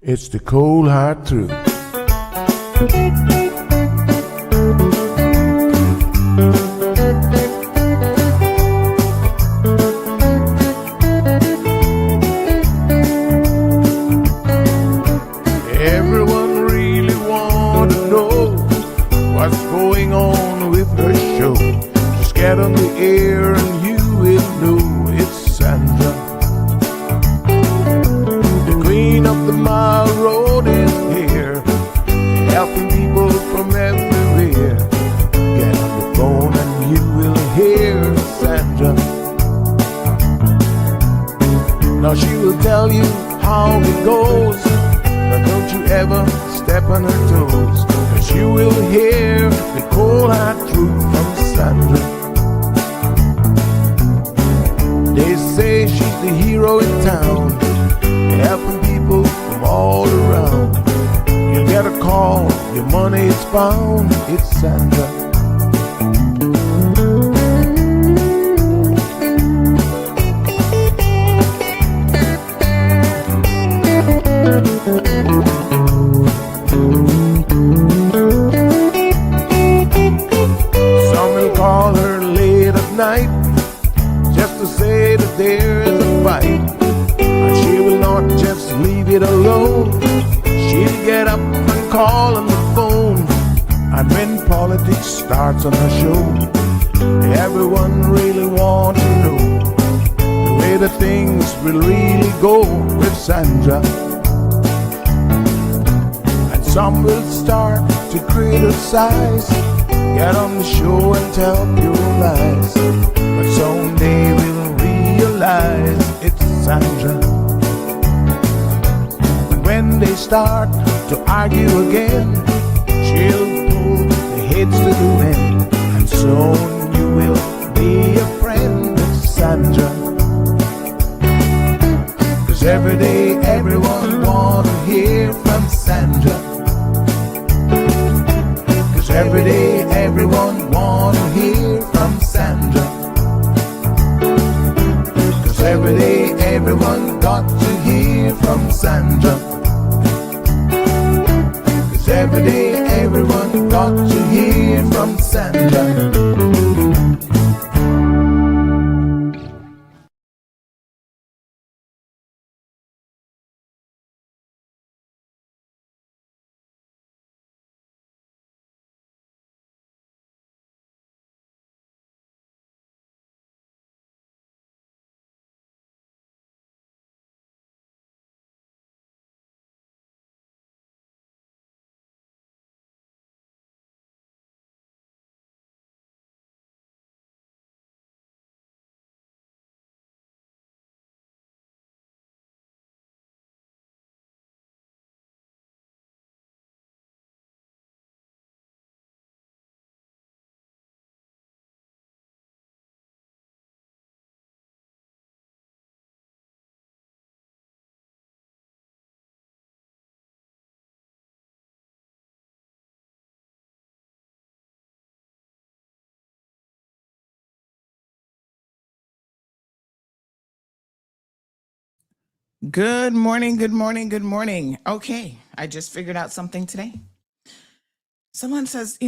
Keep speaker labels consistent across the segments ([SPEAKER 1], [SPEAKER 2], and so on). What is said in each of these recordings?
[SPEAKER 1] It's the cold hard truth. Everyone really want to know what's going on with her show. Just get on the air and you will know it's Sandra. The queen of the mile road is here, helping people from everywhere. Get on the phone and you will hear Sandra. Now she will tell you how it goes, but don't you ever step on her toes, 'cause you will hear the cold hard truth from Sandra. They say she's the hero in town, helping people from all around. You get a call, your money is found, it's Sandra. Some will call her late at night just to say that there is a fight, and she will not just leave it alone. She'll get up and call on the phone, and when politics starts on her show, everyone really wants to know the way the things will really go with Sandra. And some will start to criticize, get on the show and tell pure lies, but someday we'll realize it's Sandra. And when they start to argue again, she'll pull the heads to the wind, and soon you will be a friend with Sandra. 'Cause every day everyone wanna hear from Sandra. 'Cause every day everyone wanna hear from Sandra. 'Cause every day everyone got to hear from Sandra. 'Cause every day everyone got to hear from Sandra.
[SPEAKER 2] Good morning, good morning, good morning. Okay, I just figured out something today. Someone says,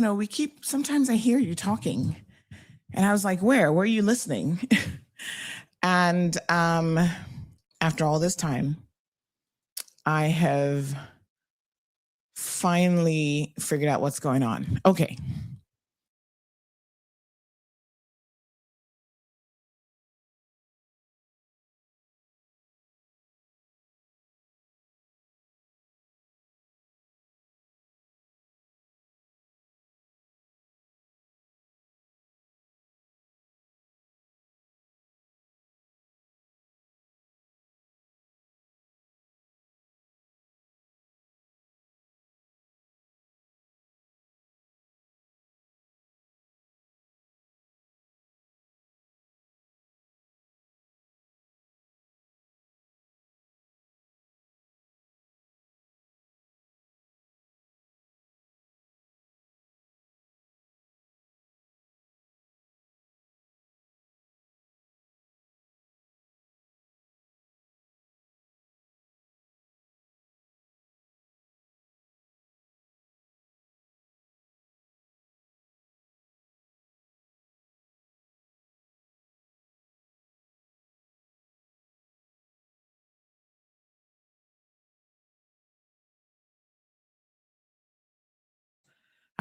[SPEAKER 2] sometimes I hear you talking. And I was like, where? Where are you listening? And after all this time, I have finally figured out what's going on. Okay.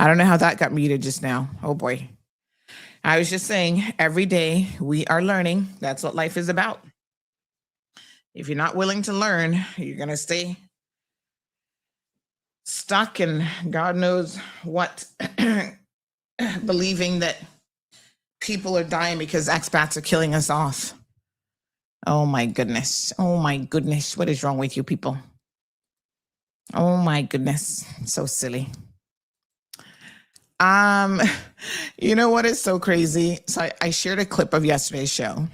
[SPEAKER 2] I don't know how that got muted just now. Oh boy. I was just saying, every day we are learning. That's what life is about. If you're not willing to learn, you're going to stay stuck in God knows what, believing that people are dying because expats are killing us off. Oh my goodness. Oh my goodness. What is wrong with you people? Oh my goodness. So silly. You know what is so crazy? So I shared a clip of yesterday's show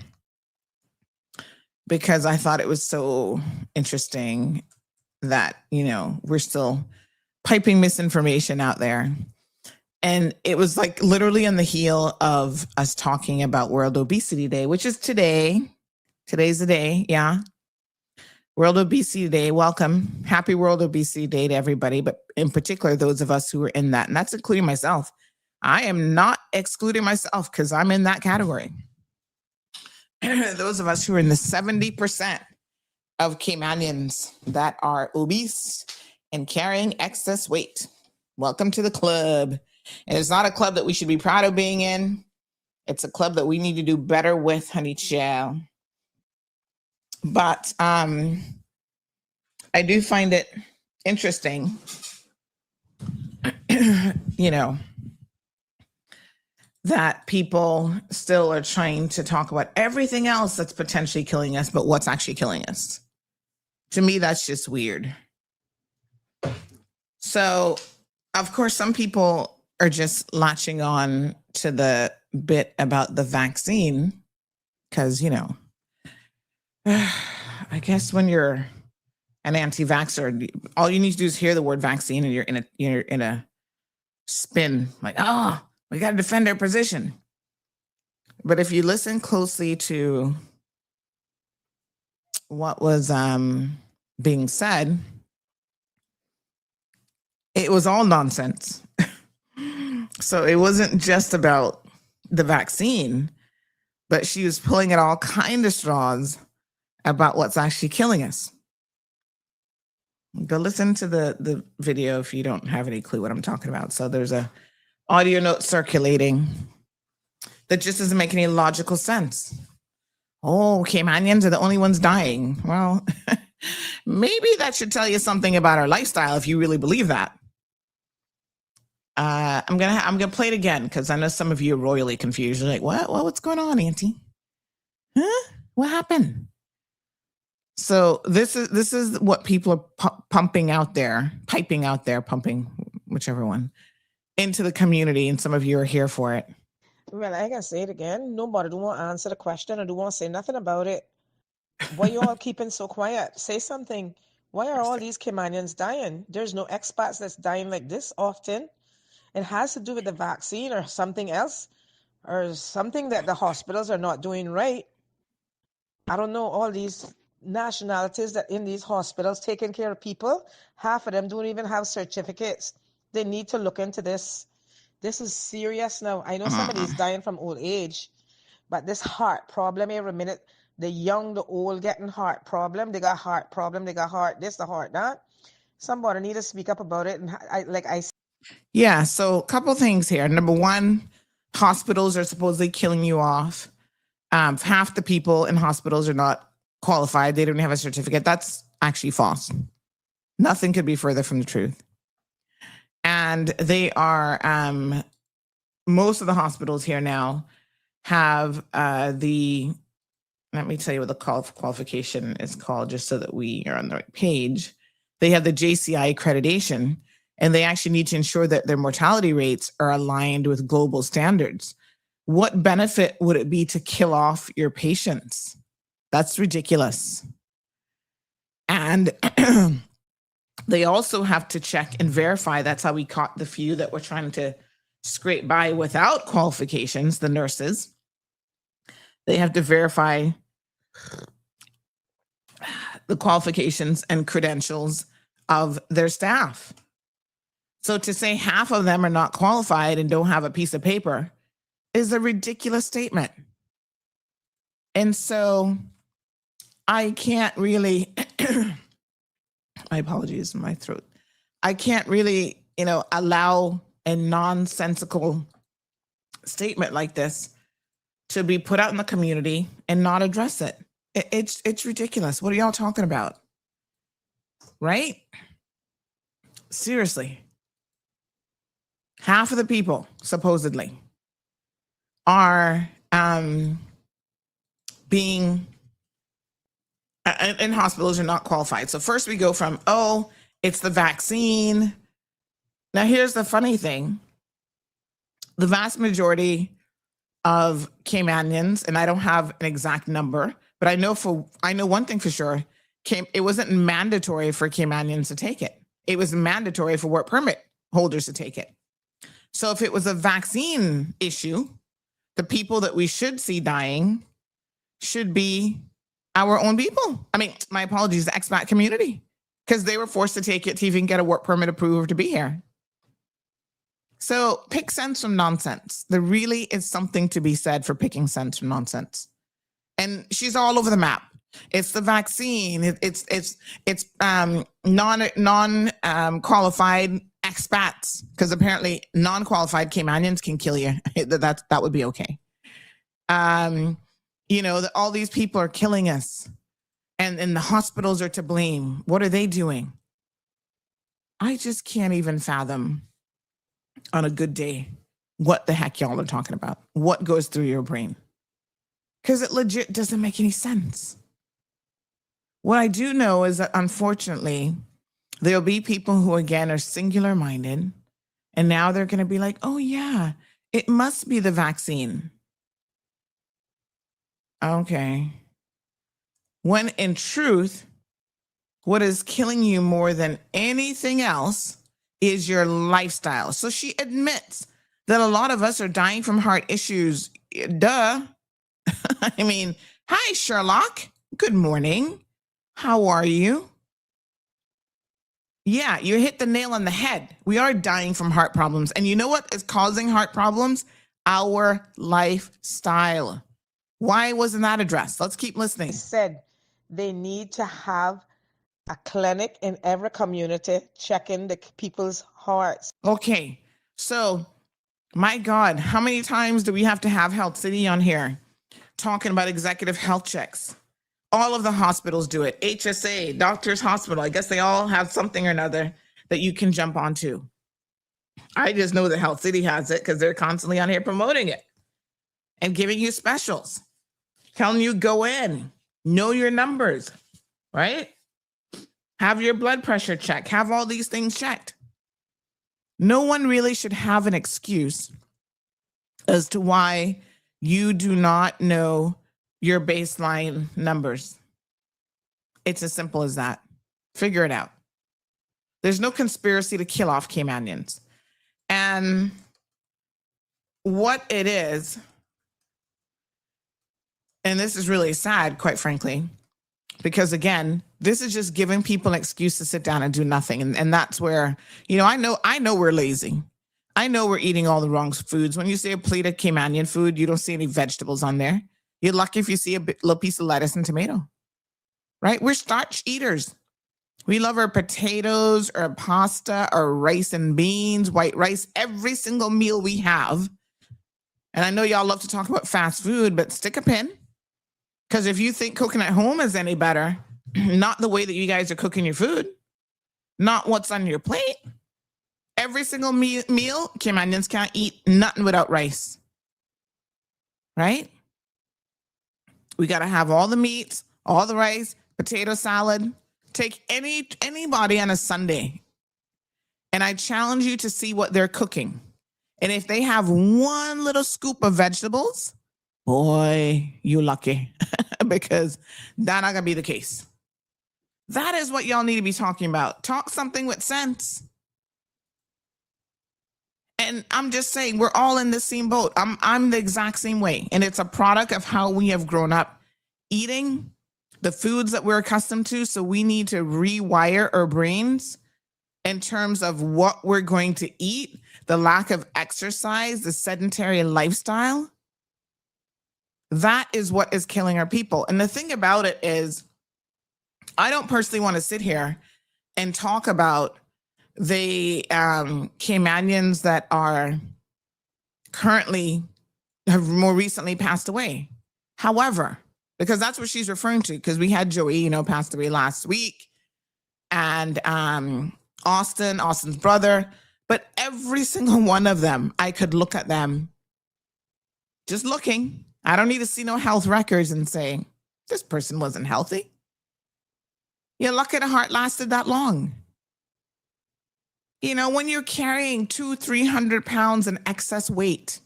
[SPEAKER 2] because I thought it was so interesting that, we're still piping misinformation out there. And it was like literally on the heel of us talking about World Obesity Day, which is today. Today's the day. Yeah. World Obesity Day. Welcome. Happy World Obesity Day to everybody, but in particular, those of us who are in that. And that's including myself. I am not excluding myself because I'm in that category. Those of us who are in the 70% of Caymanians that are obese and carrying excess weight. Welcome to the club. And it's not a club that we should be proud of being in. It's a club that we need to do better with, honey child. But I do find it interesting, that people still are trying to talk about everything else that's potentially killing us, but what's actually killing us. To me, that's just weird. So, of course, some people are just latching on to the bit about the vaccine because, I guess when you're an anti-vaxxer, all you need to do is hear the word vaccine and you're in a spin like, oh, we got to defend our position. But if you listen closely to what was being said, it was all nonsense. So it wasn't just about the vaccine, but she was pulling at all kind of straws about what's actually killing us. Go listen to the video if you don't have any clue what I'm talking about. So there's a audio note circulating that just doesn't make any logical sense. Oh, Caymanians are the only ones dying. Well, maybe that should tell you something about our lifestyle if you really believe that. I'm gonna play it again because I know some of you are royally confused. You're like, what? What's going on, Auntie? Huh? What happened? So this is what people are pumping out there, pumping, whichever one, into the community, and some of you are here for it.
[SPEAKER 3] Well, I can say it again. Nobody do want to answer the question. I do want to say nothing about it. Why you all keeping so quiet? Say something. Why are all these Caymanians dying? There's no expats that's dying like this often. It has to do with the vaccine or something else, or something that the hospitals are not doing right. I don't know, all these nationalities that in these hospitals taking care of people, half of them don't even have certificates. They need to look into this. This is serious now. I know somebody's dying from old age, but this heart problem every minute, the young, the old getting heart problem. They got heart problem. They got heart this, the heart that. Somebody need to speak up about it. And
[SPEAKER 2] Yeah, so a couple things here. Number one, hospitals are supposedly killing you off. Half the people in hospitals are not qualified. They don't have a certificate. That's actually false. Nothing could be further from the truth. And they are, most of the hospitals here now have let me tell you what the qualification is called, just so that we are on the right page. They have the JCI accreditation, and they actually need to ensure that their mortality rates are aligned with global standards. What benefit would it be to kill off your patients? That's ridiculous. And they also have to check and verify. That's how we caught the few that were trying to scrape by without qualifications, the nurses. They have to verify the qualifications and credentials of their staff. So to say half of them are not qualified and don't have a piece of paper is a ridiculous statement. And so I can't really, my apologies, my throat. I can't really, allow and nonsensical statement like this to be put out in the community and not address it. It's ridiculous. What are y'all talking about? Right? Seriously. Half of the people, supposedly, are being in hospitals are not qualified. So first we go from, oh, it's the vaccine. Now here's the funny thing. The vast majority of Caymanians, and I don't have an exact number, but I know one thing for sure, it wasn't mandatory for Caymanians to take it. It was mandatory for work permit holders to take it. So if it was a vaccine issue, the people that we should see dying should be our own people. I mean, my apologies, the expat community, because they were forced to take it to even get a work permit approved to be here. So pick sense from nonsense. There really is something to be said for picking sense from nonsense. And she's all over the map. It's the vaccine. It's non-qualified expats, because apparently non-qualified Caymanians can kill you. That would be okay. All these people are killing us, and the hospitals are to blame. What are they doing? I just can't even fathom on a good day what the heck y'all are talking about. What goes through your brain? Because it legit doesn't make any sense. What I do know is that unfortunately, there'll be people who again are singular minded, and now they're going to be like, oh yeah, it must be the vaccine. Okay. When in truth, what is killing you more than anything else is your lifestyle. So she admits that a lot of us are dying from heart issues. Duh. I mean, hi, Sherlock. Good morning. How are you? Yeah, you hit the nail on the head. We are dying from heart problems. And you know what is causing heart problems? Our lifestyle. Why wasn't that addressed? Let's keep listening.
[SPEAKER 3] Said they need to have a clinic in every community checking the people's hearts.
[SPEAKER 2] Okay, so my God, how many times do we have to have Health City on here talking about executive health checks? All of the hospitals do it. HSA, Doctors Hospital. I guess they all have something or another that you can jump onto. I just know that Health City has it because they're constantly on here promoting it and giving you specials, telling you go in, know your numbers, right? Have your blood pressure checked, have all these things checked. No one really should have an excuse as to why you do not know your baseline numbers. It's as simple as that. Figure it out. There's no conspiracy to kill off Caymanians. And what it is, and this is really sad, quite frankly, because again, this is just giving people an excuse to sit down and do nothing. And that's where, I know we're lazy. I know we're eating all the wrong foods. When you see a plate of Caymanian food, you don't see any vegetables on there. You're lucky if you see a little piece of lettuce and tomato, right? We're starch eaters. We love our potatoes, our pasta, our rice and beans, white rice, every single meal we have. And I know y'all love to talk about fast food, but stick a pin. Because if you think cooking at home is any better, not the way that you guys are cooking your food, not what's on your plate. Every single meal, Caymanians can't eat nothing without rice, right? We got to have all the meats, all the rice, potato salad. Take anybody on a Sunday, and I challenge you to see what they're cooking. And if they have one little scoop of vegetables, boy, you lucky, because that's not going to be the case. That is what y'all need to be talking about. Talk something with sense. And I'm just saying, we're all in the same boat. I'm the exact same way. And it's a product of how we have grown up eating the foods that we're accustomed to. So we need to rewire our brains in terms of what we're going to eat, the lack of exercise, the sedentary lifestyle. That is what is killing our people. And the thing about it is, I don't personally want to sit here and talk about the Caymanians that are currently have more recently passed away. However, because that's what she's referring to, because we had Joey, passed away last week, and Austin's brother, but every single one of them, I could look at them just looking. I don't need to see no health records and say, this person wasn't healthy. You're lucky the heart lasted that long. When you're carrying 200-300 pounds in excess weight,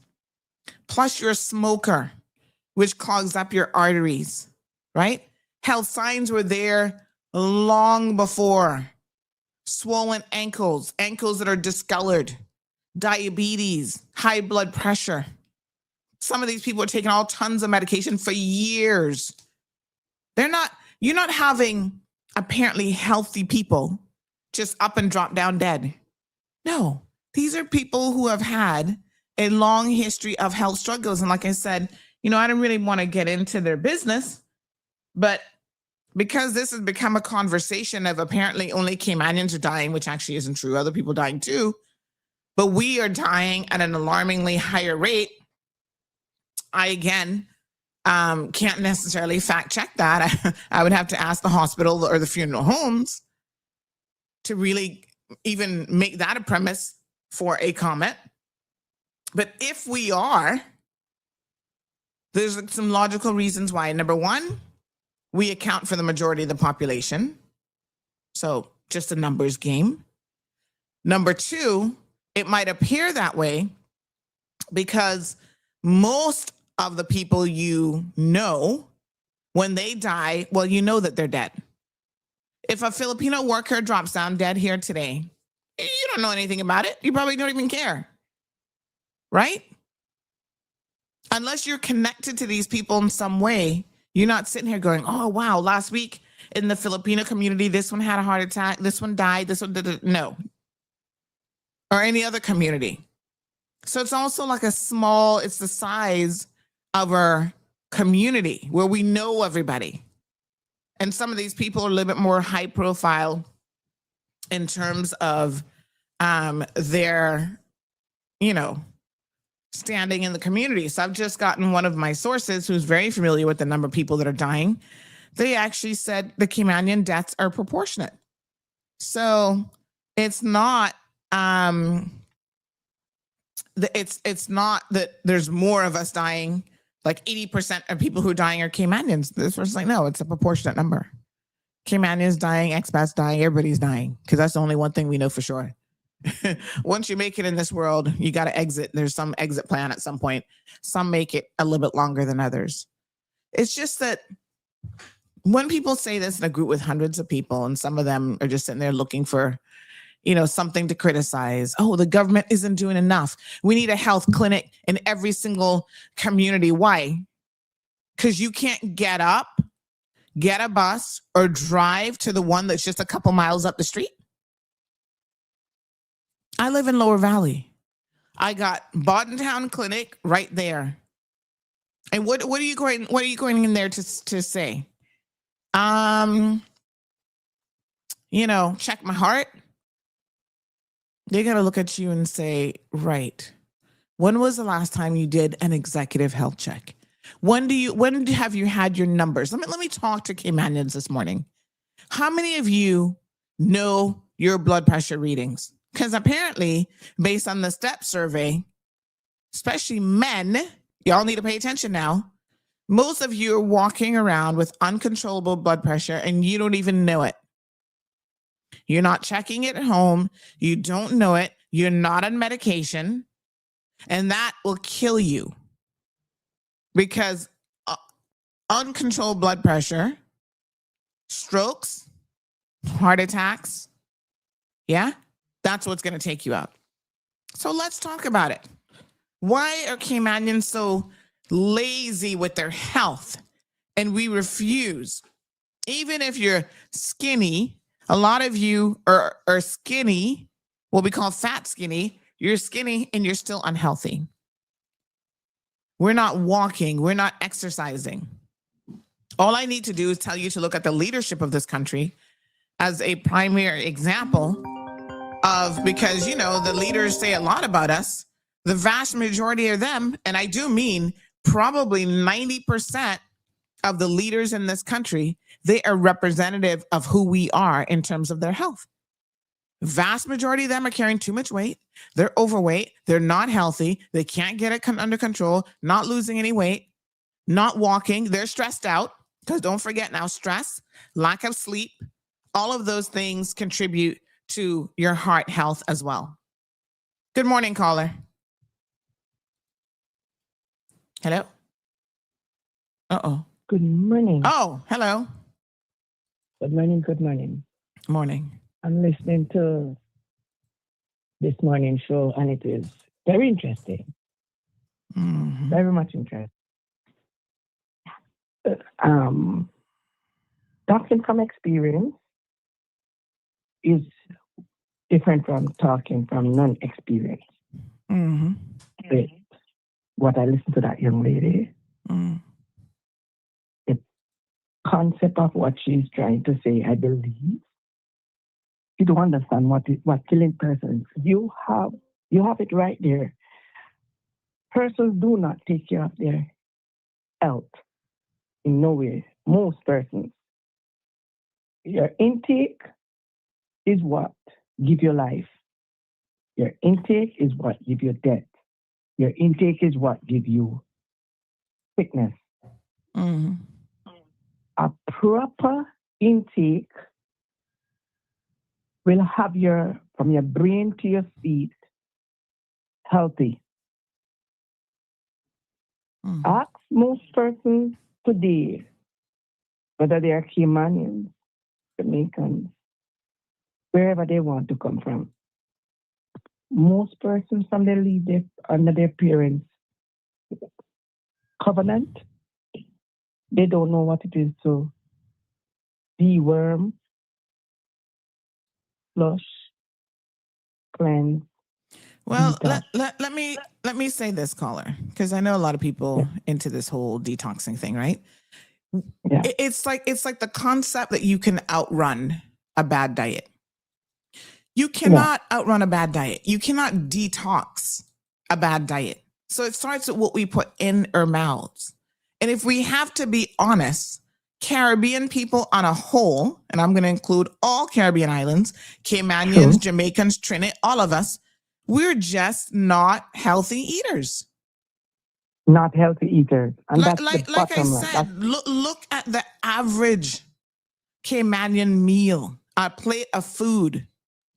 [SPEAKER 2] plus you're a smoker, which clogs up your arteries, right? Health signs were there long before. Swollen ankles that are discolored, diabetes, high blood pressure. Some of these people are taking all tons of medication for years. You're not having apparently healthy people just up and drop down dead. No, these are people who have had a long history of health struggles. And like I said, I don't really want to get into their business, but because this has become a conversation of apparently only Caymanians are dying, which actually isn't true, other people dying too, but we are dying at an alarmingly higher rate. I, again, can't necessarily fact check that. I would have to ask the hospital or the funeral homes to really even make that a premise for a comment. But if we are, there's some logical reasons why. Number one, we account for the majority of the population. So just a numbers game. Number two, it might appear that way because most of the people when they die, well, that they're dead. If a Filipino worker drops down dead here today, you don't know anything about it. You probably don't even care, right? Unless you're connected to these people in some way, you're not sitting here going, oh, wow, last week in the Filipino community, this one had a heart attack, this one died, this one did. No. Or any other community. So it's also like it's the size of our community where we know everybody. And some of these people are a little bit more high profile in terms of their, standing in the community. So I've just gotten one of my sources who's very familiar with the number of people that are dying. They actually said the Caymanian deaths are proportionate. So it's not it's not that there's more of us dying, like 80% of people who are dying are Caymanians. This was like, no, it's a proportionate number. Caymanians dying, expats dying, everybody's dying, because that's the only one thing we know for sure. Once you make it in this world, you got to exit. There's some exit plan at some point. Some make it a little bit longer than others. It's just that when people say this in a group with hundreds of people, and some of them are just sitting there looking for, something to criticize. Oh, the government isn't doing enough. We need a health clinic in every single community. Why? Because you can't get up, get a bus, or drive to the one that's just a couple miles up the street. I live in Lower Valley. I got Boddentown Clinic right there. And what are you going in there to say? Check my heart. They're going to look at you and say, right. When was the last time you did an executive health check? When have you had your numbers? Let me talk to Caymanians this morning. How many of you know your blood pressure readings? Because apparently, based on the STEP survey, especially men, y'all need to pay attention now. Most of you are walking around with uncontrollable blood pressure and you don't even know it. You're not checking it at home. You don't know it. You're not on medication. And that will kill you. Because uncontrolled blood pressure, strokes, heart attacks, that's what's going to take you out. So let's talk about it. Why are Caymanians so lazy with their health? And we refuse. Even if you're skinny, a lot of you are skinny, what we call fat skinny. You're skinny and you're still unhealthy. We're not walking. We're not exercising. All I need to do is tell you to look at the leadership of this country as a primary example of, because, you know, the leaders say a lot about us. The vast majority of them, and I do mean probably 90% of the leaders in this country, they are representative of who we are in terms of their health. Vast majority of them are carrying too much weight. They're overweight. They're not healthy. They can't get it under control, not losing any weight, not walking. They're stressed out, because don't forget now, stress, lack of sleep, all of those things contribute to your heart health as well. Good morning, caller. Hello? Uh-oh.
[SPEAKER 4] Good morning.
[SPEAKER 2] Oh, hello.
[SPEAKER 4] Good morning. Good morning.
[SPEAKER 2] Morning.
[SPEAKER 4] I'm listening to this morning show, and it is very interesting.
[SPEAKER 2] Mm-hmm.
[SPEAKER 4] Very much interesting. Talking from experience is different from talking from non-experience.
[SPEAKER 2] Mm-hmm.
[SPEAKER 4] But what I listened to that young lady, the concept of what she's trying to say, I believe, you don't understand what killing persons. You have it right there. Persons do not take care of their health in no way. Most persons. Your intake is what give you life. Your intake is what give you death. Your intake is what give you sickness.
[SPEAKER 2] Mm-hmm.
[SPEAKER 4] A proper intake will have from your brain to your feet healthy.
[SPEAKER 2] Mm-hmm.
[SPEAKER 4] Ask most persons today, whether they are Caymanians, Jamaicans, wherever they want to come from. Most persons from their lead under their parents' covenant, they don't know what it is to deworm, flush, cleanse.
[SPEAKER 2] Well,
[SPEAKER 4] detox.
[SPEAKER 2] let me say this, caller, because I know a lot of people into this whole detoxing thing, right?
[SPEAKER 4] Yeah.
[SPEAKER 2] It's like the concept that you can outrun a bad diet. You cannot outrun a bad diet. You cannot detox a bad diet. So it starts with what we put in our mouths. And if we have to be honest, Caribbean people on a whole, and I'm going to include all Caribbean islands, Caymanians, Jamaicans, Trinidad, all of us, we're just not healthy eaters.
[SPEAKER 4] Not healthy eaters. And
[SPEAKER 2] Like
[SPEAKER 4] that's the
[SPEAKER 2] I
[SPEAKER 4] bottom line.
[SPEAKER 2] said, look at the average Caymanian meal, a plate of food.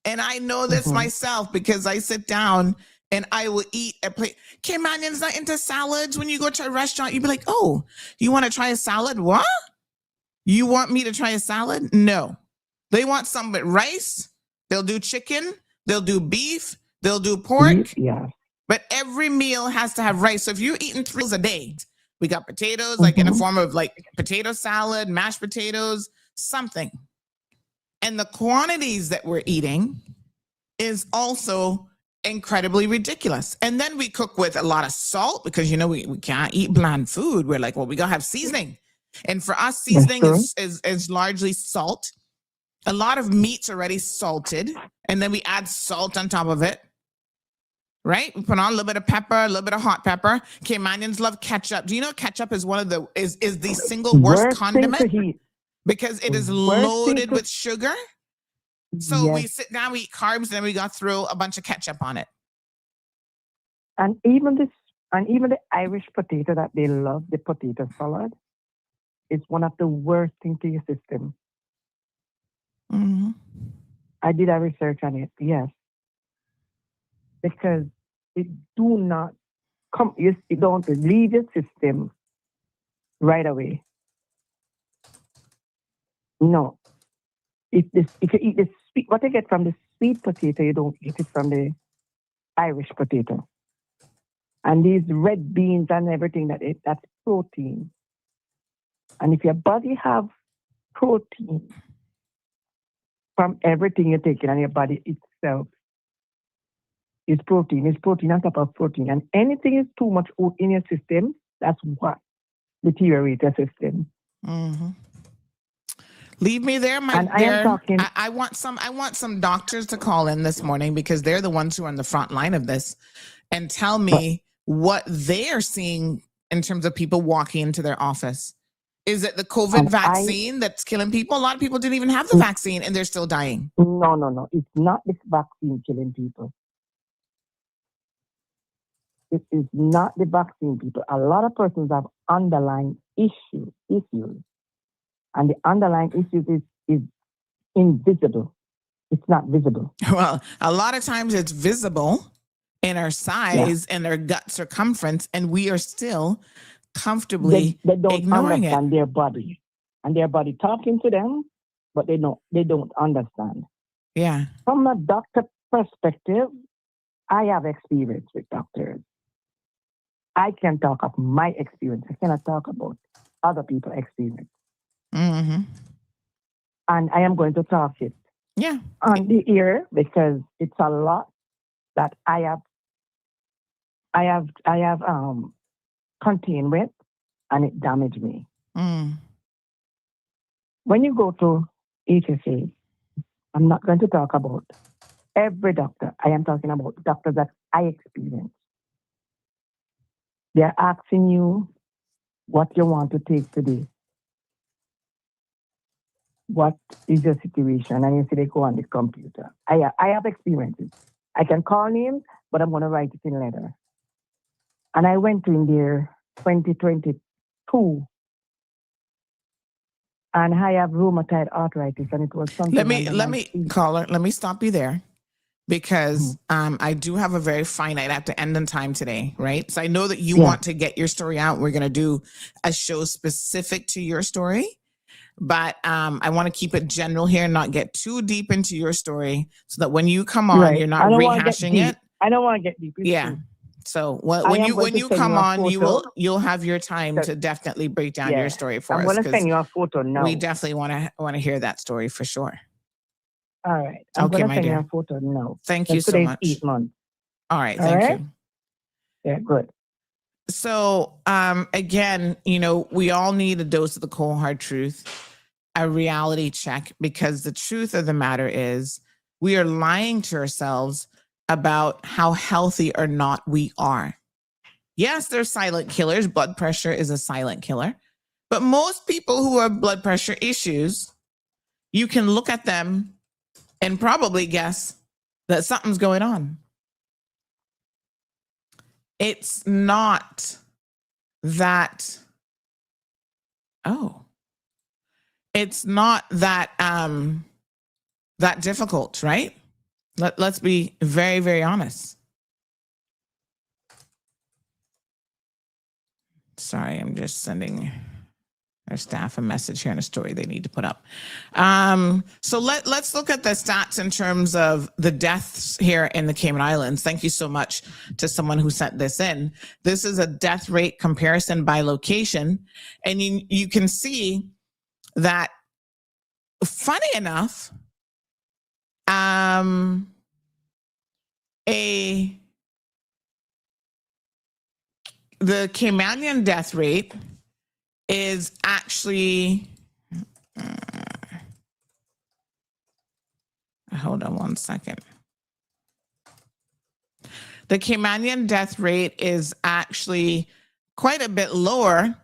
[SPEAKER 2] And I know this myself because I sit down and I will eat a plate. Caymanians not into salads. When you go to a restaurant, you'd be like, oh, you want to try a salad? What? You want me to try a salad? No. They want something with rice. They'll do chicken. They'll do beef. They'll do pork.
[SPEAKER 4] Yeah.
[SPEAKER 2] But every meal has to have rice. So if you're eating 3 meals a day, we got potatoes, like in the form of like potato salad, mashed potatoes, something. And the quantities that we're eating is also incredibly ridiculous. And then we cook with a lot of salt because, you know, we can't eat bland food. We're like, well, we got to have seasoning. And for us, seasoning is largely salt. A lot of meat's already salted. And then we add salt on top of it. Right? We put on a little bit of pepper, a little bit of hot pepper. Caymanians love ketchup. Do you know ketchup is one of the is the single worst condiment? Because it is loaded with sugar. So we sit down, we eat carbs, and then we got to throw a bunch of ketchup on it.
[SPEAKER 4] And even the Irish potato that they love, the potato salad, is one of the worst things to your system.
[SPEAKER 2] Mm-hmm.
[SPEAKER 4] I did a research on it, yes. Because it do not come, it don't leave your system right away. No. If you eat the sweet, what you get from the sweet potato, you don't get it from the Irish potato. And these red beans and everything, that's protein. And if your body have protein from everything you're taking on your body itself, it's protein. It's protein on top of protein. And anything is too much in your system, that's what deteriorates your system.
[SPEAKER 2] Mm-hmm. Leave me there, my
[SPEAKER 4] And I am
[SPEAKER 2] dear.
[SPEAKER 4] talking.
[SPEAKER 2] I want some doctors to call in this morning because they're the ones who are on the front line of this and tell me what they are seeing in terms of people walking into their office. Is it the COVID
[SPEAKER 4] And
[SPEAKER 2] vaccine that's killing people? A lot of people didn't even have the vaccine and they're still dying.
[SPEAKER 4] No. It's not this vaccine killing people. It is not the vaccine, people. A lot of persons have underlying issues. And the underlying issues is invisible. It's not visible.
[SPEAKER 2] Well, a lot of times it's visible in our size and our gut circumference, and we are still comfortably
[SPEAKER 4] They don't
[SPEAKER 2] ignoring
[SPEAKER 4] understand their body. And their body talking to them, but they don't understand.
[SPEAKER 2] Yeah.
[SPEAKER 4] From a doctor perspective, I have experience with doctors. I can talk of my experience. I cannot talk about other people's experience.
[SPEAKER 2] Mm-hmm.
[SPEAKER 4] And I am going to talk it
[SPEAKER 2] Yeah.
[SPEAKER 4] on the ear because it's a lot that I have contained with, and it damaged me.
[SPEAKER 2] Mm.
[SPEAKER 4] When you go to HSA, I'm not going to talk about every doctor. I am talking about doctors that I experience. They're asking you what you want to take today. What is your situation? And you see they go on the computer. I have experiences. I can call names, but I'm going to write it in letter. And I went in there 2022, and I have rheumatoid arthritis, and it was something.
[SPEAKER 2] Let me stop you there because I do have a very finite. I have to end on time today, right? So I know that you want to get your story out. We're going to do a show specific to your story, but I want to keep it general here and not get too deep into your story so that when you come on, you're not rehashing it.
[SPEAKER 4] I don't want to get deep.
[SPEAKER 2] Yeah. So when you come on, you'll have your time to definitely break down your story for us.
[SPEAKER 4] I'm going to send you a photo now.
[SPEAKER 2] We definitely want to hear that story for sure.
[SPEAKER 4] All right. I'm going to send you a photo now.
[SPEAKER 2] Thank you so much.
[SPEAKER 4] 8 months.
[SPEAKER 2] All right. Thank you.
[SPEAKER 4] Yeah, good.
[SPEAKER 2] So again, we all need a dose of the cold hard truth, a reality check, because the truth of the matter is we are lying to ourselves about how healthy or not we are. Yes, there's silent killers. Blood pressure is a silent killer. But most people who have blood pressure issues, you can look at them and probably guess that something's going on. It's not that, it's not that that difficult, right? Let's be very, very honest. Sorry, I'm just sending our staff a message here on a story they need to put up. So let's look at the stats in terms of the deaths here in the Cayman Islands. Thank you so much to someone who sent this in. This is a death rate comparison by location. And you can see that, funny enough, the Caymanian death rate is actually, hold on one second. The Caymanian death rate is actually quite a bit lower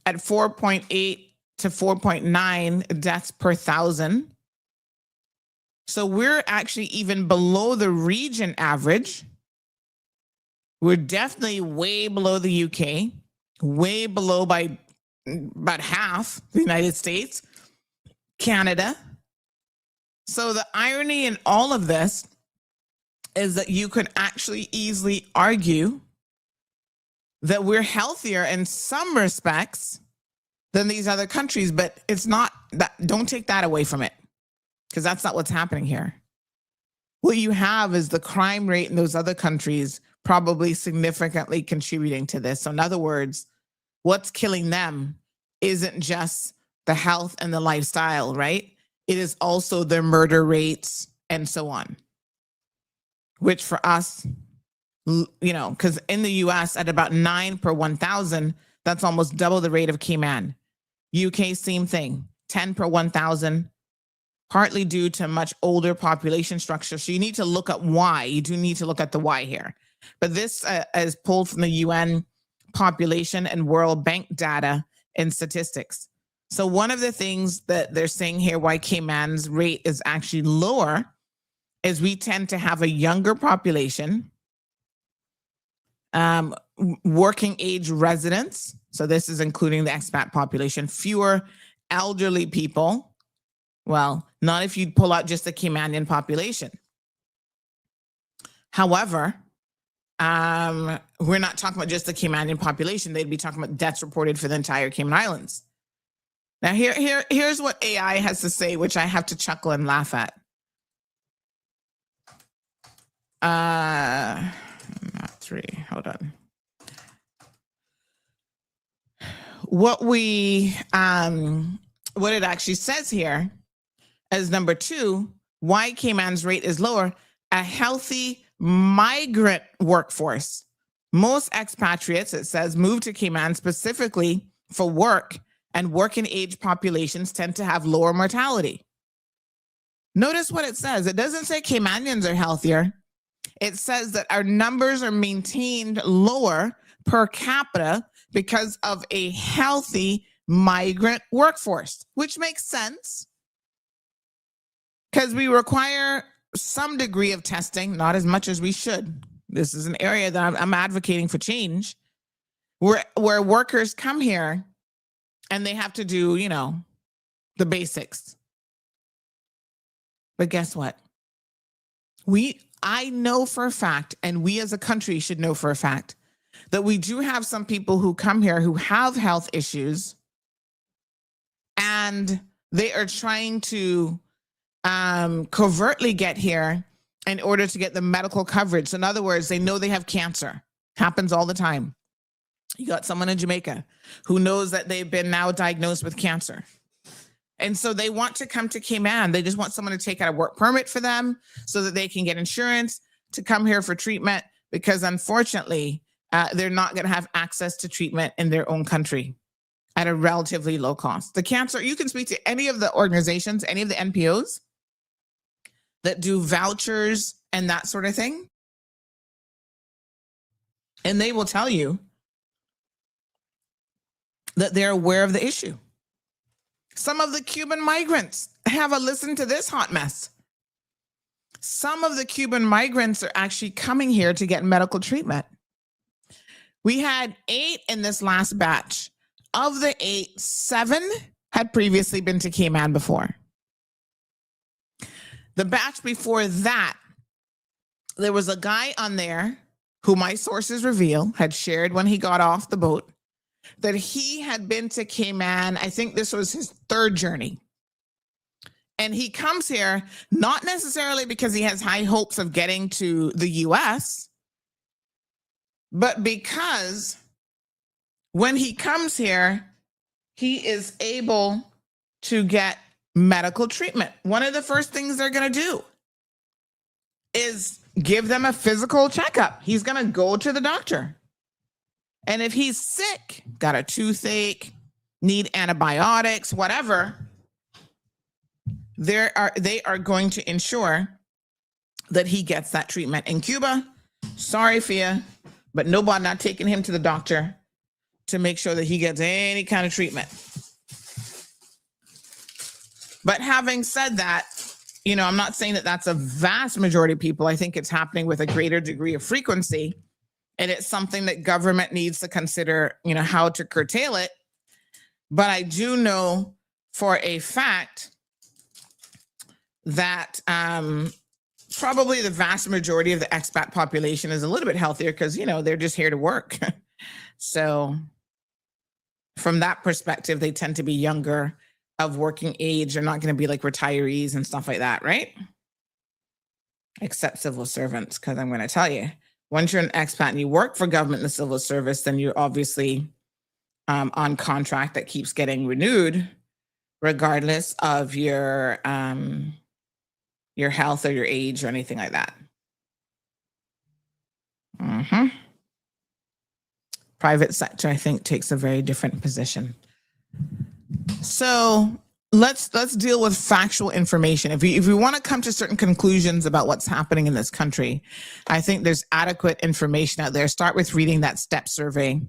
[SPEAKER 2] at 4.8 to 4.9 deaths per 1,000. So we're actually even below the region average. We're definitely way below the UK, way below by about half the United States, Canada. So the irony in all of this is that you could actually easily argue that we're healthier in some respects than these other countries, but it's not that. Don't take that away from it, because that's not what's happening here. What you have is the crime rate in those other countries probably significantly contributing to this. So in other words, what's killing them isn't just the health and the lifestyle, right? It is also their murder rates and so on, which for us, because in the US at about 9 per 1,000, that's almost double the rate of Cayman. UK, same thing, 10 per 1,000, partly due to much older population structure. So you need to look at why. You do need to look at the why here. But this is pulled from the UN population and World Bank data and statistics. So one of the things that they're saying here why Cayman's rate is actually lower is we tend to have a younger population, working age residents. So this is including the expat population, fewer elderly people. Well, not if you pull out just the Caymanian population. However, we're not talking about just the Caymanian population. They'd be talking about deaths reported for the entire Cayman Islands. Now, here's what AI has to say, which I have to chuckle and laugh at. Not 3, hold on. What it actually says here as number 2, why Cayman's rate is lower, a healthy migrant workforce. Most expatriates, it says, move to Cayman specifically for work, and working age populations tend to have lower mortality. Notice what it says. It doesn't say Caymanians are healthier. It says that our numbers are maintained lower per capita because of a healthy migrant workforce, which makes sense because we require some degree of testing, not as much as we should. This is an area that I'm advocating for change, where workers come here and they have to do, the basics. But guess what? I know for a fact, and we as a country should know for a fact, that we do have some people who come here who have health issues, and they are trying to covertly get here in order to get the medical coverage. So in other words, they know they have cancer. Happens all the time. You got someone in Jamaica who knows that they've been now diagnosed with cancer. And so they want to come to Cayman. They just want someone to take out a work permit for them so that they can get insurance to come here for treatment, because unfortunately, they're not going to have access to treatment in their own country at a relatively low cost. The cancer, you can speak to any of the organizations, any of the NPOs that do vouchers and that sort of thing, and they will tell you that they're aware of the issue. Some of the Cuban migrants have a listen to this hot mess. Some of the Cuban migrants are actually coming here to get medical treatment. We had 8 in this last batch. Of the 8, 7 had previously been to Cayman before. The batch before that, there was a guy on there who my sources reveal had shared when he got off the boat that he had been to Cayman. I think this was his 3rd journey. And he comes here not necessarily because he has high hopes of getting to the US, but because when he comes here, he is able to get medical treatment. One of the first things they're going to do is give them a physical checkup. He's going to go to the doctor. And if he's sick, got a toothache, need antibiotics, whatever, they are going to ensure that he gets that treatment. In Cuba, sorry for you, but nobody not taking him to the doctor to make sure that he gets any kind of treatment. But having said that, I'm not saying that that's a vast majority of people. I think it's happening with a greater degree of frequency. And it's something that government needs to consider, how to curtail it. But I do know for a fact that probably the vast majority of the expat population is a little bit healthier because, they're just here to work. So from that perspective, they tend to be younger, of working age. They're not going to be like retirees and stuff like that, right? Except civil servants, because I'm going to tell you, once you're an expat and you work for government in the civil service, then you're obviously on contract that keeps getting renewed, regardless of your health or your age or anything like that. Private sector, I think, takes a very different position. So let's deal with factual information. If we want to come to certain conclusions about what's happening in this country, I think there's adequate information out there. Start with reading that STEP survey,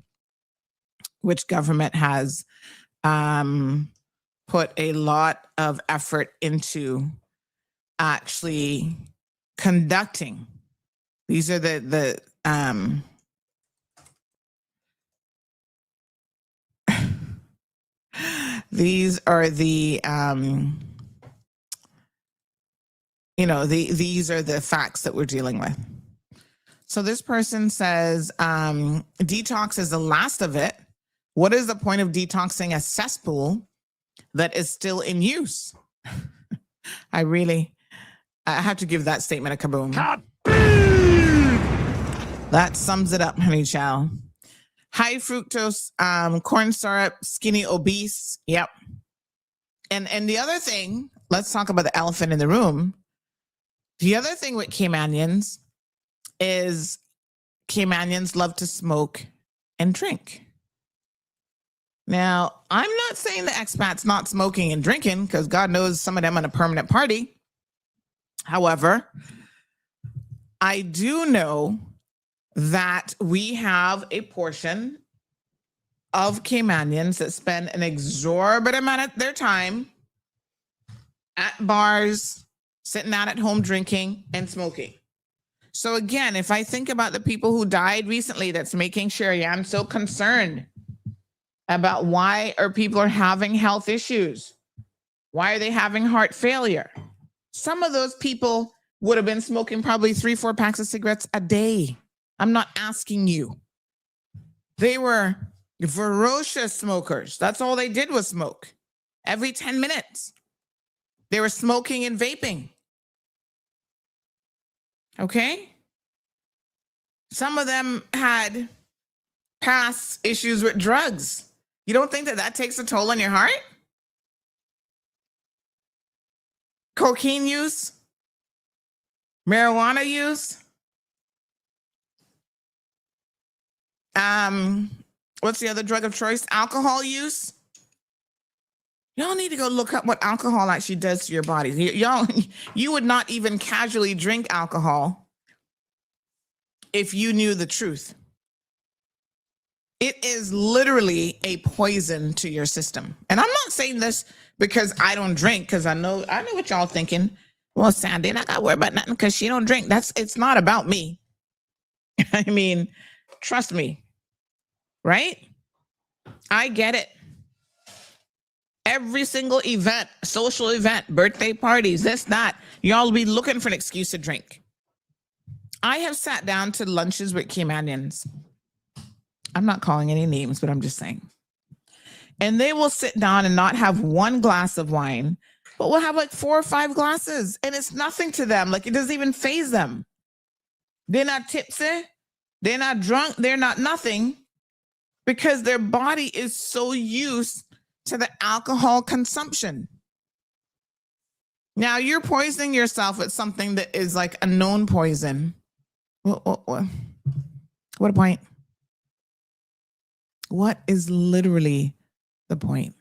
[SPEAKER 2] which government has put a lot of effort into actually conducting. These are the these are the these are the facts that we're dealing with. So this person says detox is the last of it. What is the point of detoxing a cesspool that is still in use? I have to give that statement a kaboom. That sums it up, honey child. High fructose corn syrup, skinny, obese. Yep. And the other thing, let's talk about the elephant in the room. The other thing with Caymanians is Caymanians love to smoke and drink. Now, I'm not saying the expats not smoking and drinking, because God knows some of them on a permanent party. However, I do know that we have a portion of Caymanians that spend an exorbitant amount of their time at bars, sitting out at home drinking and smoking. So again, if I think about the people who died recently, that's making sure, I'm so concerned about why people are having health issues. Why are they having heart failure? Some of those people would have been smoking probably 3-4 packs of cigarettes a day. I'm not asking you. They were ferocious smokers. That's all they did was smoke. Every 10 minutes, they were smoking and vaping. Okay? Some of them had past issues with drugs. You don't think that takes a toll on your heart? Cocaine use? Marijuana use? What's the other drug of choice? Alcohol use? Y'all need to go look up what alcohol actually does to your bodies. You would not even casually drink alcohol if you knew the truth. It is literally a poison to your system. And I'm not saying this because I don't drink, because I know what y'all thinking. Well, Sandy, I got to worry about nothing because she don't drink. It's not about me. I mean, trust me, right? I get it. Every single event, social event, birthday parties, this, that, y'all be looking for an excuse to drink. I have sat down to lunches with Caymanians. I'm not calling any names, but I'm just saying. And they will sit down and not have one glass of wine, but we'll have like 4 or 5 glasses. And it's nothing to them. Like, it doesn't even faze them. They're not tipsy. They're not drunk. They're not nothing, because their body is so used to the alcohol consumption. Now you're poisoning yourself with something that is like a known poison. What a point. What is literally the point?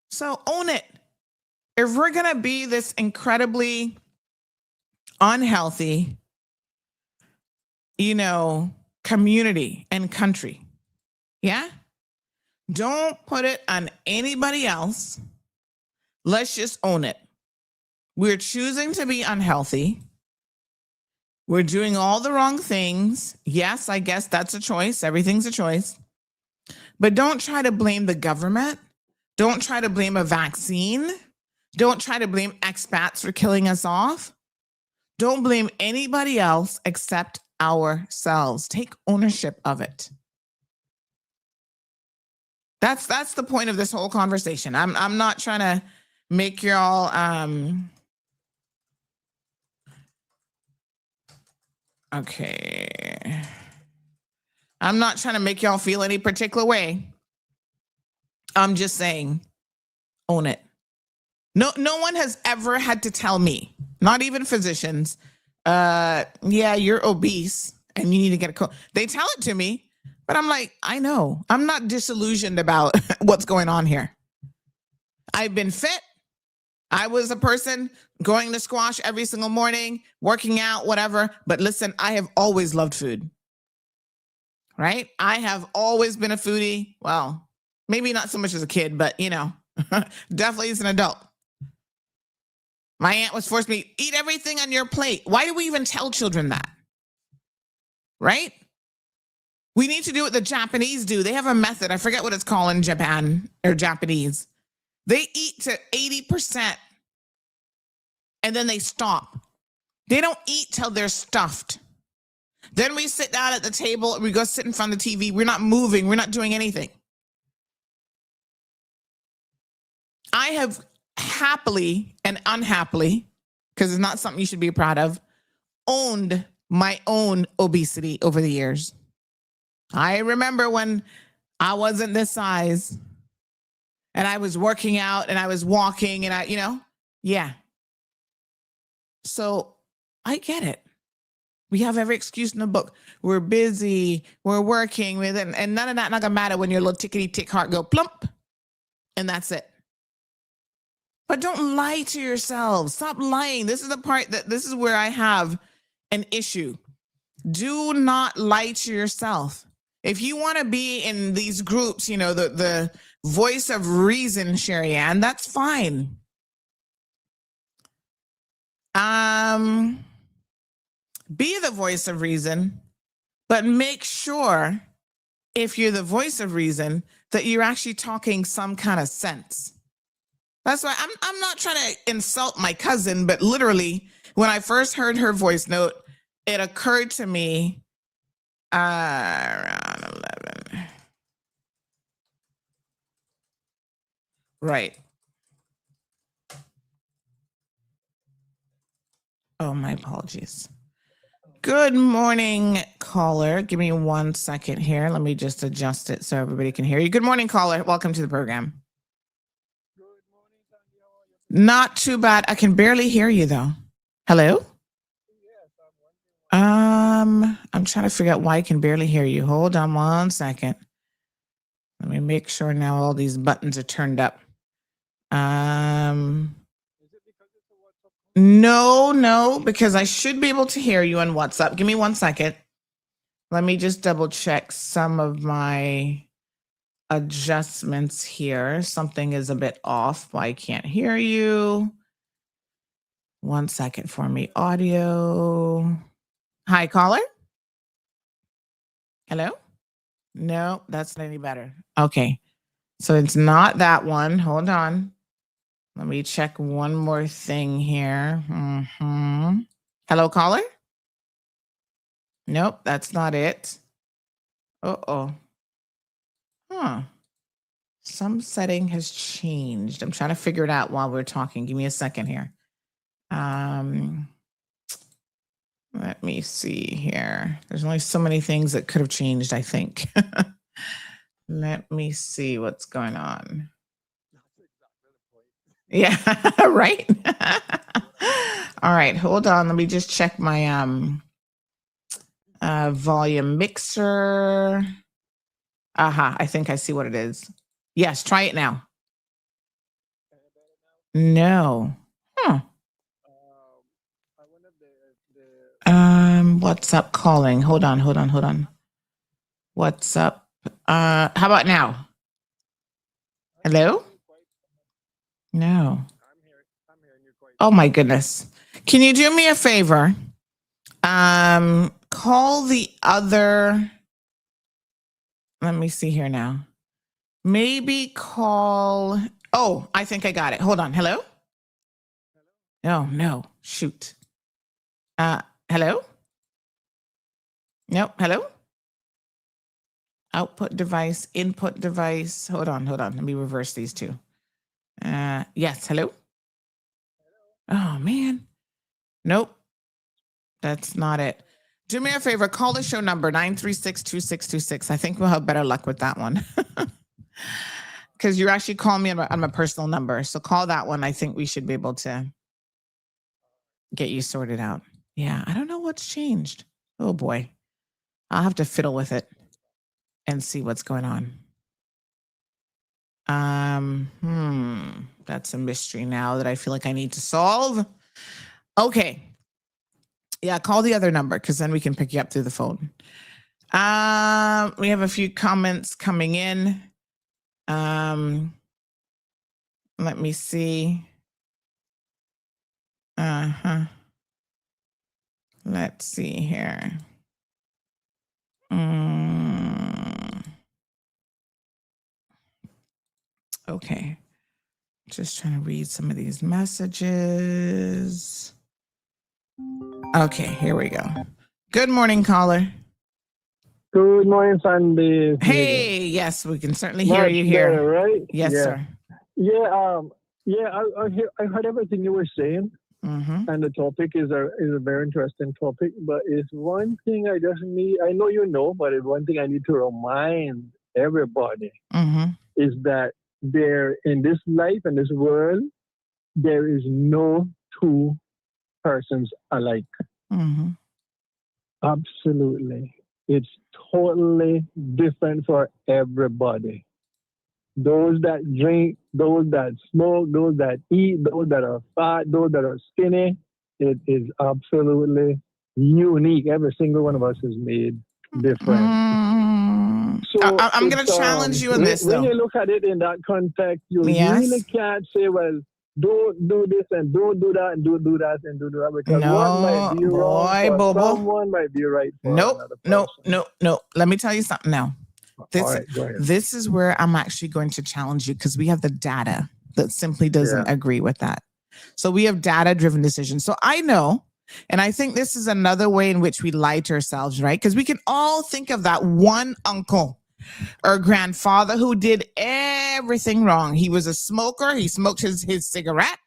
[SPEAKER 2] So own it. If we're going to be this incredibly unhealthy, community and country, yeah? Don't put it on anybody else. Let's just own it. We're choosing to be unhealthy. We're doing all the wrong things. Yes, I guess that's a choice. Everything's a choice. But don't try to blame the government. Don't try to blame a vaccine. Don't try to blame expats for killing us off. Don't blame anybody else except ourselves. Take ownership of it. That's the point of this whole conversation. I'm not trying to make y'all okay. I'm not trying to make y'all feel any particular way. I'm just saying, own it. No one has ever had to tell me, not even physicians, yeah, you're obese and you need to get a coach. They tell it to me, but I'm like, I know. I'm not disillusioned about what's going on here. I've been fit. I was a person going to squash every single morning, working out, whatever. But listen, I have always loved food, right? I have always been a foodie. Well, maybe not so much as a kid, but definitely as an adult. My aunt was forced me to eat everything on your plate. Why do we even tell children that? Right? We need to do what the Japanese do. They have a method. I forget what it's called in Japan or Japanese. They eat to 80% and then they stop. They don't eat till they're stuffed. Then we sit down at the table and we go sit in front of the TV. We're not moving. We're not doing anything. I have happily and unhappily, because it's not something you should be proud of, owned my own obesity over the years. I remember when I wasn't this size and I was working out and I was walking and yeah. So I get it. We have every excuse in the book. We're busy, we're working with it, and none of that not gonna matter when your little tickety tick heart go plump, and that's it. But don't lie to yourselves. Stop lying. This is the part this is where I have an issue. Do not lie to yourself. If you want to be in these groups, the voice of reason, Sherry Ann, that's fine. Be the voice of reason, but make sure if you're the voice of reason that you're actually talking some kind of sense. That's why I'm not trying to insult my cousin, but literally when I first heard her voice note, it occurred to me around 11. Right. Oh, my apologies. Good morning, caller. Give me 1 second here. Let me just adjust it so everybody can hear you. Good morning, caller. Welcome to the program.
[SPEAKER 5] Good morning, Sandy. How are you?
[SPEAKER 2] Not too bad. I can barely hear you though. Hello?
[SPEAKER 5] Yes, I'm wondering.
[SPEAKER 2] I'm trying to figure out why I can barely hear you. Hold on 1 second. Let me make sure now all these buttons are turned up.
[SPEAKER 5] Is it because it's a WhatsApp call?
[SPEAKER 2] No, because I should be able to hear you on WhatsApp. Give me 1 second. Let me just double check some of my adjustments here. Something is a bit off. Why I can't hear you. 1 second for me. Audio. Hi, caller. Hello? No, that's not any better. Okay. So it's not that one. Hold on. Let me check one more thing here. Hello, caller? Nope, that's not it. Uh-oh. Huh. Some setting has changed. I'm trying to figure it out while we're talking. Give me a second here. Let me see here. There's only so many things that could have changed, I think. Let me see what's going on. Yeah, right. All right, hold on. Let me just check my volume mixer. Aha, I think I see what it is. Yes, try it now. No. Huh. What's up calling? Hold on. What's up? How about now? Hello? No. Oh my goodness. Can you do me a favor? Call the other. Let me see here now. Maybe call. Oh, I think I got it. Hold on. Hello? No. Shoot. Hello? Nope. Hello? Output device, input device. Hold on. Let me reverse these two. Yes. Hello? Oh, man. Nope. That's not it. Do me a favor. Call the show number 936-2626. I think we'll have better luck with that one. Because you're actually calling me on my personal number. So call that one. I think we should be able to get you sorted out. Yeah, I don't know what's changed. Oh, boy. I'll have to fiddle with it and see what's going on. That's a mystery now that I feel like I need to solve. Okay. Yeah, call the other number because then we can pick you up through the phone. We have a few comments coming in. Let me see. Let's see here. Okay. Just trying to read some of these messages. Okay, here we go. Good morning, caller.
[SPEAKER 5] Good morning, Sandy.
[SPEAKER 2] Hey, yes, we can certainly hear
[SPEAKER 5] Much
[SPEAKER 2] you here.
[SPEAKER 5] better, right?
[SPEAKER 2] Yes,
[SPEAKER 5] yeah.
[SPEAKER 2] sir.
[SPEAKER 5] Yeah, I heard everything you were saying, and the topic is a very interesting topic. But it's one thing I just need. I know you know, but it's one thing I need to remind everybody is that there in this life and this world, there is no two persons alike. Absolutely, it's totally different for everybody. Those that drink, those that smoke, those that eat, those that are fat, those that are skinny, it is absolutely unique. Every single one of us is made different. So
[SPEAKER 2] I'm going to challenge you on this,
[SPEAKER 5] when
[SPEAKER 2] though.
[SPEAKER 5] you look at it in that context, you really can't say, well, don't do this and don't do that and don't do that and do that, because one might be wrong for someone, might be right for another person.
[SPEAKER 2] No. Let me tell you something now.
[SPEAKER 5] All right, go ahead.
[SPEAKER 2] This is where I'm actually going to challenge you because we have the data that simply doesn't agree with that. So we have data-driven decisions. So I know, and I think this is another way in which we lie to ourselves, right? Because we can all think of that one uncle or grandfather who did everything wrong. He was a smoker. He smoked his cigarette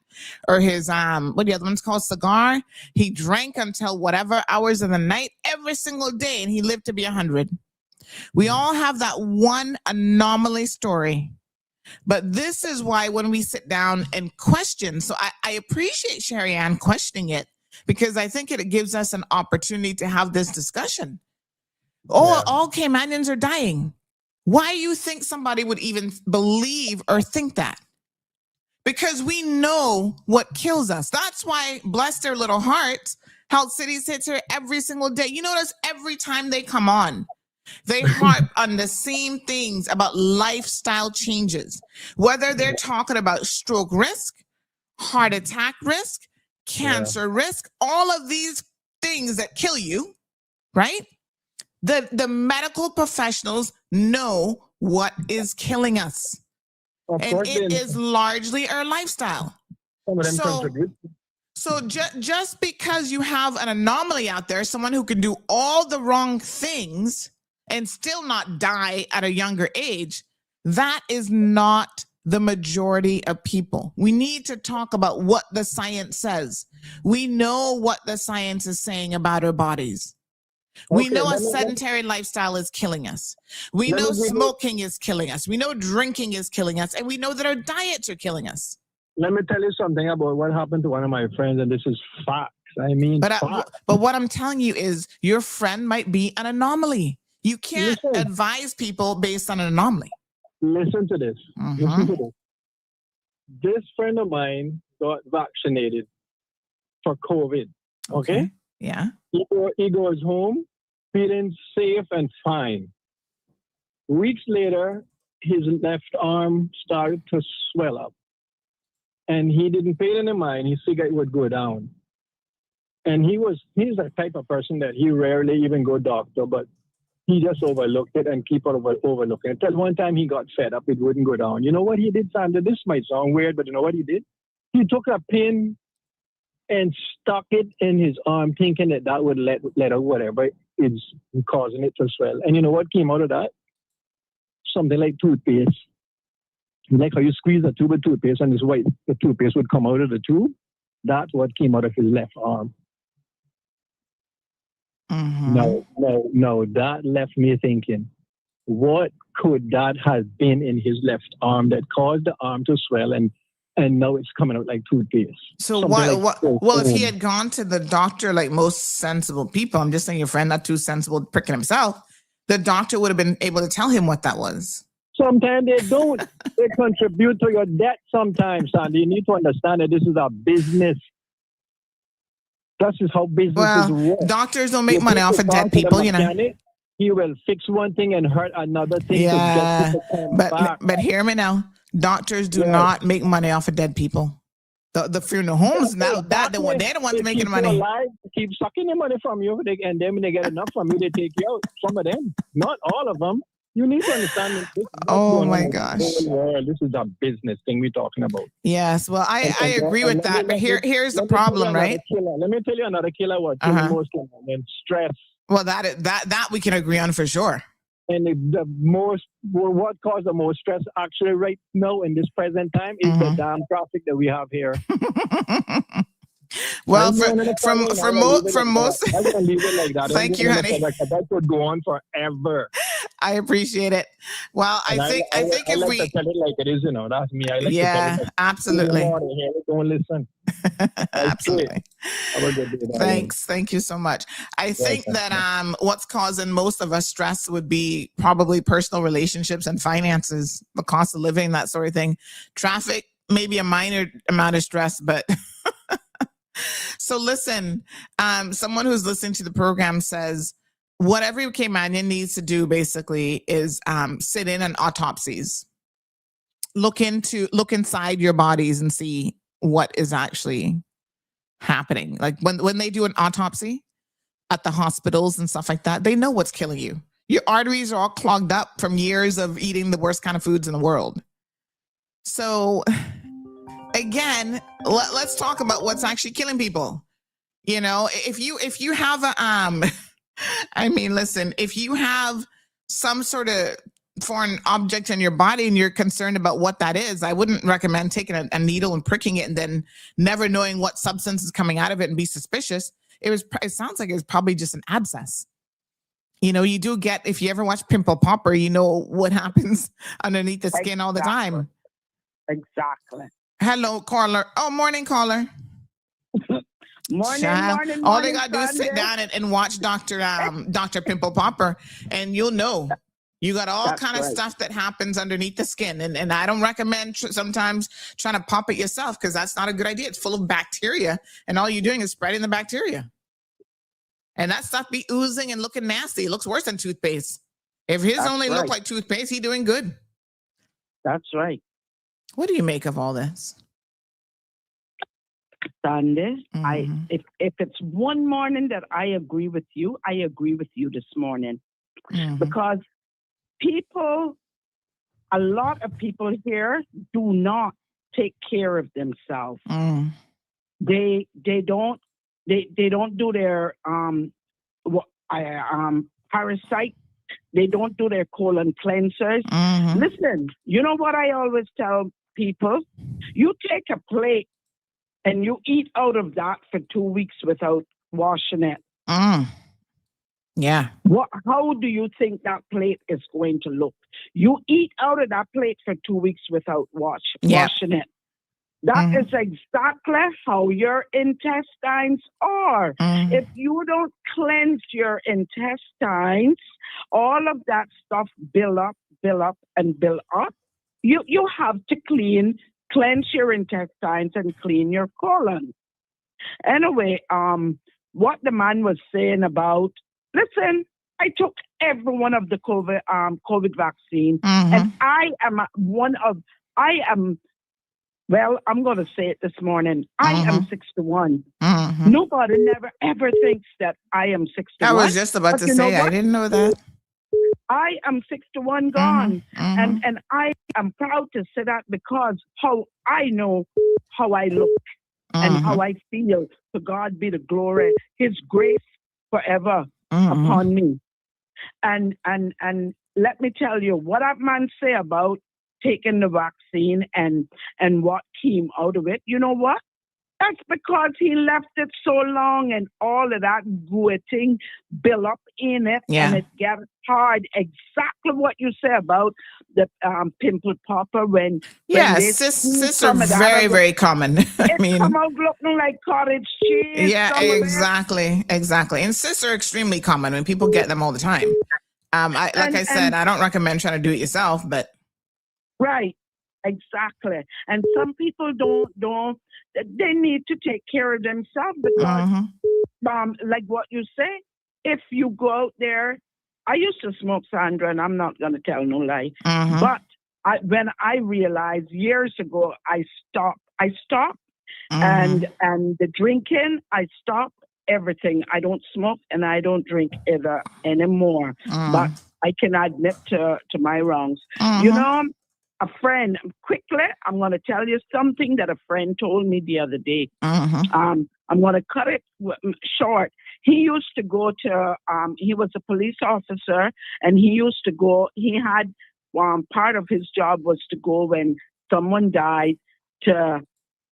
[SPEAKER 2] or his, what the other one's called, cigar. He drank until whatever hours of the night every single day, and he lived to be 100. We all have that one anomaly story. But this is why when we sit down and question, so I appreciate Sherry Ann questioning it, because I think it gives us an opportunity to have this discussion. All Caymanians are dying. Why do you think somebody would even believe or think that? Because we know what kills us. That's why, bless their little hearts, Health Cities hits her every single day. You notice every time they come on, they harp on the same things about lifestyle changes, whether they're talking about stroke risk, heart attack risk, cancer risk, all of these things that kill you, right? The medical professionals know what is killing us. And it is largely our lifestyle. So just because you have an anomaly out there, someone who can do all the wrong things and still not die at a younger age, that is not the majority of people. We need to talk about what the science says. We know what the science is saying about our bodies. We know a sedentary lifestyle is killing us. We know smoking is killing us. We know drinking is killing us. And we know that our diets are killing us.
[SPEAKER 5] Let me tell you something about what happened to one of my friends, and this is facts.
[SPEAKER 2] But what I'm telling you is your friend might be an anomaly. You can't advise people based on an anomaly.
[SPEAKER 5] Listen to this. Listen to this. This friend of mine got vaccinated for COVID. Okay?
[SPEAKER 2] Yeah.
[SPEAKER 5] He goes home feeling safe and fine. Weeks later, his left arm started to swell up. And he didn't pay any mind. He figured it would go down. And he's a type of person that he rarely even go doctor, but he just overlooked it and keep on overlooking it. Until one time he got fed up, it wouldn't go down. You know what he did, Sandra? This might sound weird, but you know what he did? He took a pin and stuck it in his arm, thinking that would let out whatever is causing it to swell. And you know what came out of that? Something like toothpaste. Like how you squeeze a tube of toothpaste and the toothpaste would come out of the tube. That's what came out of his left arm. No, that left me thinking, what could that have been in his left arm that caused the arm to swell and now it's coming out like toothpaste?
[SPEAKER 2] So if he had gone to the doctor like most sensible people, I'm just saying your friend, not too sensible, pricking himself, the doctor would have been able to tell him what that was.
[SPEAKER 5] Sometimes they don't. They contribute to your debt sometimes, Sandy. You need to understand that this is a business. This is how businesses work.
[SPEAKER 2] Doctors don't make money off of dead people, you know.
[SPEAKER 5] He will fix one thing and hurt another thing to get people to come back.
[SPEAKER 2] But hear me now. Doctors do not make money off of dead people. The funeral homes, they're the ones making the money.
[SPEAKER 5] Alive, keep sucking the money from you, and then when they get enough from you, they take you out. Some of them, not all of them. You need to understand this.
[SPEAKER 2] Oh my gosh.
[SPEAKER 5] This is a business thing we're talking about.
[SPEAKER 2] Well, I agree with that. But here's the problem, right?
[SPEAKER 5] Let me tell you another killer word. Most common, stress.
[SPEAKER 2] Well, that we can agree on for sure.
[SPEAKER 5] And what caused the most stress actually right now in this present time is the damn traffic that we have here.
[SPEAKER 2] Well, for most,
[SPEAKER 5] I can leave it like that.
[SPEAKER 2] Thank you, honey.
[SPEAKER 5] That could go on forever.
[SPEAKER 2] I appreciate it. Well, I think if we
[SPEAKER 5] to tell it like it is, you know, that's me. I like to tell it
[SPEAKER 2] absolutely.
[SPEAKER 5] Don't listen.
[SPEAKER 2] Absolutely. Thanks. Thank you so much. I think that what's causing most of us stress would be probably personal relationships and finances, the cost of living, that sort of thing. Traffic, maybe a minor amount of stress, but so listen, someone who's listening to the program says what every Caymanian needs to do basically is sit in on autopsies, look inside your bodies and see what is actually happening. Like when they do an autopsy at the hospitals and stuff like that, they know what's killing you. Your arteries are all clogged up from years of eating the worst kind of foods in the world. So again, let's talk about what's actually killing people. You know, if you have a I mean, listen, if you have some sort of foreign object in your body and you're concerned about what that is, I wouldn't recommend taking a needle and pricking it and then never knowing what substance is coming out of it and be suspicious. It sounds like it was probably just an abscess. You know, you do get, if you ever watch Pimple Popper, you know what happens underneath the skin all the time.
[SPEAKER 6] Exactly.
[SPEAKER 2] Hello, caller. Oh, morning, caller.
[SPEAKER 6] Morning.
[SPEAKER 2] All they gotta do is sit down and watch Dr. Pimple Popper, and you'll know. You got all kind of stuff that happens underneath the skin, and I don't recommend sometimes trying to pop it yourself because that's not a good idea. It's full of bacteria, and all you're doing is spreading the bacteria. And that stuff be oozing and looking nasty. It looks worse than toothpaste. If his only look like toothpaste, he doing good.
[SPEAKER 6] That's right.
[SPEAKER 2] What do you make of all this?
[SPEAKER 6] Sandy, if it's one morning that I agree with you this morning. Because a lot of people here do not take care of themselves. They don't do their parasite. They don't do their colon cleansers. Listen, you know what I always tell people? You take a plate and you eat out of that for 2 weeks without washing it.
[SPEAKER 2] Yeah.
[SPEAKER 6] How do you think that plate is going to look? You eat out of that plate for 2 weeks without washing it. That is exactly how your intestines are. If you don't cleanse your intestines, all of that stuff build up, and build up. You have to cleanse your intestines and clean your colon. Anyway, what the man was saying about, listen, I took every one of the COVID vaccine, and I'm going to say it this morning. I am 61. Nobody never ever thinks that I am 61.
[SPEAKER 2] I was just about to say, I didn't know that.
[SPEAKER 6] I am 61 gone. And I am proud to say that because how I know how I look and how I feel. To God be the glory. His grace forever upon me. And let me tell you what that man say about taking the vaccine and what came out of it. You know what? That's because he left it so long and all of that gritting built up in it and it got hard. Exactly what you say about the pimple popper when cysts are very, very common. I mean, come out looking like cottage cheese.
[SPEAKER 2] Yeah, exactly. And cysts are extremely common when people get them all the time. I said, I don't recommend trying to do it yourself, but
[SPEAKER 6] Right. Exactly. And some people don't, they need to take care of themselves because, like what you say, if you go out there, I used to smoke, Sandra, and I'm not going to tell no lie. But when I realized years ago, I stopped, and the drinking, I stopped everything. I don't smoke and I don't drink either anymore. But I can admit to my wrongs. You know, a friend, quickly, I'm going to tell you something that a friend told me the other day. I'm going to cut it short. He used to go to, he was a police officer, and he used to go, he had, part of his job was to go when someone died to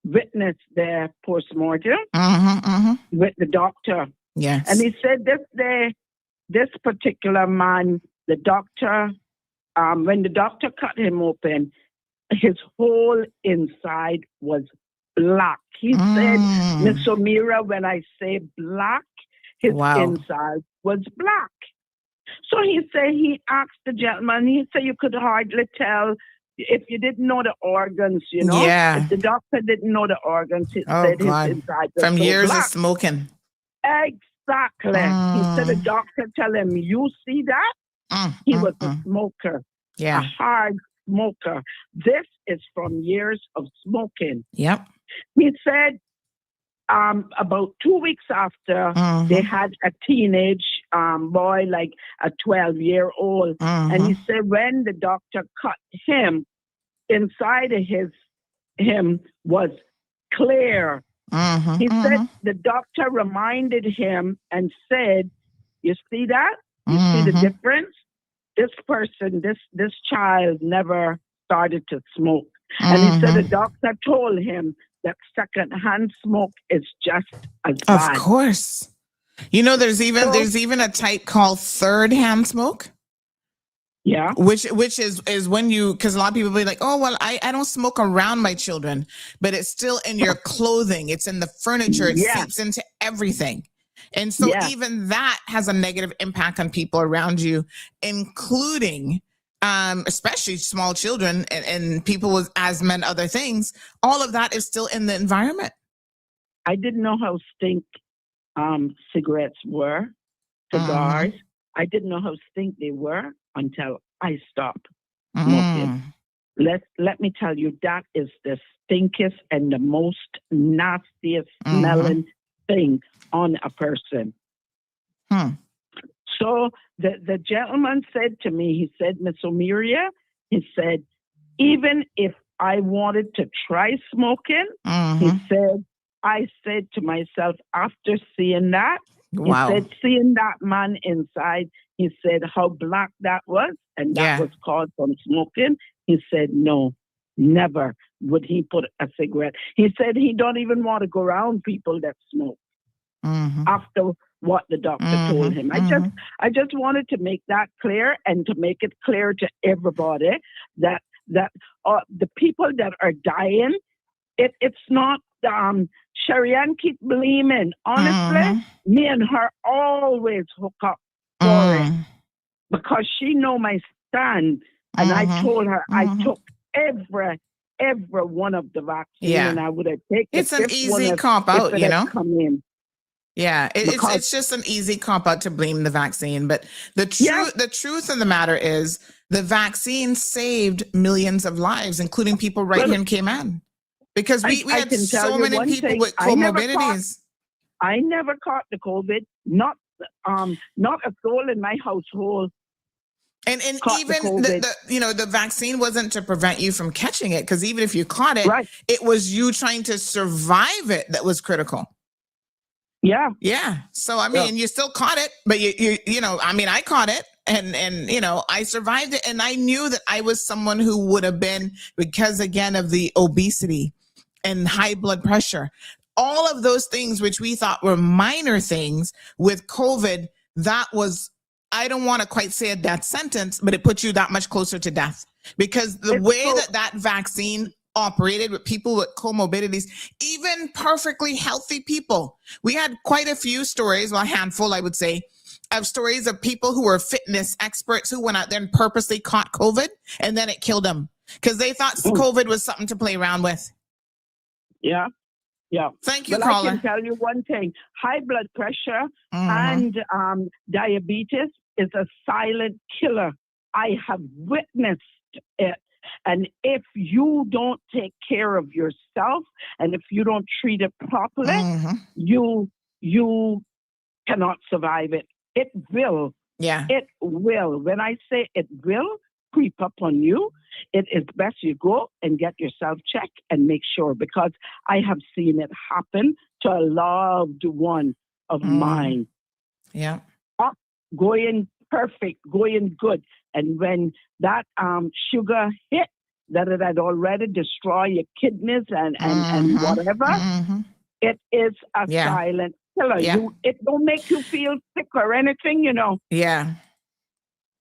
[SPEAKER 6] witness their postmortem with the doctor.
[SPEAKER 2] Yes.
[SPEAKER 6] And he said this particular man, the doctor, when the doctor cut him open, his whole inside was black. He said, Miss O'Meara, when I say black, his inside was black. So he said, he asked the gentleman, he said you could hardly tell if you didn't know the organs, you know.
[SPEAKER 2] Yeah.
[SPEAKER 6] If the doctor didn't know the organs, he said his inside was
[SPEAKER 2] from
[SPEAKER 6] so
[SPEAKER 2] years
[SPEAKER 6] black.
[SPEAKER 2] of smoking.
[SPEAKER 6] Exactly. He said the doctor tell him, you see that? He was a smoker.
[SPEAKER 2] Yeah.
[SPEAKER 6] A hard smoker. This is from years of smoking.
[SPEAKER 2] Yep.
[SPEAKER 6] He said about 2 weeks after, they had a teenage boy, like a 12-year-old. And he said when the doctor cut him, inside of him was clear. He said the doctor reminded him and said, you see that? You see the difference? This person, this child never started to smoke. And he said the doctor told him that secondhand smoke is just as bad.
[SPEAKER 2] Of course. You know, there's even a type called third-hand smoke.
[SPEAKER 6] Yeah.
[SPEAKER 2] Which is when you, because a lot of people be like, oh, well, I don't smoke around my children, but it's still in your clothing. It's in the furniture. It seeps into everything. And so even that has a negative impact on people around you, including especially small children and people with asthma and other things. All of that is still in the environment.
[SPEAKER 6] I didn't know how stink cigarettes were, cigars. I didn't know how stink they were until I stopped smoking. Let me tell you, that is the stinkiest and the most nastiest smelling thing on a person. So the gentleman said to me, he said, Miss O'Meara, he said, even if I wanted to try smoking, he said, I said to myself after seeing that, he said, seeing that man inside, he said how black that was, and that was caused from smoking. He said, no, never would he put a cigarette. He said he don't even want to go around people that smoke after what the doctor told him. I just wanted to make that clear and to make it clear to everybody that the people that are dying, it's not Sherry-Ann keep believing. Honestly, me and her always hook up for it because she know my stand. And I told her I took every one of the vaccines and I would have taken
[SPEAKER 2] it's an easy cop out, you know.
[SPEAKER 6] Come in.
[SPEAKER 2] Yeah, it's just an easy cop out to blame the vaccine. But the truth of the matter is the vaccine saved millions of lives, including people right here in Cayman. Because we had so many people with comorbidities.
[SPEAKER 6] I never caught the COVID. Not a soul in my household.
[SPEAKER 2] And even the vaccine wasn't to prevent you from catching it, because even if you caught it, it was you trying to survive it that was critical.
[SPEAKER 6] Yeah.
[SPEAKER 2] Yeah. So I mean, you still caught it, but I caught it. And I survived it, and I knew that I was someone who would have been, because again of the obesity and high blood pressure, all of those things which we thought were minor things with COVID, that was, I don't want to quite say a death sentence, but it puts you that much closer to death, because the way that vaccine operated with people with comorbidities, even perfectly healthy people. We had quite a few stories, well, a handful, I would say, of stories of people who were fitness experts who went out there and purposely caught COVID, and then it killed them. because they thought COVID was something to play around with.
[SPEAKER 6] Yeah. Yeah.
[SPEAKER 2] Thank you,
[SPEAKER 6] Well, I
[SPEAKER 2] caller.
[SPEAKER 6] can tell you one thing. High blood pressure and diabetes is a silent killer. I have witnessed it. And if you don't take care of yourself and if you don't treat it properly, you cannot survive it. It will.
[SPEAKER 2] Yeah.
[SPEAKER 6] It will. When I say it will creep up on you, it is best you go and get yourself checked and make sure, because I have seen it happen to a loved one of mine.
[SPEAKER 2] Yeah.
[SPEAKER 6] Going perfect, going good. And when that sugar hit, that it had already destroyed your kidneys and whatever, it is a silent killer.
[SPEAKER 2] Yeah.
[SPEAKER 6] It don't make you feel sick or anything, you know.
[SPEAKER 2] Yeah.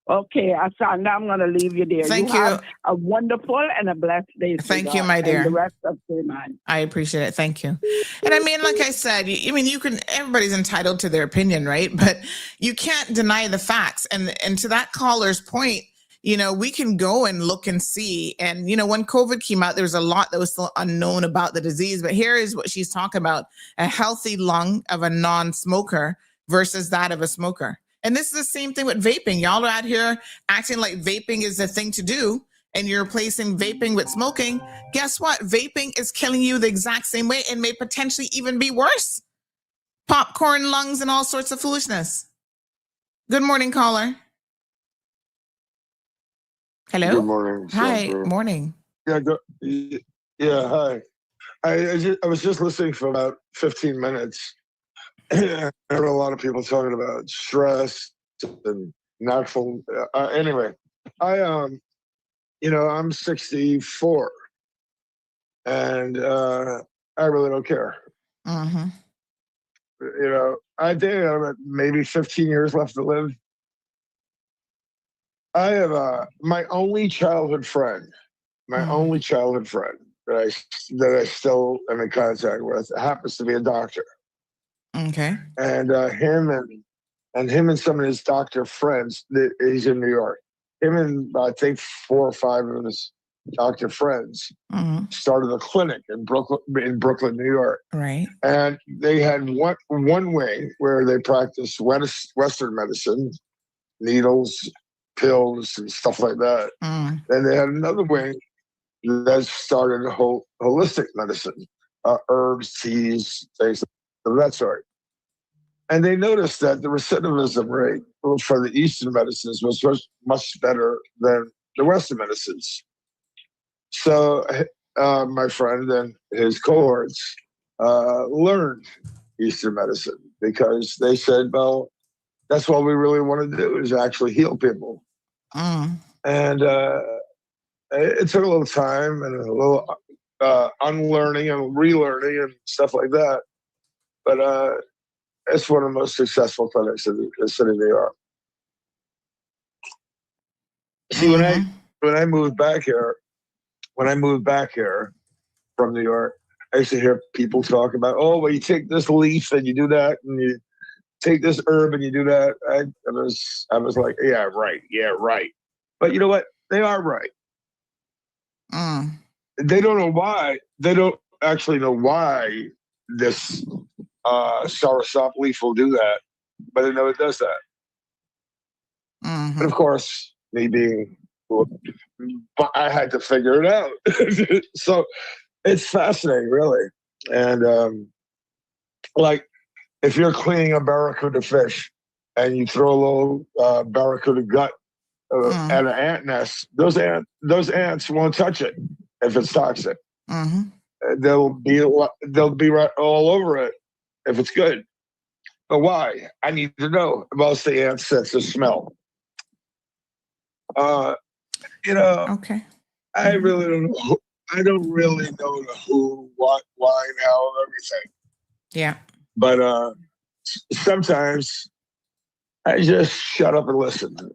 [SPEAKER 6] Okay, Asanda, I'm going to leave you there.
[SPEAKER 2] Thank you.
[SPEAKER 6] Have a wonderful and a blessed day.
[SPEAKER 2] Thank you, my dear.
[SPEAKER 6] And the rest of the man.
[SPEAKER 2] I appreciate it. Thank you. And I mean, like I said, everybody's entitled to their opinion, right? But you can't deny the facts. And to that caller's point, we can go and look and see. And, when COVID came out, there was a lot that was still unknown about the disease. But here is what she's talking about: a healthy lung of a non-smoker versus that of a smoker. And this is the same thing with vaping. Y'all are out here acting like vaping is the thing to do, and you're replacing vaping with smoking. Guess what? Vaping is killing you the exact same way and may potentially even be worse. Popcorn lungs and all sorts of foolishness. Good morning, caller. Hello.
[SPEAKER 7] Good morning.
[SPEAKER 2] Hi.
[SPEAKER 7] Sandra.
[SPEAKER 2] Morning.
[SPEAKER 7] Yeah. Hi. I was just listening for about 15 minutes. I heard a lot of people talking about stress and natural. Anyway, I'm 64, and I really don't care. I think I have maybe 15 years left to live. I have my only childhood friend that I still am in contact with happens to be a doctor.
[SPEAKER 2] Okay.
[SPEAKER 7] And him and some of his doctor friends, he's in New York. Him and I think 4 or 5 of his doctor friends started a clinic in Brooklyn, New York.
[SPEAKER 2] Right.
[SPEAKER 7] And they had one wing where they practiced Western medicine, needles, pills, and stuff like that. Then they had another wing that started holistic medicine, herbs, teas, things of that sort. And they noticed that the recidivism rate for the Eastern medicines was much better than the Western medicines. So my friend and his cohorts learned Eastern medicine because they said, well, that's what we really want to do, is actually heal people. And it took a little time and a little unlearning and relearning and stuff like that. But it's one of the most successful clinics in the city of New York. See, when I moved back here from New York, I used to hear people talk about, oh, well, you take this leaf and you do that, and you take this herb and you do that. I was like, yeah, right. But you know what? They are right. They don't know why. They don't actually know why this soursop leaf will do that, but I know it does that. But of course, I had to figure it out. So it's fascinating, really. And like, if you're cleaning a barracuda fish and you throw a little barracuda gut at an ant nest, those ants won't touch it if it's toxic. They'll be right all over it if it's good. But why? I need to know. Most of the ants sense the smell.
[SPEAKER 2] Okay.
[SPEAKER 7] I really don't know. I don't really know the who, what, why, and how of everything.
[SPEAKER 2] Yeah.
[SPEAKER 7] But sometimes I just shut up and listen to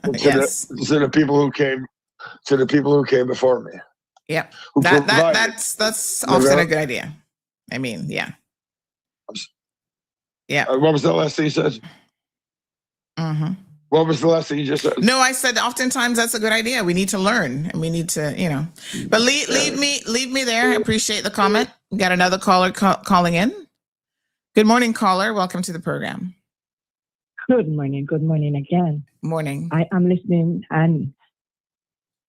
[SPEAKER 7] the people who came before me.
[SPEAKER 2] Yeah. That's often a good idea. I mean, yeah. Yeah.
[SPEAKER 7] What was that last thing you said? What What was the last thing you just said?
[SPEAKER 2] No, I said oftentimes that's a good idea. We need to learn and we need to, but leave me there. I appreciate the comment. We got another caller calling in. Good morning, caller. Welcome to the program.
[SPEAKER 4] Good morning. Good morning again.
[SPEAKER 2] Morning.
[SPEAKER 4] I am listening, and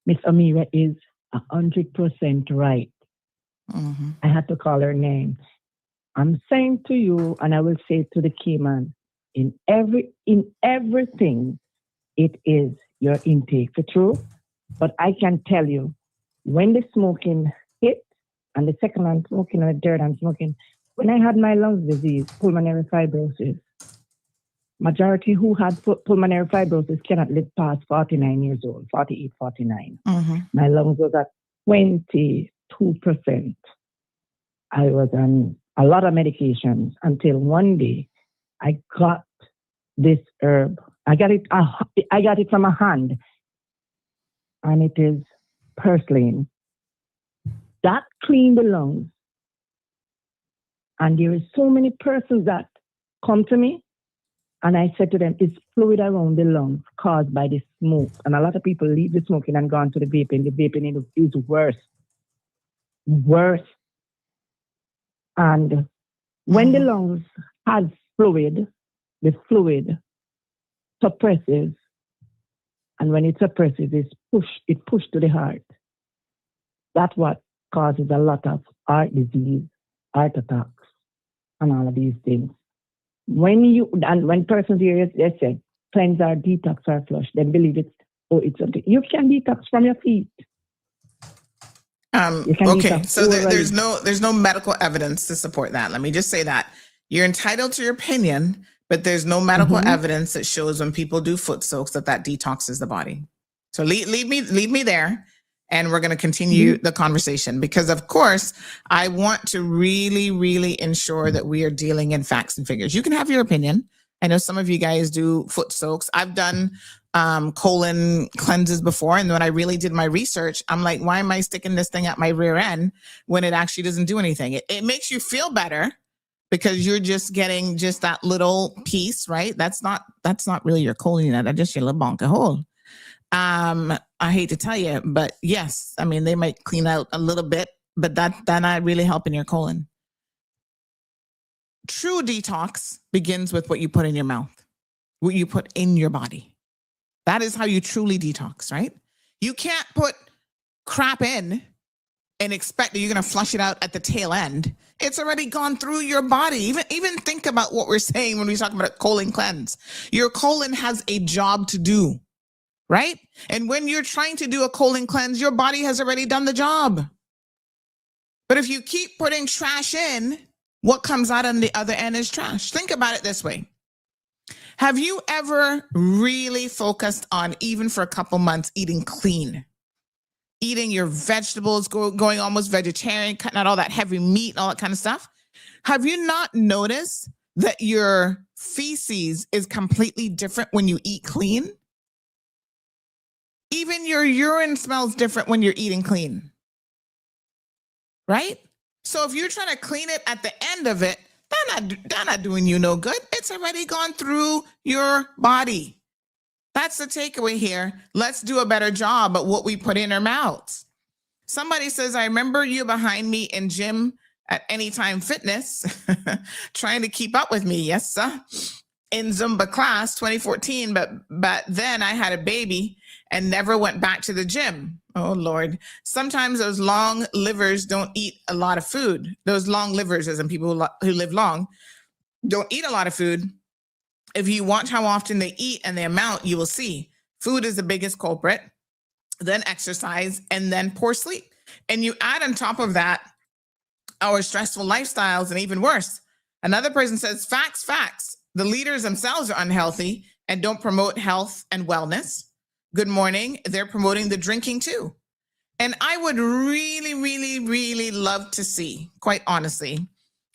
[SPEAKER 4] Miss Amira is 100% right.
[SPEAKER 2] Mm-hmm.
[SPEAKER 4] I had to call her name. I'm saying to you, and I will say to the Cayman, in everything, it is your intake for true. But I can tell you, when the smoking hit, and the second I'm smoking, and the third I'm smoking, when I had my lung disease, pulmonary fibrosis, majority who had pulmonary fibrosis cannot live past 49 years old, 48, 49.
[SPEAKER 2] Mm-hmm.
[SPEAKER 4] My lungs was at 22%. I was on a lot of medications until one day I got this herb. I got it from a hand, and it is purslane. That cleaned the lungs. And there is so many persons that come to me, and I said to them, it's fluid around the lungs caused by the smoke. And a lot of people leave the smoking and gone to the vaping. The vaping is worse. Worse. And when the lungs has fluid, the fluid suppresses. And when it suppresses, it pushed to the heart. That's what causes a lot of heart disease, heart attacks, and all of these things. When persons hear it, they say, cleanse or detox or flush, then believe it's something. You can detox from your feet.
[SPEAKER 2] Okay, so there's no medical evidence to support that. Let me just say that. You're entitled to your opinion, but there's no medical evidence that shows when people do foot soaks that detoxes the body. So leave me there. And we're going to continue the conversation because, of course, I want to really, really ensure that we are dealing in facts and figures. You can have your opinion. I know some of you guys do foot soaks. I've done colon cleanses before. And when I really did my research, I'm like, why am I sticking this thing at my rear end when it actually doesn't do anything? It makes you feel better because you're just getting just that little piece, right? That's not really your colon. That's just your little bonker hole. I hate to tell you, but yes, I mean, they might clean out a little bit, but that not really helping your colon. True detox begins with what you put in your mouth, what you put in your body. That is how you truly detox, right? You can't put crap in and expect that you're going to flush it out at the tail end. It's already gone through your body. Even think about what we're saying when we talk about a colon cleanse. Your colon has a job to do. Right? And when you're trying to do a colon cleanse, your body has already done the job. But if you keep putting trash in, what comes out on the other end is trash. Think about it this way. Have you ever really focused on, even for a couple months, eating clean? Eating your vegetables, going almost vegetarian, cutting out all that heavy meat and all that kind of stuff? Have you not noticed that your feces is completely different when you eat clean? Even your urine smells different when you're eating clean, right? So if you're trying to clean it at the end of it, they're not doing you no good. It's already gone through your body. That's the takeaway here. Let's do a better job at what we put in our mouths. Somebody says, I remember you behind me in gym at Anytime Fitness, trying to keep up with me. Yes, sir. In Zumba class 2014, but then I had a baby and never went back to the gym. Oh, Lord. Sometimes those long livers don't eat a lot of food. Those long livers, as in people who live long, don't eat a lot of food. If you watch how often they eat and the amount, you will see food is the biggest culprit, then exercise, and then poor sleep. And you add on top of that our stressful lifestyles, and even worse. Another person says, facts. The leaders themselves are unhealthy and don't promote health and wellness. Good morning. They're promoting the drinking too. And I would really, really, really love to see, quite honestly,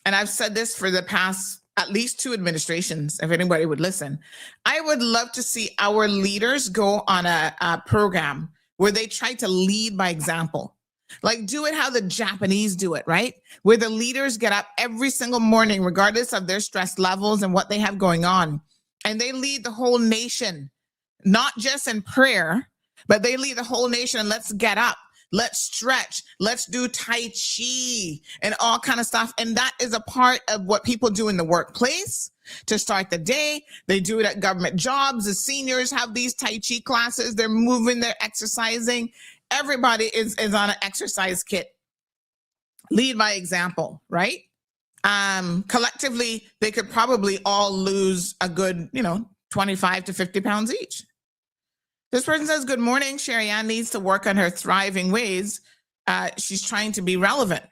[SPEAKER 2] and I've said this for the past at least 2 administrations, if anybody would listen, I would love to see our leaders go on a program where they try to lead by example. Like do it how the Japanese do it, right? Where the leaders get up every single morning, regardless of their stress levels and what they have going on. And they lead the whole nation not just in prayer, but they lead the whole nation and let's get up. Let's stretch. Let's do Tai Chi and all kind of stuff. And that is a part of what people do in the workplace to start the day. They do it at government jobs. The seniors have these Tai Chi classes. They're moving, they're exercising. Everybody is on an exercise kit. Lead by example, right? Collectively, they could probably all lose a good, 25 to 50 pounds each. This person says, good morning. Sherry Ann needs to work on her thriving ways. She's trying to be relevant.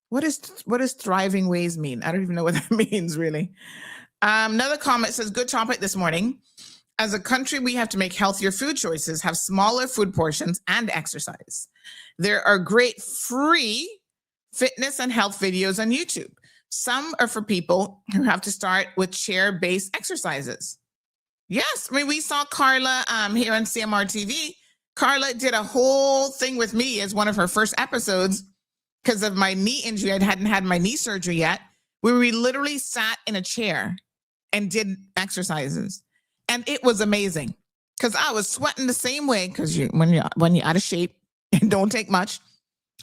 [SPEAKER 2] What does thriving ways mean? I don't even know what that means, really. Another comment says, good topic this morning. As a country, we have to make healthier food choices, have smaller food portions, and exercise. There are great free fitness and health videos on YouTube. Some are for people who have to start with chair-based exercises. Yes, I mean, we saw Carla here on CMR TV. Carla did a whole thing with me as one of her first episodes because of my knee injury. I hadn't had my knee surgery yet, where we literally sat in a chair and did exercises. And it was amazing because I was sweating the same way because when you're out of shape and don't take much,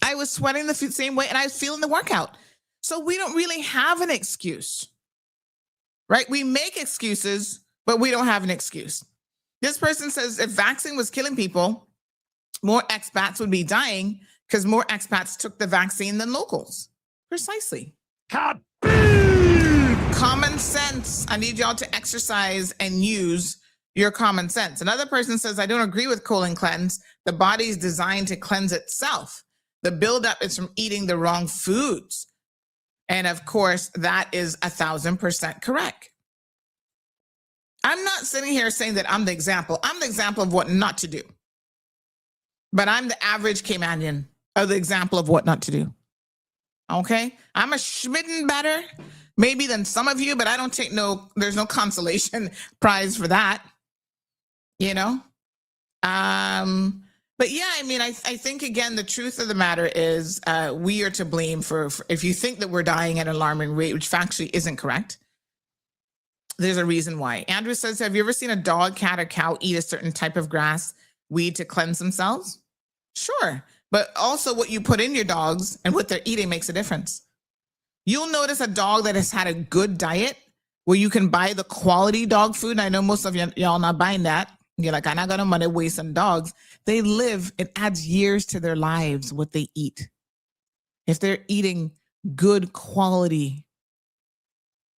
[SPEAKER 2] I was sweating the same way and I was feeling the workout. So we don't really have an excuse, right? We make excuses, but we don't have an excuse. This person says if vaccine was killing people, more expats would be dying because more expats took the vaccine than locals. Precisely. Common sense. I need y'all to exercise and use your common sense. Another person says, I don't agree with colon cleanse. The body is designed to cleanse itself. The buildup is from eating the wrong foods. And of course, that is 1,000% correct. I'm not sitting here saying that I'm the example. I'm the example of what not to do. But I'm the average Caymanian of the example of what not to do. Okay? I'm a schmitten better, maybe than some of you, but I don't take there's no consolation prize for that. But yeah, I mean, I think, again, the truth of the matter is we are to blame for if you think that we're dying at an alarming rate, which factually isn't correct. There's a reason why. Andrew says, have you ever seen a dog, cat, or cow eat a certain type of grass weed to cleanse themselves? Sure. But also what you put in your dogs and what they're eating makes a difference. You'll notice a dog that has had a good diet where you can buy the quality dog food. And I know most of y'all not buying that. You're like, I'm not going to money waste on dogs. They live, it adds years to their lives, what they eat. If they're eating good quality,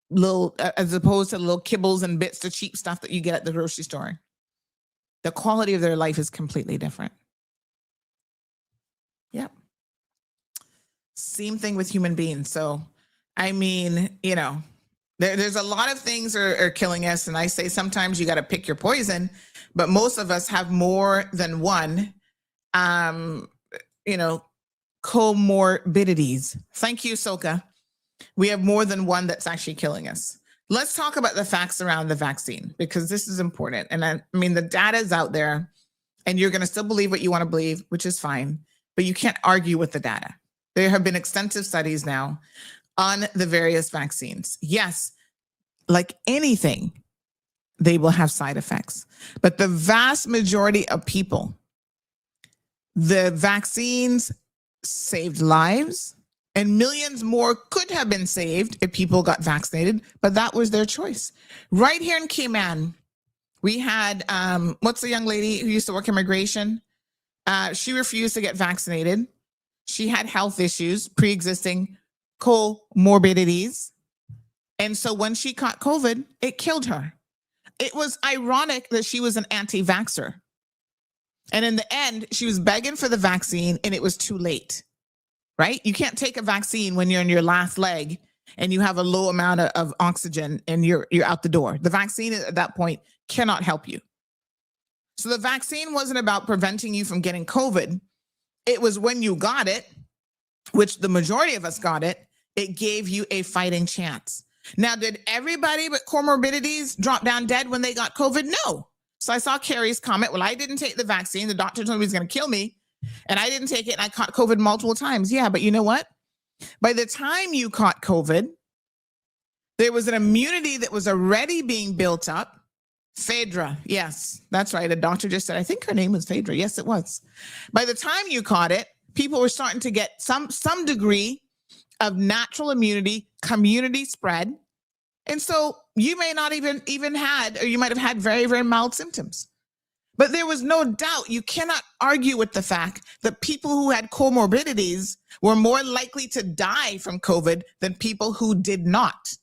[SPEAKER 2] little, as opposed to little kibbles and bits, the cheap stuff that you get at the grocery store, the quality of their life is completely different. Yep. Same thing with human beings. So, I mean, there's a lot of things are killing us. And I say sometimes you got to pick your poison, but most of us have more than one, comorbidities. Thank you, Soka. We have more than one that's actually killing us. Let's talk about the facts around the vaccine, because this is important. And I mean, the data is out there and you're going to still believe what you want to believe, which is fine, but you can't argue with the data. There have been extensive studies now on the various vaccines. Yes, like anything, they will have side effects. But the vast majority of people, the vaccines saved lives, and millions more could have been saved if people got vaccinated, but that was their choice. Right here in Cayman, we had, what's the young lady who used to work immigration? She refused to get vaccinated. She had health issues, pre-existing comorbidities. And so when she caught COVID, it killed her. It was ironic that she was an anti-vaxxer. And in the end, she was begging for the vaccine and it was too late, right? You can't take a vaccine when you're in your last leg and you have a low amount of oxygen and you're out the door. The vaccine at that point cannot help you. So the vaccine wasn't about preventing you from getting COVID. It was when you got it, which the majority of us got it, it gave you a fighting chance. Now, did everybody with comorbidities drop down dead when they got COVID? No. So I saw Carrie's comment, well, I didn't take the vaccine. The doctor told me he was going to kill me. And I didn't take it and I caught COVID multiple times. Yeah, but you know what? By the time you caught COVID, there was an immunity that was already being built up Phaedra, yes, that's right. A doctor just said, I think her name was Phaedra. Yes, it was. By the time you caught it, people were starting to get some degree of natural immunity, community spread. And so you may not even had, or you might have had very, very mild symptoms. But there was no doubt, you cannot argue with the fact that people who had comorbidities were more likely to die from COVID than people who did not.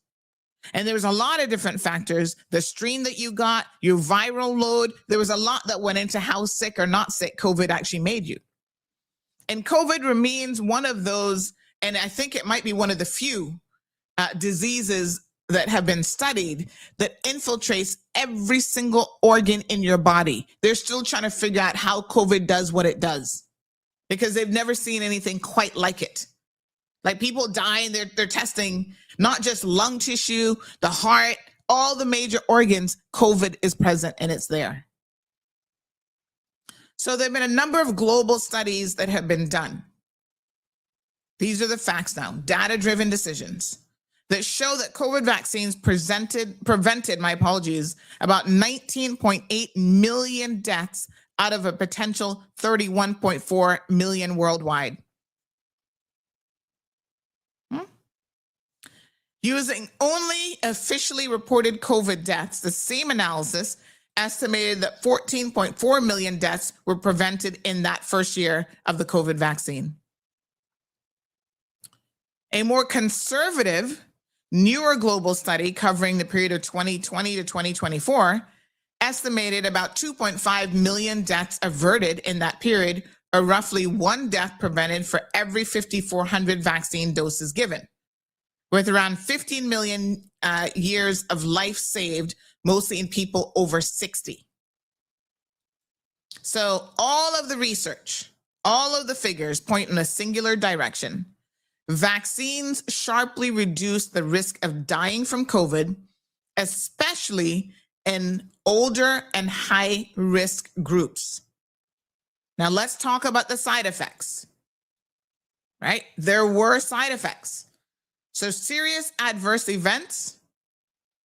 [SPEAKER 2] And there was a lot of different factors, the strain that you got, your viral load. There was a lot that went into how sick or not sick COVID actually made you. And COVID remains one of those, and I think it might be one of the few diseases that have been studied that infiltrates every single organ in your body. They're still trying to figure out how COVID does what it does because they've never seen anything quite like it. Like people die and they're testing not just lung tissue, the heart, all the major organs. COVID is present and it's there. So there have been a number of global studies that have been done. These are the facts now, data-driven decisions that show that COVID vaccines prevented, about 19.8 million deaths out of a potential 31.4 million worldwide. Using only officially reported COVID deaths, the same analysis estimated that 14.4 million deaths were prevented in that first year of the COVID vaccine. A more conservative, newer global study covering the period of 2020 to 2024 estimated about 2.5 million deaths averted in that period, or roughly one death prevented for every 5,400 vaccine doses given, with around 15 million years of life saved, mostly in people over 60. So all of the research, all of the figures point in a singular direction. Vaccines sharply reduce the risk of dying from COVID, especially in older and high-risk groups. Now let's talk about the side effects, right? There were side effects. So serious adverse events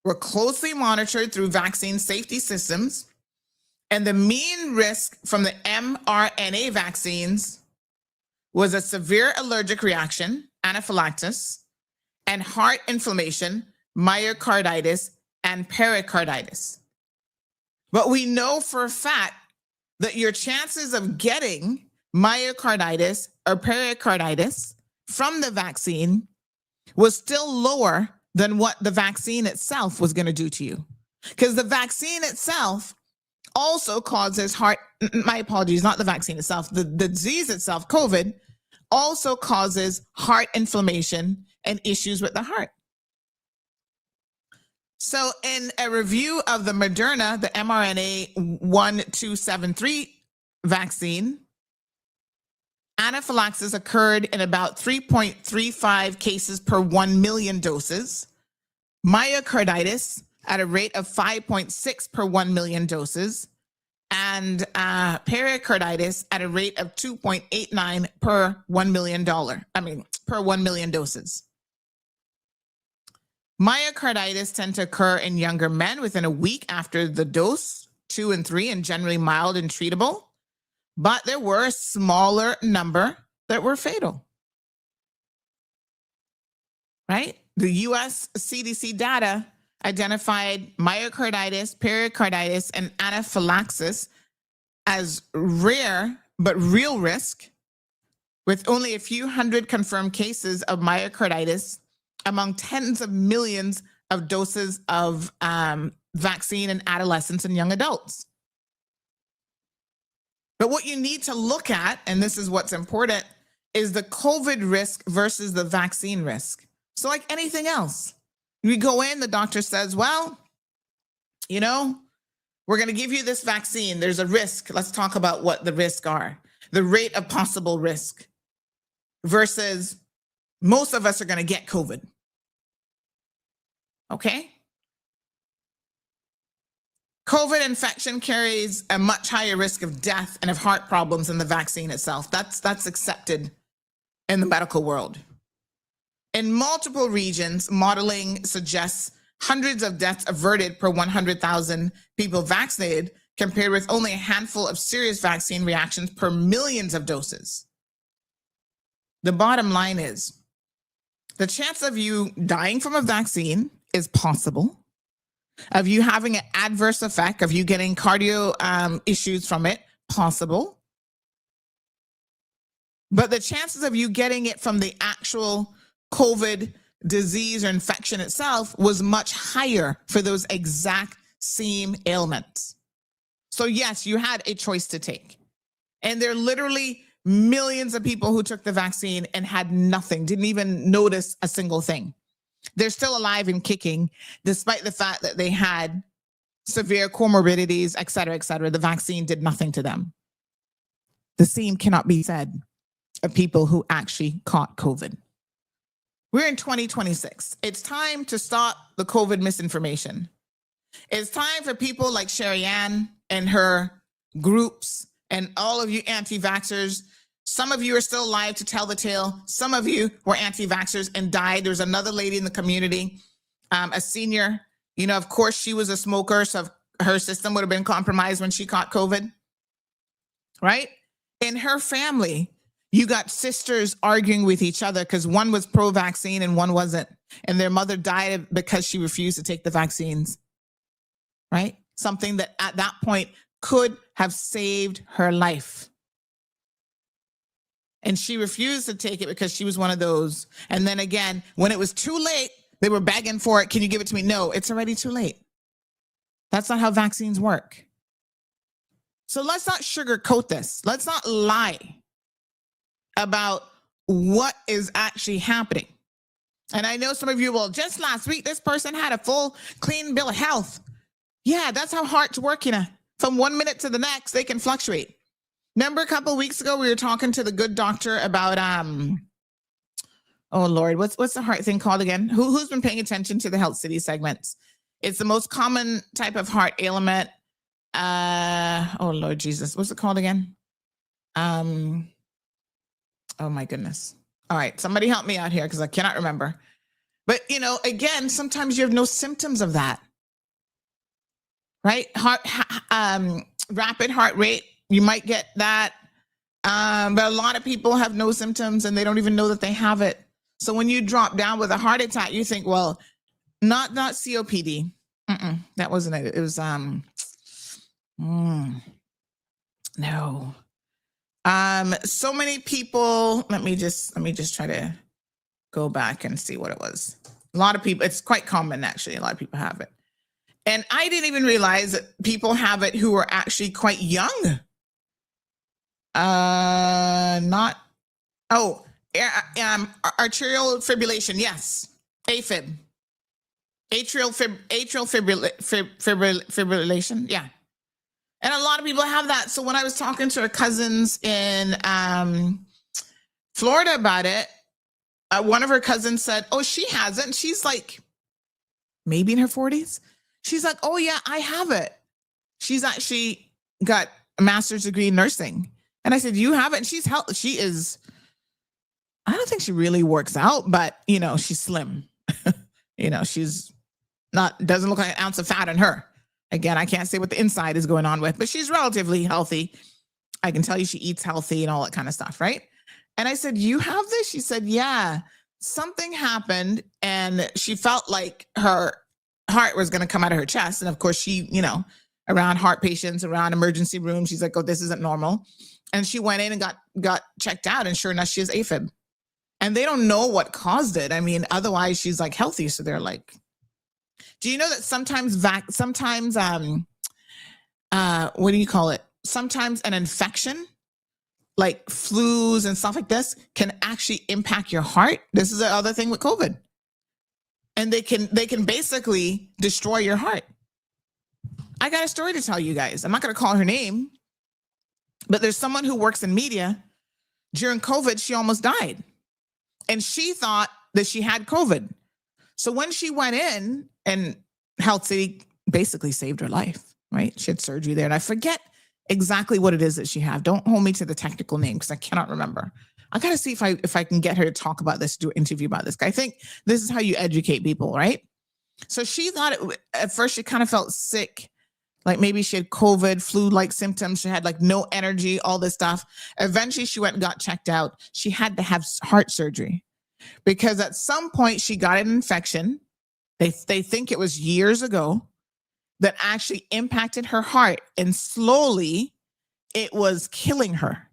[SPEAKER 2] were closely monitored through vaccine safety systems, and the mean risk from the mRNA vaccines was a severe allergic reaction, anaphylaxis, and heart inflammation, myocarditis, and pericarditis. But we know for a fact that your chances of getting myocarditis or pericarditis from the vaccine was still lower than what the vaccine itself was going to do to you. Because the vaccine itself also causes heart, my apologies, not the vaccine itself, the disease itself, COVID, also causes heart inflammation and issues with the heart. So in a review of the Moderna, the mRNA 1273 vaccine, anaphylaxis occurred in about 3.35 cases per 1 million doses, myocarditis at a rate of 5.6 per 1 million doses, and pericarditis at a rate of 2.89 per $1 million. Per 1 million doses. Myocarditis tend to occur in younger men within a week after the dose, 2 and 3, and generally mild and treatable. But there were a smaller number that were fatal. Right? The US CDC data identified myocarditis, pericarditis, and anaphylaxis as rare but real risk, with only a few hundred confirmed cases of myocarditis among tens of millions of doses of vaccine in adolescents and young adults. But what you need to look at, and this is what's important, is the COVID risk versus the vaccine risk. So like anything else, we go in, the doctor says, well, you know, we're going to give you this vaccine. There's a risk. Let's talk about what the risks are. The rate of possible risk versus most of us are going to get COVID. Okay? COVID infection carries a much higher risk of death and of heart problems than the vaccine itself. That's accepted in the medical world. In multiple regions, modeling suggests hundreds of deaths averted per 100,000 people vaccinated, compared with only a handful of serious vaccine reactions per millions of doses. The bottom line is the chance of you dying from a vaccine is possible, of you having an adverse effect, of you getting cardio issues from it, possible. But the chances of you getting it from the actual COVID disease or infection itself was much higher for those exact same ailments. So yes, you had a choice to take. And there are literally millions of people who took the vaccine and had nothing, didn't even notice a single thing. They're still alive and kicking, despite the fact that they had severe comorbidities, et cetera, et cetera. The vaccine did nothing to them. The same cannot be said of people who actually caught COVID. We're in 2026. It's time to stop the COVID misinformation. It's time for people like Sherry Ann and her groups and all of you anti-vaxxers. Some of you are still alive to tell the tale. Some of you were anti-vaxxers and died. There's another lady in the community, a senior. You know, of course, she was a smoker, so her system would have been compromised when she caught COVID, right? In her family, you got sisters arguing with each other because one was pro-vaccine and one wasn't. And their mother died because she refused to take the vaccines, right? Something that at that point could have saved her life. And she refused to take it because she was one of those. And then again, when it was too late, they were begging for it. Can you give it to me? No, it's already too late. That's not how vaccines work. So let's not sugarcoat this. Let's not lie about what is actually happening. And I know some of you, well, just last week, this person had a full clean bill of health. Yeah, that's how hearts work, you know. From 1 minute to the next, they can fluctuate. Remember a couple of weeks ago, we were talking to the good doctor about, oh Lord, what's the heart thing called again? Who's been paying attention to the Health City segments? It's the most common type of heart ailment. Oh Lord Jesus, what's it called again? Oh my goodness. All right, somebody help me out here because I cannot remember. But you know, again, sometimes you have no symptoms of that, right? Rapid heart rate, you might get that. But a lot of people have no symptoms and they don't even know that they have it. So when you drop down with a heart attack, you think, well, not COPD. That wasn't it. It was no. So many people, let me just try to go back and see what it was. A lot of people, it's quite common actually. A lot of people have it. And I didn't even realize that people have it who are actually quite young. Arterial fibrillation. Yes. AFib. Atrial fibrillation. Yeah. And a lot of people have that. So when I was talking to our cousins in Florida about it, one of her cousins said, oh, she has it. And she's like, maybe in her 40s. She's like, oh yeah, I have it. She's actually got a master's degree in nursing. And I said, you have it? And she's healthy. She is, I don't think she really works out, but you know, she's slim. You know, she's not, doesn't look like an ounce of fat on her. Again, I can't say what the inside is going on with, but she's relatively healthy. I can tell you she eats healthy and all that kind of stuff, right? And I said, you have this? She said, yeah, something happened and she felt like her heart was going to come out of her chest. And of course she, you know, around heart patients, around emergency rooms, she's like, oh, this isn't normal. And she went in and got checked out and sure enough, she has AFib. And they don't know what caused it. I mean, otherwise she's like healthy. So they're like, do you know that sometimes what do you call it? Sometimes an infection like flus and stuff like this can actually impact your heart. This is the other thing with COVID. And they can basically destroy your heart. I got a story to tell you guys. I'm not going to call her name, but there's someone who works in media. During COVID, she almost died. And she thought that she had COVID. So when she went in, and Health City basically saved her life, right? She had surgery there. And I forget exactly what it is that she had. Don't hold me to the technical name because I cannot remember. I got to see if I can get her to talk about this, do an interview about this. I think this is how you educate people, right? So she thought at first she kind of felt sick, like maybe she had COVID, flu-like symptoms. She had like no energy, all this stuff. Eventually she went and got checked out. She had to have heart surgery because at some point she got an infection. They think it was years ago that actually impacted her heart, and slowly it was killing her.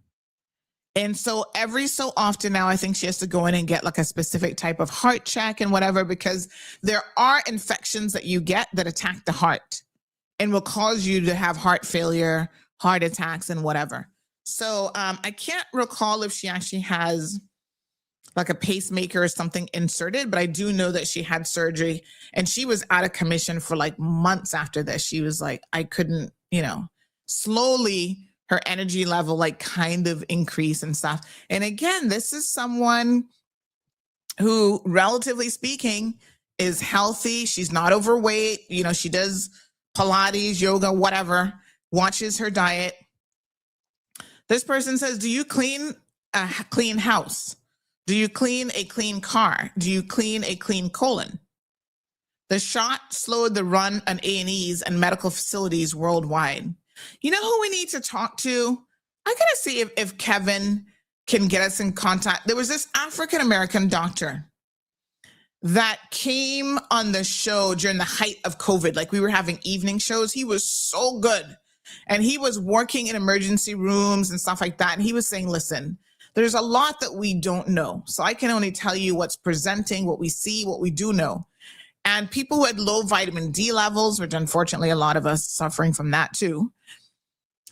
[SPEAKER 2] And so every so often now, I think she has to go in and get like a specific type of heart check and whatever, because there are infections that you get that attack the heart and will cause you to have heart failure, heart attacks, and whatever. So I can't recall if she actually has like a pacemaker or something inserted, but I do know that she had surgery, and she was out of commission for like months after this. She was like, I couldn't, slowly her energy level like kind of increased and stuff. And again, this is someone who, relatively speaking, is healthy. She's not overweight. She does Pilates, yoga, whatever, watches her diet. This person says, do you clean a clean house? Do you clean a clean car? Do you clean a clean colon? The shot slowed the run on A&Es and medical facilities worldwide. You know who we need to talk to? I gotta see if Kevin can get us in contact. There was this African-American doctor that came on the show during the height of COVID. Like, we were having evening shows. He was so good. And he was working in emergency rooms and stuff like that. And he was saying, listen, there's a lot that we don't know. So I can only tell you what's presenting, what we see, what we do know. And people who had low vitamin D levels, which unfortunately a lot of us suffering from that too,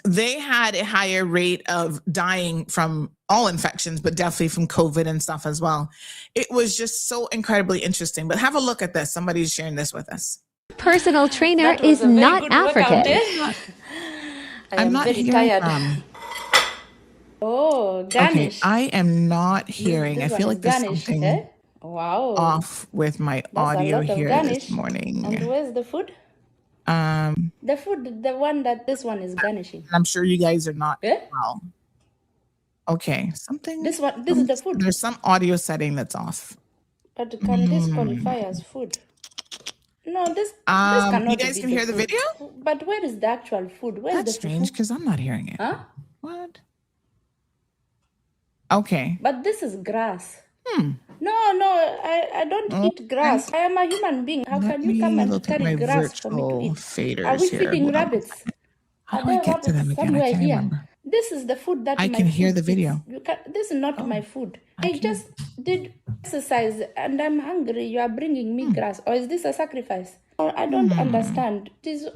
[SPEAKER 2] they had a higher rate of dying from all infections, but definitely from COVID and stuff as well. It was just so incredibly interesting. But have a look at this. Somebody's sharing this with us.
[SPEAKER 8] Personal trainer is not African.
[SPEAKER 2] I'm not
[SPEAKER 8] very
[SPEAKER 2] hearing
[SPEAKER 8] tired. Oh, Ganesh.
[SPEAKER 2] Okay, I am not hearing.
[SPEAKER 8] This
[SPEAKER 2] I feel
[SPEAKER 8] one
[SPEAKER 2] like
[SPEAKER 8] is
[SPEAKER 2] there's
[SPEAKER 8] Ganesh,
[SPEAKER 2] something
[SPEAKER 8] eh? Wow.
[SPEAKER 2] off with my
[SPEAKER 8] That's a
[SPEAKER 2] audio
[SPEAKER 8] lot of
[SPEAKER 2] here
[SPEAKER 8] Ganesh.
[SPEAKER 2] this morning.
[SPEAKER 8] And where's the food? The food, the one that this one is garnishing.
[SPEAKER 2] I'm sure you guys are not
[SPEAKER 8] Eh?
[SPEAKER 2] well. Okay, something.
[SPEAKER 8] This one, this is the food.
[SPEAKER 2] There's some audio setting that's off.
[SPEAKER 8] But can this qualify as food? No, this cannot
[SPEAKER 2] you guys
[SPEAKER 8] be
[SPEAKER 2] can
[SPEAKER 8] the
[SPEAKER 2] hear the
[SPEAKER 8] food.
[SPEAKER 2] video?
[SPEAKER 8] But where is the actual food? Where's
[SPEAKER 2] That's
[SPEAKER 8] the
[SPEAKER 2] strange
[SPEAKER 8] food?
[SPEAKER 2] because I'm not hearing it.
[SPEAKER 8] Huh?
[SPEAKER 2] What? Okay.
[SPEAKER 8] But this is grass. No, I don't eat grass. I am a human being. How
[SPEAKER 2] Let
[SPEAKER 8] can you come
[SPEAKER 2] me
[SPEAKER 8] and
[SPEAKER 2] look at
[SPEAKER 8] carry
[SPEAKER 2] my
[SPEAKER 8] grass for me to
[SPEAKER 2] virtual
[SPEAKER 8] eat?
[SPEAKER 2] faders
[SPEAKER 8] Are we
[SPEAKER 2] here.
[SPEAKER 8] feeding
[SPEAKER 2] Hold on.
[SPEAKER 8] rabbits?
[SPEAKER 2] How
[SPEAKER 8] Are
[SPEAKER 2] do I
[SPEAKER 8] there
[SPEAKER 2] get to
[SPEAKER 8] rabbits
[SPEAKER 2] them again? I
[SPEAKER 8] somewhere
[SPEAKER 2] can't
[SPEAKER 8] here?
[SPEAKER 2] remember.
[SPEAKER 8] This is the food that
[SPEAKER 2] I
[SPEAKER 8] my
[SPEAKER 2] can hear
[SPEAKER 8] food
[SPEAKER 2] the video.
[SPEAKER 8] eats. This is not my food. I just did exercise and I'm hungry. You are bringing me grass. Or is this a sacrifice? Or I don't understand. It is,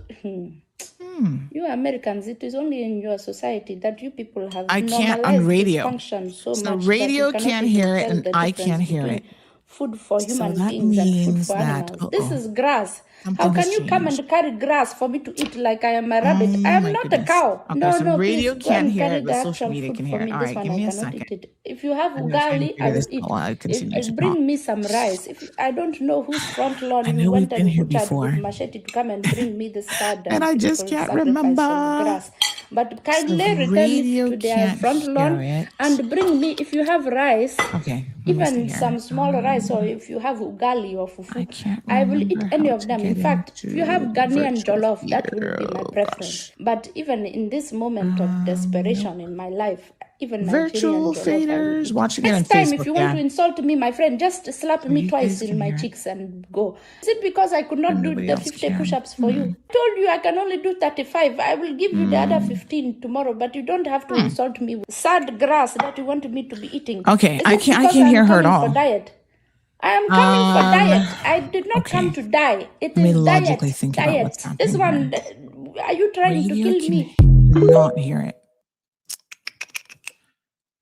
[SPEAKER 8] you Americans, it is only in your society that you people have
[SPEAKER 2] I can't on
[SPEAKER 8] normalized
[SPEAKER 2] radio.
[SPEAKER 8] dysfunction so
[SPEAKER 2] So
[SPEAKER 8] much
[SPEAKER 2] radio
[SPEAKER 8] that you cannot
[SPEAKER 2] can't
[SPEAKER 8] even
[SPEAKER 2] hear it
[SPEAKER 8] tell
[SPEAKER 2] and
[SPEAKER 8] the
[SPEAKER 2] I
[SPEAKER 8] difference
[SPEAKER 2] can't hear
[SPEAKER 8] between
[SPEAKER 2] it.
[SPEAKER 8] food for
[SPEAKER 2] So
[SPEAKER 8] human
[SPEAKER 2] that
[SPEAKER 8] beings and food
[SPEAKER 2] means
[SPEAKER 8] for
[SPEAKER 2] that,
[SPEAKER 8] animals. This is grass. How
[SPEAKER 2] something
[SPEAKER 8] can
[SPEAKER 2] has
[SPEAKER 8] you come
[SPEAKER 2] changed.
[SPEAKER 8] and carry grass for me to eat like I am a rabbit?
[SPEAKER 2] Oh
[SPEAKER 8] I am
[SPEAKER 2] my
[SPEAKER 8] not a
[SPEAKER 2] goodness.
[SPEAKER 8] cow.
[SPEAKER 2] Okay,
[SPEAKER 8] No,
[SPEAKER 2] so
[SPEAKER 8] no,
[SPEAKER 2] radio
[SPEAKER 8] please go
[SPEAKER 2] can't
[SPEAKER 8] and
[SPEAKER 2] hear
[SPEAKER 8] carry
[SPEAKER 2] it,
[SPEAKER 8] the
[SPEAKER 2] but social
[SPEAKER 8] actual
[SPEAKER 2] media
[SPEAKER 8] food
[SPEAKER 2] can
[SPEAKER 8] for
[SPEAKER 2] hear it.
[SPEAKER 8] me.
[SPEAKER 2] All
[SPEAKER 8] This
[SPEAKER 2] right,
[SPEAKER 8] one
[SPEAKER 2] give
[SPEAKER 8] I
[SPEAKER 2] me a
[SPEAKER 8] cannot
[SPEAKER 2] second.
[SPEAKER 8] eat it. If you have
[SPEAKER 2] I'm gonna try and
[SPEAKER 8] ugali,
[SPEAKER 2] figure
[SPEAKER 8] I will
[SPEAKER 2] this
[SPEAKER 8] eat.
[SPEAKER 2] out while I continue to talk.
[SPEAKER 8] Bring me some rice. If I don't know whose front lawn
[SPEAKER 2] I
[SPEAKER 8] you
[SPEAKER 2] know we've
[SPEAKER 8] went
[SPEAKER 2] been
[SPEAKER 8] and
[SPEAKER 2] here
[SPEAKER 8] butchered with
[SPEAKER 2] before.
[SPEAKER 8] machete to come and bring me this sad
[SPEAKER 2] And
[SPEAKER 8] and
[SPEAKER 2] I just
[SPEAKER 8] pitiful
[SPEAKER 2] can't
[SPEAKER 8] sacrifice
[SPEAKER 2] remember.
[SPEAKER 8] of grass. But
[SPEAKER 2] So
[SPEAKER 8] kindly
[SPEAKER 2] if
[SPEAKER 8] return it
[SPEAKER 2] radio
[SPEAKER 8] to their
[SPEAKER 2] can't
[SPEAKER 8] front
[SPEAKER 2] hear
[SPEAKER 8] lawn
[SPEAKER 2] it.
[SPEAKER 8] and bring me, if you have rice,
[SPEAKER 2] Okay, let me see
[SPEAKER 8] even
[SPEAKER 2] here.
[SPEAKER 8] some small rice, or if you have ugali or
[SPEAKER 2] I
[SPEAKER 8] fufu,
[SPEAKER 2] can't
[SPEAKER 8] I will eat
[SPEAKER 2] remember
[SPEAKER 8] any
[SPEAKER 2] how
[SPEAKER 8] of
[SPEAKER 2] to
[SPEAKER 8] them. In
[SPEAKER 2] get
[SPEAKER 8] fact, if you have
[SPEAKER 2] into
[SPEAKER 8] Ghanaian
[SPEAKER 2] virtual
[SPEAKER 8] jollof, that will
[SPEAKER 2] theater.
[SPEAKER 8] be my
[SPEAKER 2] Oh
[SPEAKER 8] preference.
[SPEAKER 2] gosh.
[SPEAKER 8] But even in this moment of
[SPEAKER 2] Nope.
[SPEAKER 8] desperation in my life, even
[SPEAKER 2] Virtual
[SPEAKER 8] Nigerian jollof I will
[SPEAKER 2] faders.
[SPEAKER 8] eat.
[SPEAKER 2] Watching it on
[SPEAKER 8] Next time, if
[SPEAKER 2] Facebook,
[SPEAKER 8] you want to
[SPEAKER 2] yeah.
[SPEAKER 8] insult me, my friend, just slap
[SPEAKER 2] So
[SPEAKER 8] me
[SPEAKER 2] you
[SPEAKER 8] twice
[SPEAKER 2] guys
[SPEAKER 8] in
[SPEAKER 2] can
[SPEAKER 8] my
[SPEAKER 2] hear it,
[SPEAKER 8] cheeks and go. Is it because I could
[SPEAKER 2] but
[SPEAKER 8] not do
[SPEAKER 2] nobody
[SPEAKER 8] the
[SPEAKER 2] else
[SPEAKER 8] 50
[SPEAKER 2] can.
[SPEAKER 8] push-ups for you? I told you I can only do 35. I will give you the other 15 tomorrow, but you don't have to insult me with sad grass that you want me to be eating.
[SPEAKER 2] Okay,
[SPEAKER 8] Is
[SPEAKER 2] I
[SPEAKER 8] it
[SPEAKER 2] can't
[SPEAKER 8] because
[SPEAKER 2] hear
[SPEAKER 8] I'm
[SPEAKER 2] her at
[SPEAKER 8] coming for
[SPEAKER 2] all.
[SPEAKER 8] diet? I am coming for diet. I did not come
[SPEAKER 2] Okay.
[SPEAKER 8] to die. It
[SPEAKER 2] Let me
[SPEAKER 8] is
[SPEAKER 2] logically
[SPEAKER 8] diet.
[SPEAKER 2] think about what's
[SPEAKER 8] Diet. This
[SPEAKER 2] happening
[SPEAKER 8] one,
[SPEAKER 2] here.
[SPEAKER 8] are you trying to
[SPEAKER 2] Radio
[SPEAKER 8] kill
[SPEAKER 2] can
[SPEAKER 8] me?
[SPEAKER 2] not hear it.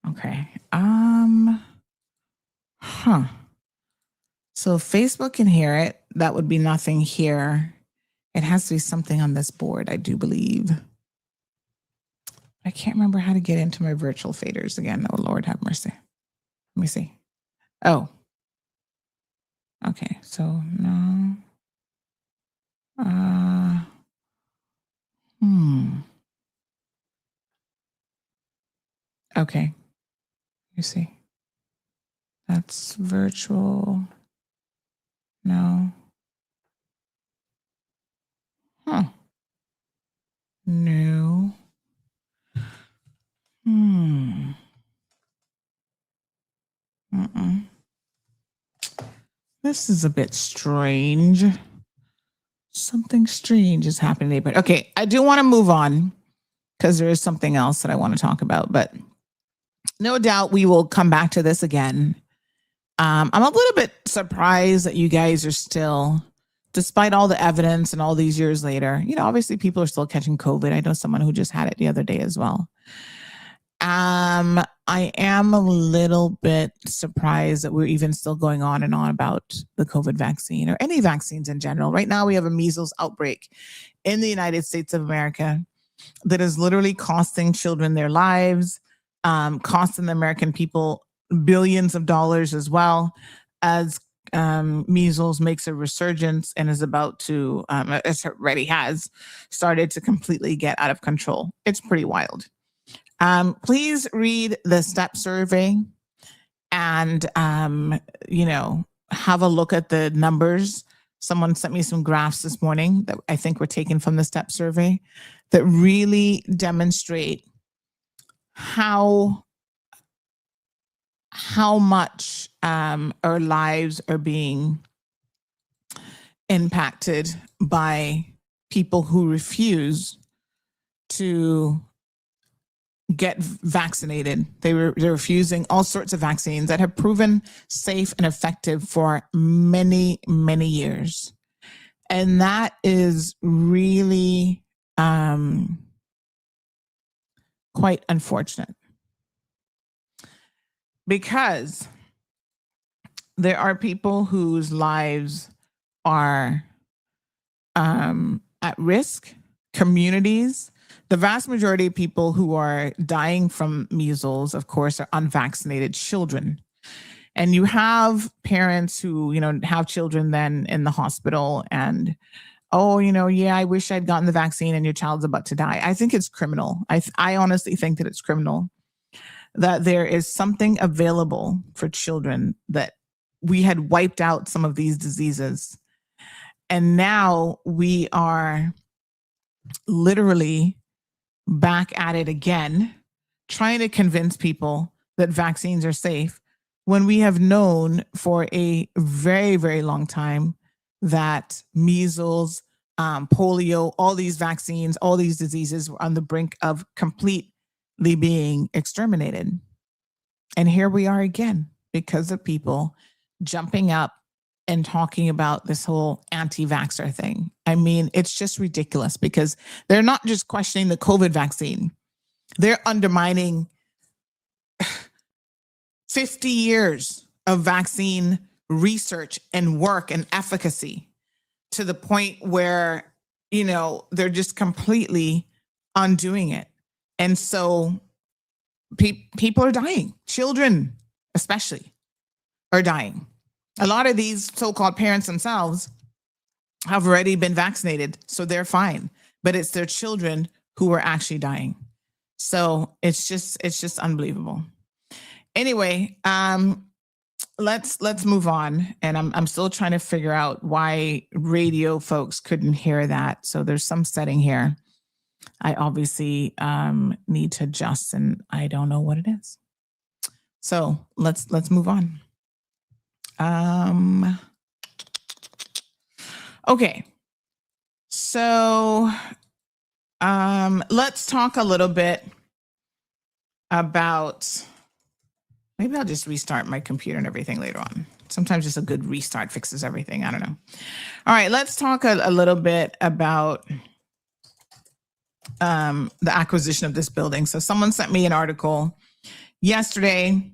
[SPEAKER 2] Okay. So Facebook can hear it. That would be nothing here. It has to be something on this board, I do believe. I can't remember how to get into my virtual faders again. Oh, Lord have mercy. Let me see. Oh. Okay, so no. Okay. You see. That's virtual. No. Huh. No. This is a bit strange. Something strange is happening. But okay, I do want to move on because there is something else that I want to talk about. But no doubt we will come back to this again. I'm a little bit surprised that you guys are still, despite all the evidence and all these years later, obviously people are still catching COVID. I know someone who just had it the other day as well. I am a little bit surprised that we're even still going on and on about the COVID vaccine or any vaccines in general. Right now, we have a measles outbreak in the United States of America that is literally costing children their lives, costing the American people billions of dollars as well, as measles makes a resurgence and is about to, as it already has, started to completely get out of control. It's pretty wild. Please read the STEP survey and, have a look at the numbers. Someone sent me some graphs this morning that I think were taken from the STEP survey that really demonstrate how much our lives are being impacted by people who refuse to get vaccinated. They're refusing all sorts of vaccines that have proven safe and effective for many, many years. And that is really quite unfortunate because there are people whose lives are at risk, communities. The vast majority of people who are dying from measles, of course, are unvaccinated children. And you have parents who, have children then in the hospital and, I wish I'd gotten the vaccine and your child's about to die. I think it's criminal. I honestly think that it's criminal that there is something available for children that we had wiped out some of these diseases. And now we are literally back at it again, trying to convince people that vaccines are safe when we have known for a very, very long time that measles, polio, all these vaccines, all these diseases were on the brink of completely being exterminated. And here we are again because of people jumping up and talking about this whole anti-vaxxer thing. I mean, it's just ridiculous because they're not just questioning the COVID vaccine. They're undermining 50 years of vaccine research and work and efficacy to the point where, they're just completely undoing it. And so people are dying. Children, especially, are dying. A lot of these so-called parents themselves have already been vaccinated, so they're fine. But it's their children who are actually dying. So it's just unbelievable. Anyway, let's move on. And I'm still trying to figure out why radio folks couldn't hear that. So there's some setting here I obviously need to adjust, and I don't know what it is. So let's move on. Okay. So let's talk a little bit about, maybe I'll just restart my computer and everything later on. Sometimes just a good restart fixes everything. I don't know. All right, let's talk a little bit about the acquisition of this building. So someone sent me an article yesterday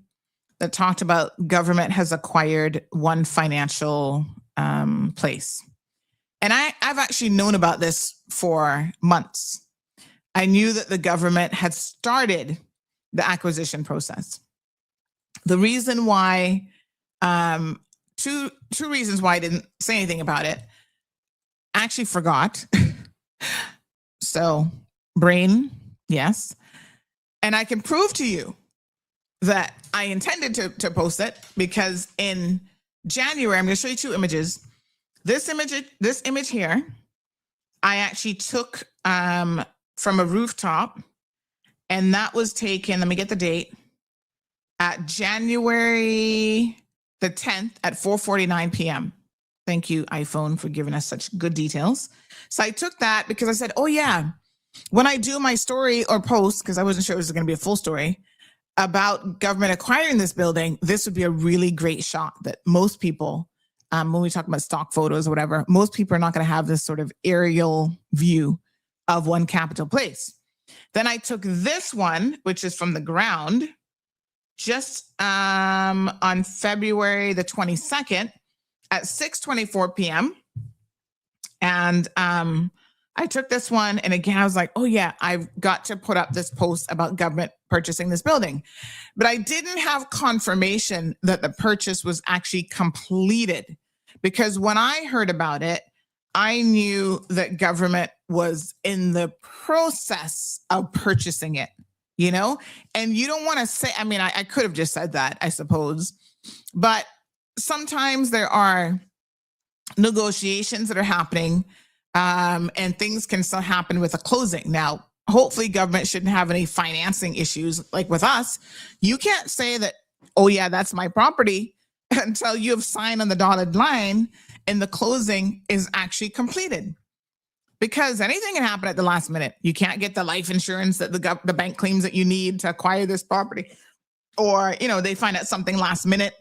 [SPEAKER 2] that talked about government has acquired one financial place. And I've actually known about this for months. I knew that the government had started the acquisition process. The reason why, two reasons why I didn't say anything about it, I actually forgot. So brain, yes. And I can prove to you that I intended to post it because in January, I'm going to show you two images. This image here I actually took from a rooftop, and that was taken, let me get the date, at January the 10th at 4:49 p.m. Thank you, iPhone, for giving us such good details. So I took that because I said, oh yeah, when I do my story or post, because I wasn't sure it was going to be a full story, about government acquiring this building, this would be a really great shot that most people, when we talk about stock photos or whatever, most people are not going to have this sort of aerial view of One Capitol Place. Then I took this one, which is from the ground, just on February the 22nd at 6:24 p.m. And I took this one, and again, I was like, oh yeah, I've got to put up this post about government purchasing this building. But I didn't have confirmation that the purchase was actually completed, because when I heard about it, I knew that government was in the process of purchasing it, you know? And you don't want to say, I mean, I could have just said that, I suppose, but sometimes there are negotiations that are happening, and things can still happen with a closing. Now, hopefully government shouldn't have any financing issues like with us. You can't say that, oh yeah, that's my property until you have signed on the dotted line and the closing is actually completed. Because anything can happen at the last minute. You can't get the life insurance that the bank claims that you need to acquire this property. Or, you know, they find out something last minute,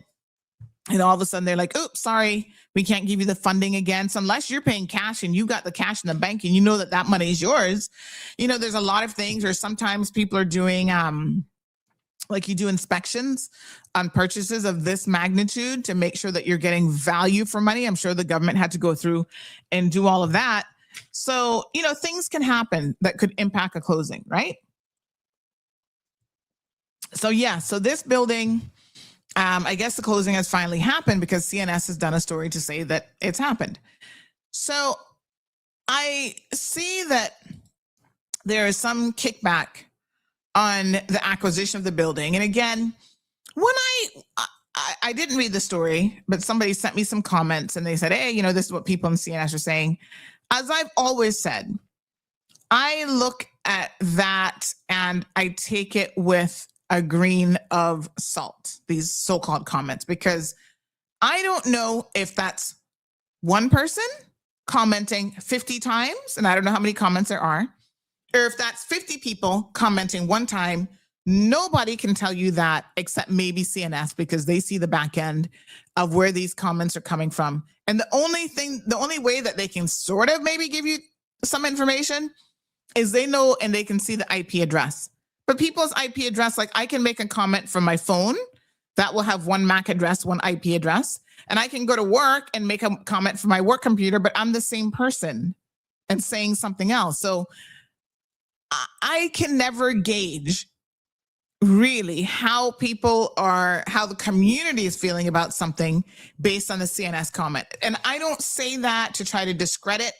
[SPEAKER 2] and all of a sudden they're like, oops, sorry, we can't give you the funding again. So unless you're paying cash and you got the cash in the bank and you know that that money is yours, you know, there's a lot of things. Or sometimes people are doing, like you do inspections on purchases of this magnitude to make sure that you're getting value for money. I'm sure the government had to go through and do all of that. So, you know, things can happen that could impact a closing, right? So yeah, so this building, I guess the closing has finally happened because CNS has done a story to say that it's happened. So I see that there is some kickback on the acquisition of the building. And again, when I didn't read the story, but somebody sent me some comments and they said, hey, you know, this is what people in CNS are saying. As I've always said, I look at that and I take it with a grain of salt, these so-called comments, because I don't know if that's one person commenting 50 times, and I don't know how many comments there are, or if that's 50 people commenting one time. Nobody can tell you that except maybe CNS, because they see the back end of where these comments are coming from. And the only way that they can sort of maybe give you some information is they know and they can see the IP address. But people's IP address, like I can make a comment from my phone that will have one MAC address, one IP address, and I can go to work and make a comment from my work computer, but I'm the same person and saying something else. So I can never gauge really how the community is feeling about something based on the CNS comment. And I don't say that to try to discredit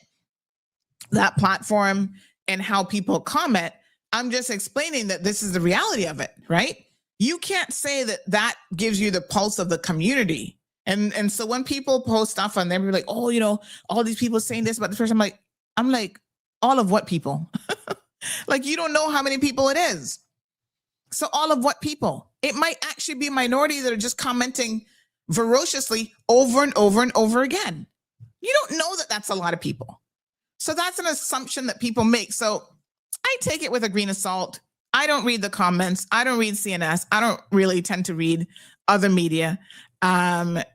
[SPEAKER 2] that platform and how people comment. I'm just explaining that this is the reality of it, right? You can't say that that gives you the pulse of the community. And so when people post stuff on there, we're like, oh, you know, all these people saying this about this person. I'm like, all of what people? Like, you don't know how many people it is. So all of what people? It might actually be a minority that are just commenting ferociously over and over and over again. You don't know that that's a lot of people. So that's an assumption that people make. So I take it with a grain of salt. I don't read the comments. I don't read CNS. I don't really tend to read other media.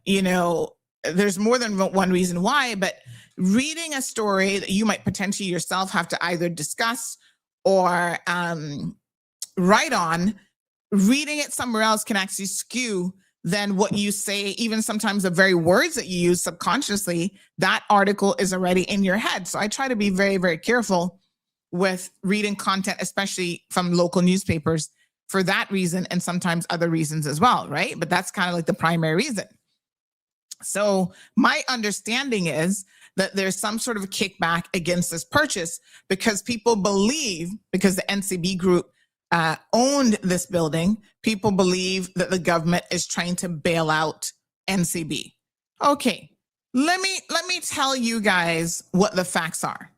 [SPEAKER 2] You know, there's more than one reason why, but reading a story that you might potentially yourself have to either discuss or write on, reading it somewhere else can actually skew then what you say. Even sometimes the very words that you use subconsciously, that article is already in your head. So I try to be very, very careful with reading content, especially from local newspapers, for that reason and sometimes other reasons as well, right? But that's kind of like the primary reason. So my understanding is that there's some sort of a kickback against this purchase because people believe, because the NCB group owned this building, people believe that the government is trying to bail out NCB. Okay, let me tell you guys what the facts are.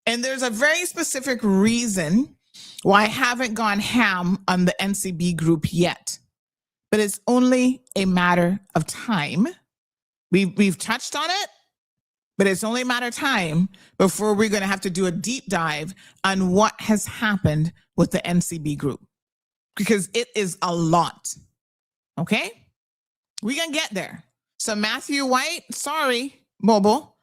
[SPEAKER 2] And there's a very specific reason why I haven't gone ham on the NCB group yet. But it's only a matter of time. We've touched on it, but it's only a matter of time before we're going to have to do a deep dive on what has happened with the NCB group, because it is a lot. Okay? We're going to get there. So Matthew White, sorry, Bobo,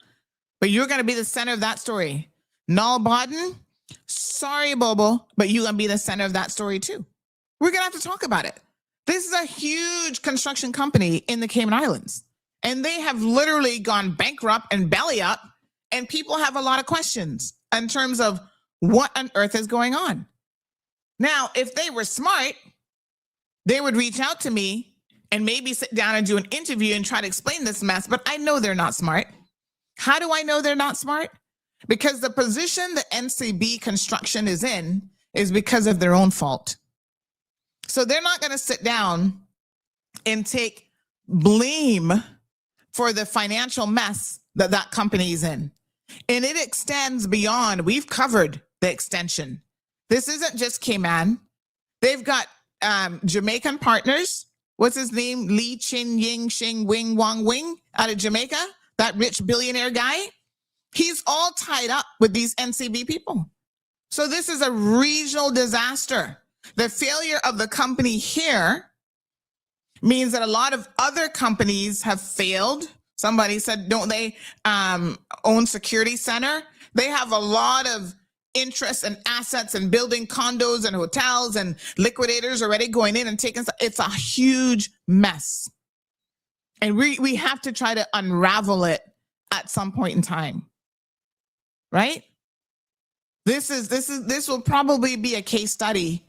[SPEAKER 2] but you're going to be the center of that story. Null Bodden, sorry, Bobo, but you're going to be the center of that story too. We're going to have to talk about it. This is a huge construction company in the Cayman Islands, and they have literally gone bankrupt and belly up, and people have a lot of questions in terms of what on earth is going on. Now, if they were smart, they would reach out to me and maybe sit down and do an interview and try to explain this mess, but I know they're not smart. How do I know they're not smart? Because the position the NCB construction is in is because of their own fault. So they're not going to sit down and take blame for the financial mess that that company is in. And it extends beyond, we've covered the extension. This isn't just Cayman. They've got Jamaican partners. What's his name? Lee Chin Ying Shing Wing Wong Wing out of Jamaica, that rich billionaire guy. He's all tied up with these NCB people. So this is a regional disaster. The failure of the company here means that a lot of other companies have failed. Somebody said, don't they own Security Center? They have a lot of interest and assets and building condos and hotels, and liquidators already going in and taking. It's a huge mess. And we have to try to unravel it at some point in time. Right? This will probably be a case study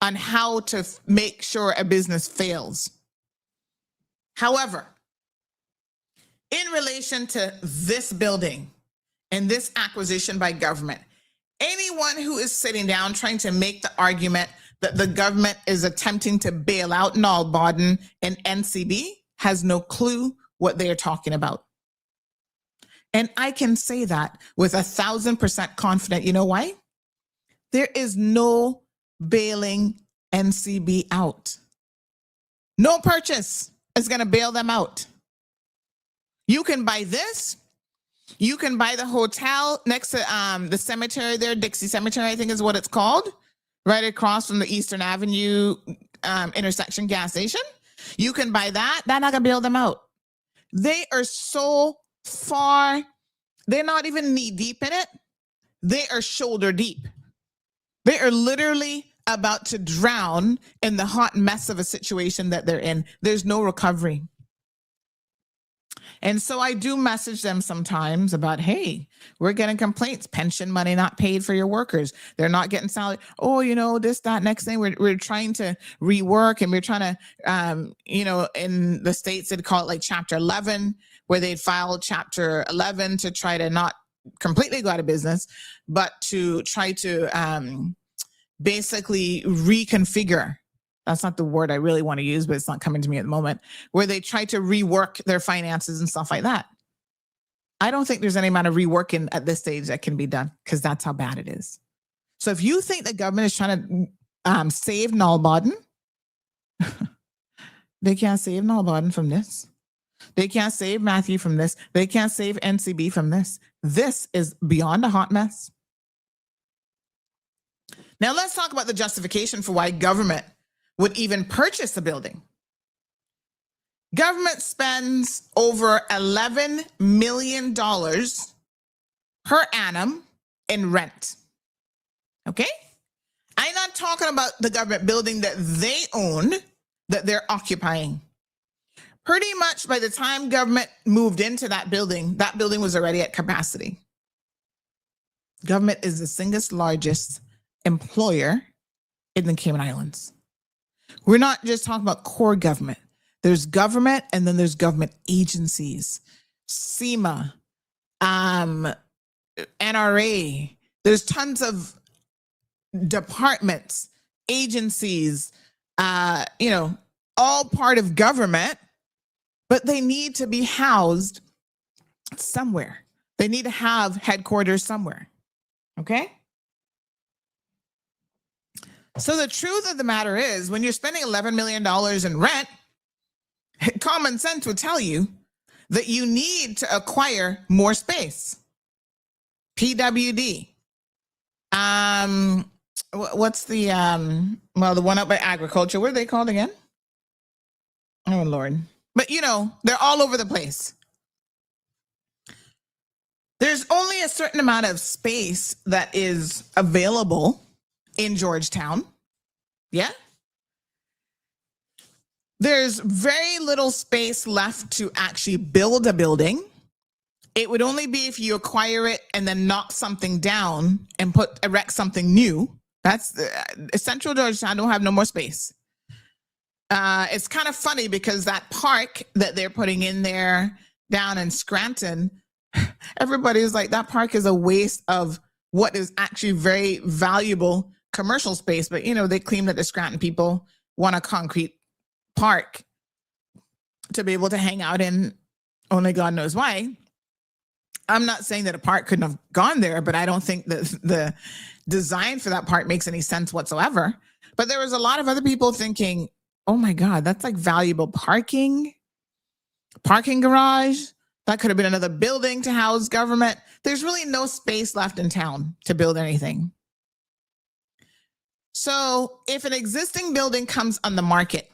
[SPEAKER 2] on how to make sure a business fails. However, in relation to this building and this acquisition by government, anyone who is sitting down trying to make the argument that the government is attempting to bail out Null Bodden and NCB has no clue what they are talking about. And I can say that with 1,000% confident. You know why? There is no bailing NCB out. No purchase is going to bail them out. You can buy this. You can buy the hotel next to the cemetery there, Dixie Cemetery, I think is what it's called, right across from the Eastern Avenue intersection gas station. You can buy that. That's not going to bail them out. They are so far, they're not even knee deep in it. They are shoulder deep. They are literally about to drown in the hot mess of a situation that they're in. There's no recovery. And so I do message them sometimes about, hey, we're getting complaints, pension money not paid for your workers. They're not getting salary. Oh, you know, this, that, next thing. We're trying to rework, and we're trying to, in the States, they'd call it like Chapter 11, where they'd file Chapter 11 to try to not completely go out of business, but to try to basically reconfigure. That's not the word I really want to use, but it's not coming to me at the moment, where they try to rework their finances and stuff like that. I don't think there's any amount of reworking at this stage that can be done, because that's how bad it is. So if you think the government is trying to save Null Bodden, they can't save Null Bodden from this. They can't save Matthew from this. They can't save NCB from this. This is beyond a hot mess. Now let's talk about the justification for why government would even purchase a building. Government spends over $11 million per annum in rent. Okay? I'm not talking about the government building that they own, that they're occupying. Pretty much by the time government moved into that building was already at capacity. Government is the single largest employer in the Cayman Islands. We're not just talking about core government. There's government, and then there's government agencies, SEMA, NRA. There's tons of departments, agencies, all part of government, but they need to be housed somewhere. They need to have headquarters somewhere. Okay? So the truth of the matter is, when you're spending $11 million in rent, common sense would tell you that you need to acquire more space. PWD. What's the the one up by agriculture? What are they called again? Oh Lord. But they're all over the place. There's only a certain amount of space that is available in Georgetown. Yeah. There's very little space left to actually build a building. It would only be if you acquire it and then knock something down and erect something new. That's Central Georgetown don't have no more space. It's kind of funny because that park that they're putting in there down in Scranton, everybody's like, that park is a waste of what is actually very valuable commercial space. But, they claim that the Scranton people want a concrete park to be able to hang out in. Only God knows why. I'm not saying that a park couldn't have gone there, but I don't think that the design for that park makes any sense whatsoever. But there was a lot of other people thinking, oh my God, that's like valuable parking garage. That could have been another building to house government. There's really no space left in town to build anything. So if an existing building comes on the market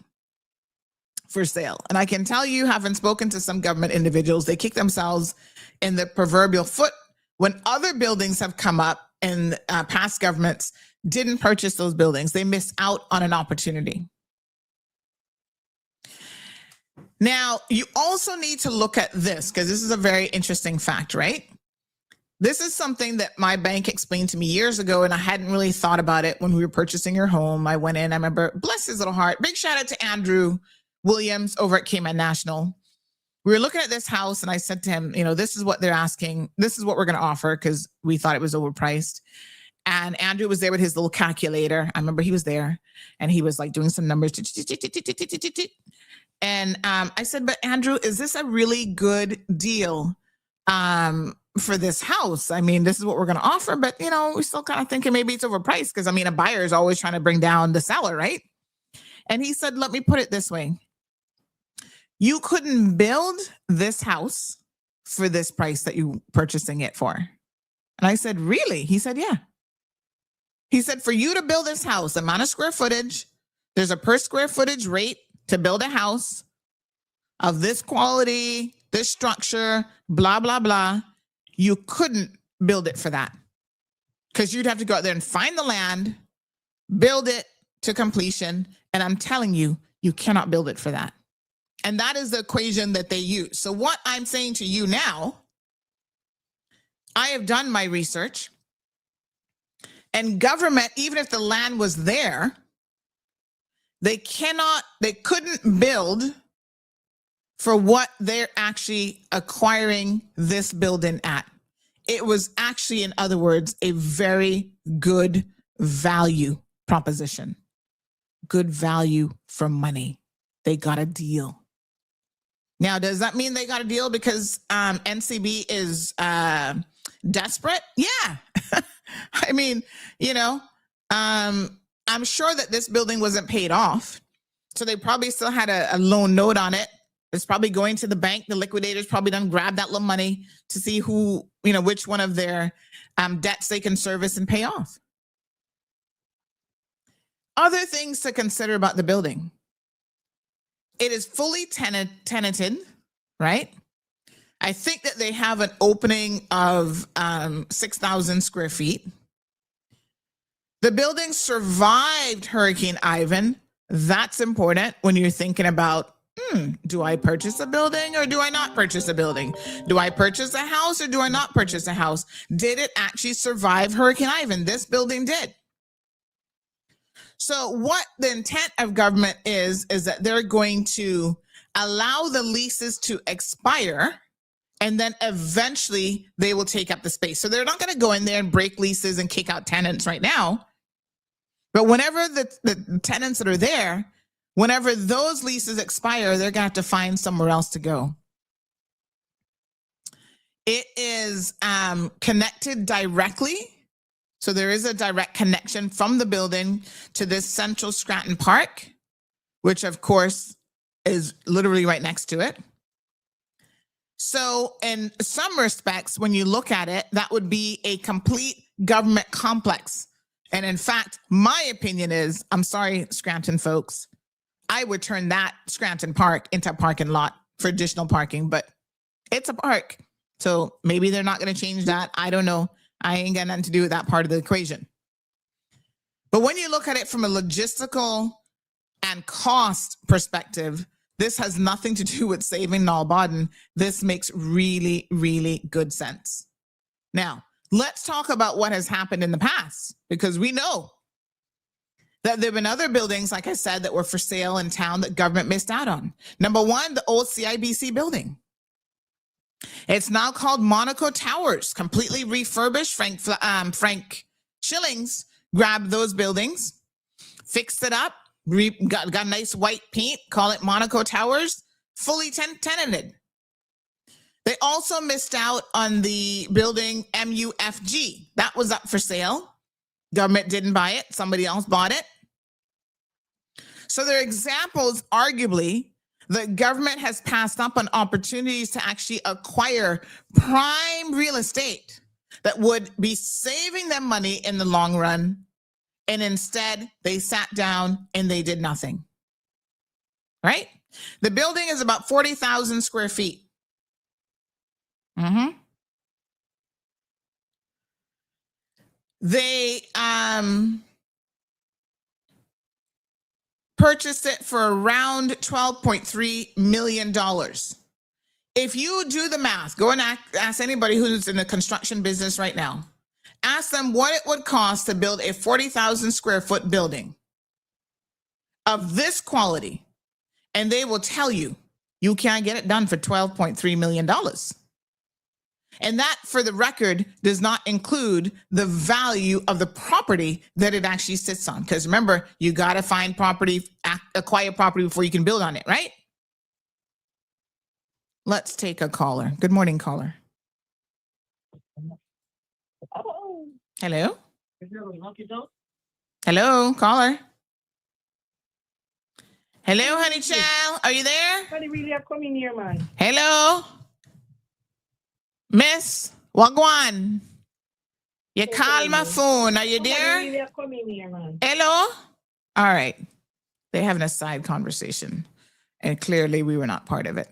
[SPEAKER 2] for sale, and I can tell you, having spoken to some government individuals, they kick themselves in the proverbial foot when other buildings have come up and past governments didn't purchase those buildings. They missed out on an opportunity. Now, you also need to look at this because this is a very interesting fact, right? This is something that my bank explained to me years ago, and I hadn't really thought about it when we were purchasing your home. I went in, I remember, bless his little heart, big shout out to Andrew Williams over at Cayman National. We were looking at this house and I said to him, this is what they're asking. This is what we're going to offer because we thought it was overpriced. And Andrew was there with his little calculator. I remember he was there and he was like doing some numbers. And I said, but Andrew, is this a really good deal for this house? I mean, this is what we're going to offer, but we're still kind of thinking maybe it's overpriced because a buyer is always trying to bring down the seller, right? And he said, let me put it this way. You couldn't build this house for this price that you're purchasing it for. And I said, really? He said, yeah. He said, for you to build this house, amount of square footage, there's a per square footage rate to build a house of this quality, this structure, blah, blah, blah. You couldn't build it for that because you'd have to go out there and find the land, build it to completion. And I'm telling you, you cannot build it for that. And that is the equation that they use. So what I'm saying to you now, I have done my research, and government, even if the land was there, they couldn't build for what they're actually acquiring this building at. It was actually, in other words, a very good value proposition. Good value for money. They got a deal. Now, does that mean they got a deal because NCB is desperate? Yeah. I mean, I'm sure that this building wasn't paid off. So they probably still had a loan note on it. It's probably going to the bank. The liquidators probably done grab that little money to see who, which one of their debts they can service and pay off. Other things to consider about the building. It is fully tenanted, right? I think that they have an opening of 6,000 square feet. The building survived Hurricane Ivan. That's important when you're thinking about, do I purchase a building or do I not purchase a building? Do I purchase a house or do I not purchase a house? Did it actually survive Hurricane Ivan? This building did. So what the intent of government is that they're going to allow the leases to expire and then eventually they will take up the space. So they're not going to go in there and break leases and kick out tenants right now. But whenever the tenants that are there, whenever those leases expire, they're going to have to find somewhere else to go. It is connected directly So there is a direct connection from the building to this central Scranton Park, which of course is literally right next to it. So in some respects, when you look at it, that would be a complete government complex. And in fact, my opinion is, I'm sorry, Scranton folks, I would turn that Scranton Park into a parking lot for additional parking, but it's a park. So maybe they're not going to change that. I don't know. I ain't got nothing to do with that part of the equation. But when you look at it from a logistical and cost perspective, this has nothing to do with saving Nullbodden. This makes really, really good sense. Now, let's talk about what has happened in the past, because we know that there have been other buildings, like I said, that were for sale in town that government missed out on. Number one, the old CIBC building. It's now called Monaco Towers, completely refurbished. Frank Schillings grabbed those buildings, fixed it up, got nice white paint, call it Monaco Towers, fully tenanted. They also missed out on the building MUFG. That was up for sale. Government didn't buy it. Somebody else bought it. So there are examples, arguably, the government has passed up on opportunities to actually acquire prime real estate that would be saving them money in the long run. And instead, they sat down and they did nothing. Right? The building is about 40,000 square feet. They purchased it for around $12.3 million. If you do the math, go and ask anybody who's in the construction business right now. Ask them what it would cost to build a 40,000 square foot building of this quality, and they will tell you you can't get it done for $12.3 million. And that, for the record, does not include the value of the property that it actually sits on. Because remember, you got to find property, acquire property before you can build on it, right? Let's take a caller. Good morning, caller. Hello? Hello, caller. Hello, honey child. Are you there? Hello? Miss, Wagwan. You call my phone. Are you there? Hello? All right. They're having a side conversation. And clearly we were not part of it.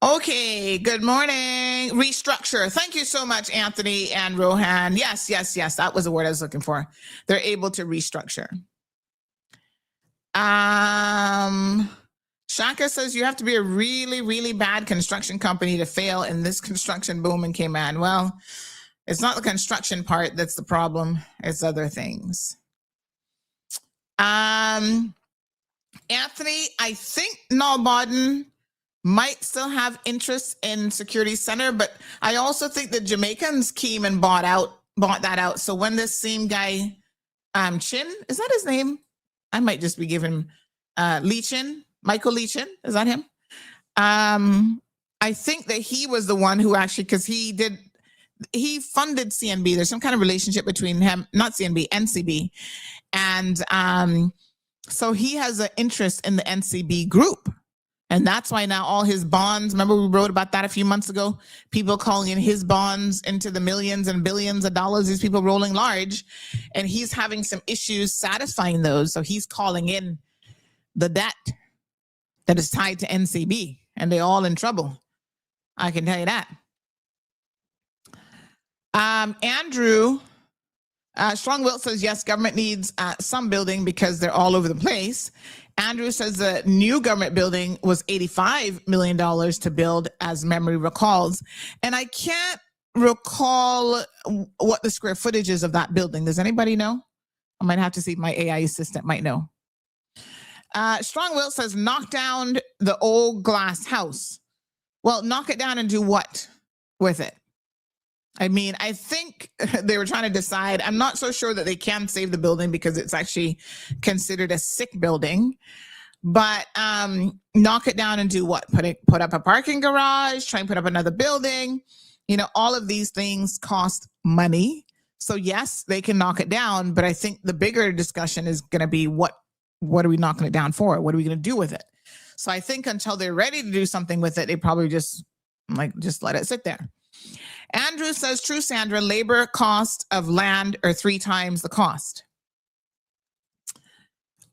[SPEAKER 2] Okay. Good morning. Restructure. Thank you so much, Anthony and Rohan. Yes. That was the word I was looking for. They're able to restructure. Shaka says you have to be a really, really bad construction company to fail in this construction boom in Cayman. Well, it's not the construction part that's the problem. It's other things. Anthony, I think Nullbodden might still have interest in Security Center, but I also think the Jamaicans came and bought that out. So when this same guy, Chin, is that his name? I might just be giving Leachin. Michael Leachin, is that him? I think that he was the one who actually, because he funded CNB. There's some kind of relationship between him, not CNB, NCB. And so he has an interest in the NCB group. And that's why now all his bonds, remember we wrote about that a few months ago, people calling in his bonds into the millions and billions of dollars, these people rolling large, and he's having some issues satisfying those. So he's calling in the debt that is tied to NCB, and they're all in trouble. I can tell you that. Andrew, Strong Will says, yes, government needs some building because they're all over the place. Andrew says the new government building was $85 million to build, as memory recalls. And I can't recall what the square footage is of that building. Does anybody know? I might have to see if my AI assistant might know. Strong Will says, knock down the old glass house. Well, knock it down and do what with it? I mean, I think they were trying to decide. I'm not so sure that they can save the building because it's actually considered a sick building. But knock it down and do what? Put up a parking garage, try and put up another building. all of these things cost money. So yes, they can knock it down, but I think the bigger discussion is going to be what are we knocking it down for? What are we going to do with it? So I think until they're ready to do something with it, they probably just let it sit there. Andrew says, true, Sandra, labor cost of land are 3 times the cost.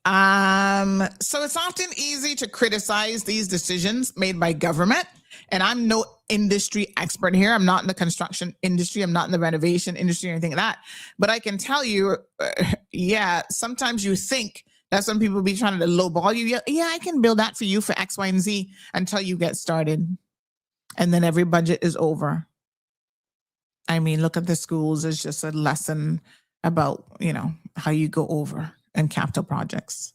[SPEAKER 2] So it's often easy to criticize these decisions made by government. And I'm no industry expert here. I'm not in the construction industry. I'm not in the renovation industry or anything like that. But I can tell you, sometimes you think that some people be trying to lowball you. Yeah, I can build that for you for X, Y, and Z until you get started. And then every budget is over. I mean, look at the schools. It's just a lesson about, how you go over and capital projects.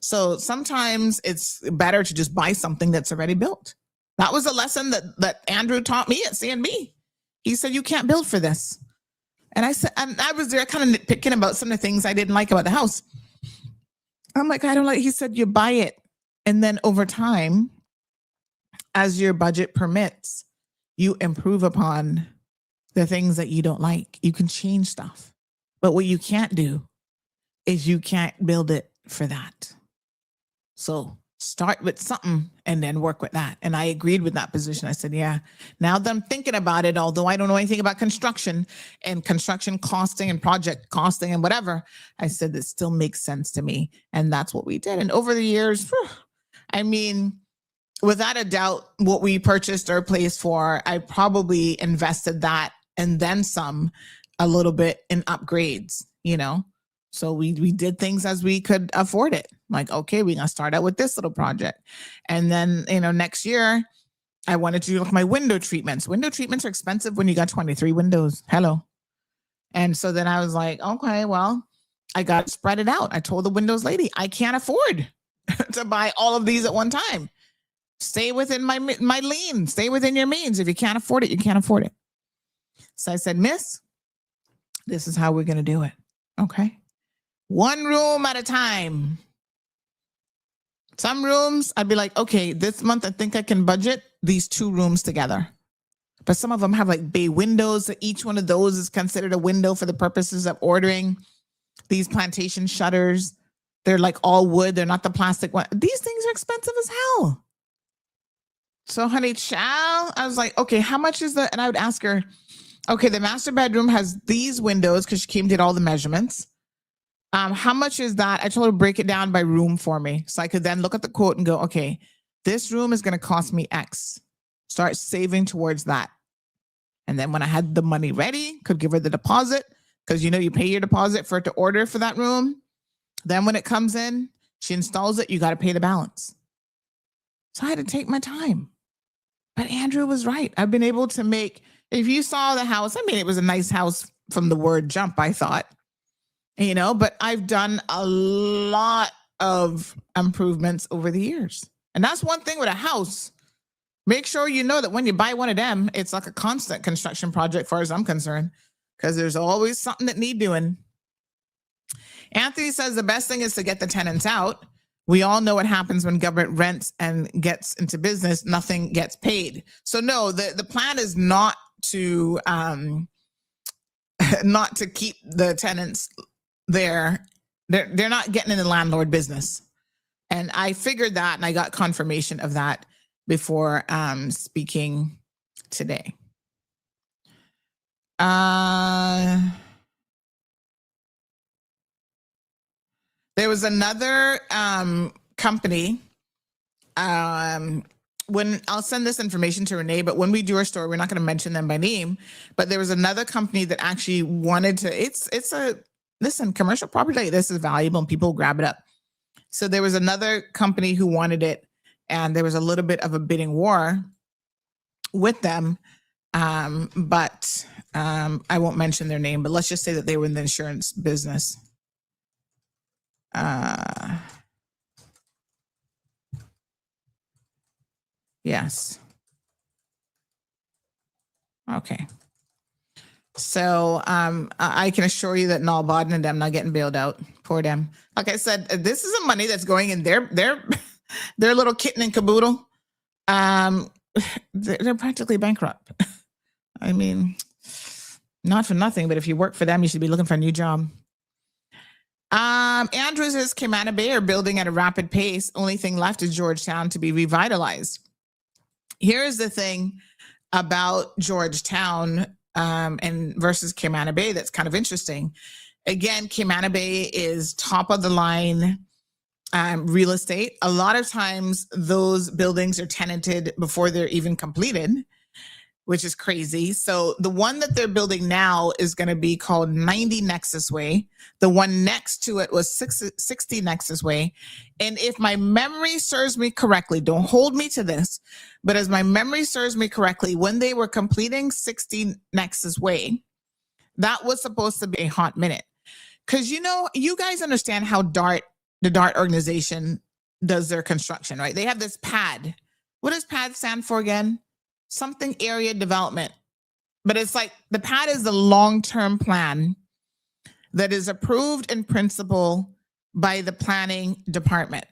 [SPEAKER 2] So sometimes it's better to just buy something that's already built. That was a lesson that Andrew taught me at CNB. He said, you can't build for this. And I said, and I was there kind of nitpicking about some of the things I didn't like about the house. I'm like, I don't like, he said, you buy it. And then over time, as your budget permits, you improve upon the things that you don't like. You can change stuff. But what you can't do is you can't build it for that. So start with something and then work with that. And I agreed with that position. I said, yeah, now that I'm thinking about it, although I don't know anything about construction and construction costing and project costing and whatever, I said, this still makes sense to me. And that's what we did. And over the years, I mean, without a doubt, what we purchased our place for, I probably invested that and then some a little bit in upgrades, So we did things as we could afford it. Like, okay, we're going to start out with this little project. And then, next year, I wanted to do my window treatments. Window treatments are expensive when you got 23 windows. Hello. And so then I was like, okay, well, I got to spread it out. I told the windows lady, I can't afford to buy all of these at one time. Stay within my lane. Stay within your means. If you can't afford it, you can't afford it. So I said, miss, this is how we're going to do it. Okay. One room at a time. Some rooms, I'd be like, okay, this month I think I can budget these 2 rooms together. But some of them have like bay windows. So each one of those is considered a window for the purposes of ordering these plantation shutters. They're like all wood. They're not the plastic one. These things are expensive as hell. So honey, child, I was like, okay, how much is that? And I would ask her, okay, the master bedroom has these windows because she came and did all the measurements. How much is that? I told her to break it down by room for me. So I could then look at the quote and go, okay, this room is going to cost me X. Start saving towards that. And then when I had the money ready, could give her the deposit because, you pay your deposit for it to order for that room. Then when it comes in, she installs it. You got to pay the balance. So I had to take my time. But Andrew was right. I've been able to make, if you saw the house, I mean, it was a nice house from the word jump, I thought. But I've done a lot of improvements over the years. And that's one thing with a house. Make sure you know that when you buy one of them, it's like a constant construction project as far as I'm concerned, because there's always something that need doing. Anthony says the best thing is to get the tenants out. We all know what happens when government rents and gets into business, nothing gets paid. So no, the plan is not to keep the tenants there. They're not getting in the landlord business. And I figured that, and I got confirmation of that before speaking today. There was another company. When I'll send this information to Renee, but when we do our story, we're not going to mention them by name. But there was another company that actually wanted to. Listen, commercial property like this is valuable, and people grab it up. So there was another company who wanted it, and there was a little bit of a bidding war with them. But I won't mention their name. But let's just say that they were in the insurance business. Yes. Okay. So I can assure you that Nall Bodden and them not getting bailed out. Poor them. Like I said, this is the money that's going in their little kitten and caboodle. They're practically bankrupt. I mean, not for nothing, but if you work for them, you should be looking for a new job. Andrew says Camana Bay are building at a rapid pace. Only thing left is Georgetown to be revitalized. Here's the thing about Georgetown and versus Camana Bay that's kind of interesting. Again, Camana Bay is top of the line real estate. A lot of times those buildings are tenanted before they're even completed, which is crazy. So the one that they're building now is going to be called 90 Nexus Way. The one next to it was 60 Nexus Way. And if my memory serves me correctly, don't hold me to this, but as my memory serves me correctly, when they were completing 60 Nexus Way, that was supposed to be a hot minute. Because, you know, you guys understand how the DART organization does their construction, right? They have this PAD. What does PAD stand for again? Something area development. But it's like the PAD is the long-term plan that is approved in principle by the planning department,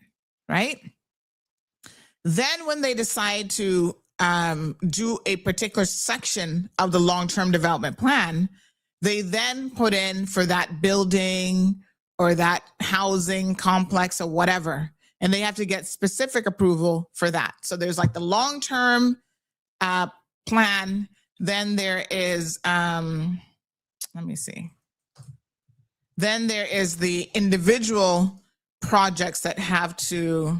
[SPEAKER 2] right? Then when they decide to do a particular section of the long-term development plan, they then put in for that building or that housing complex or whatever, and they have to get specific approval for that. So there's like the long-term plan. Then there is, let me see. Then there is the individual projects that have to,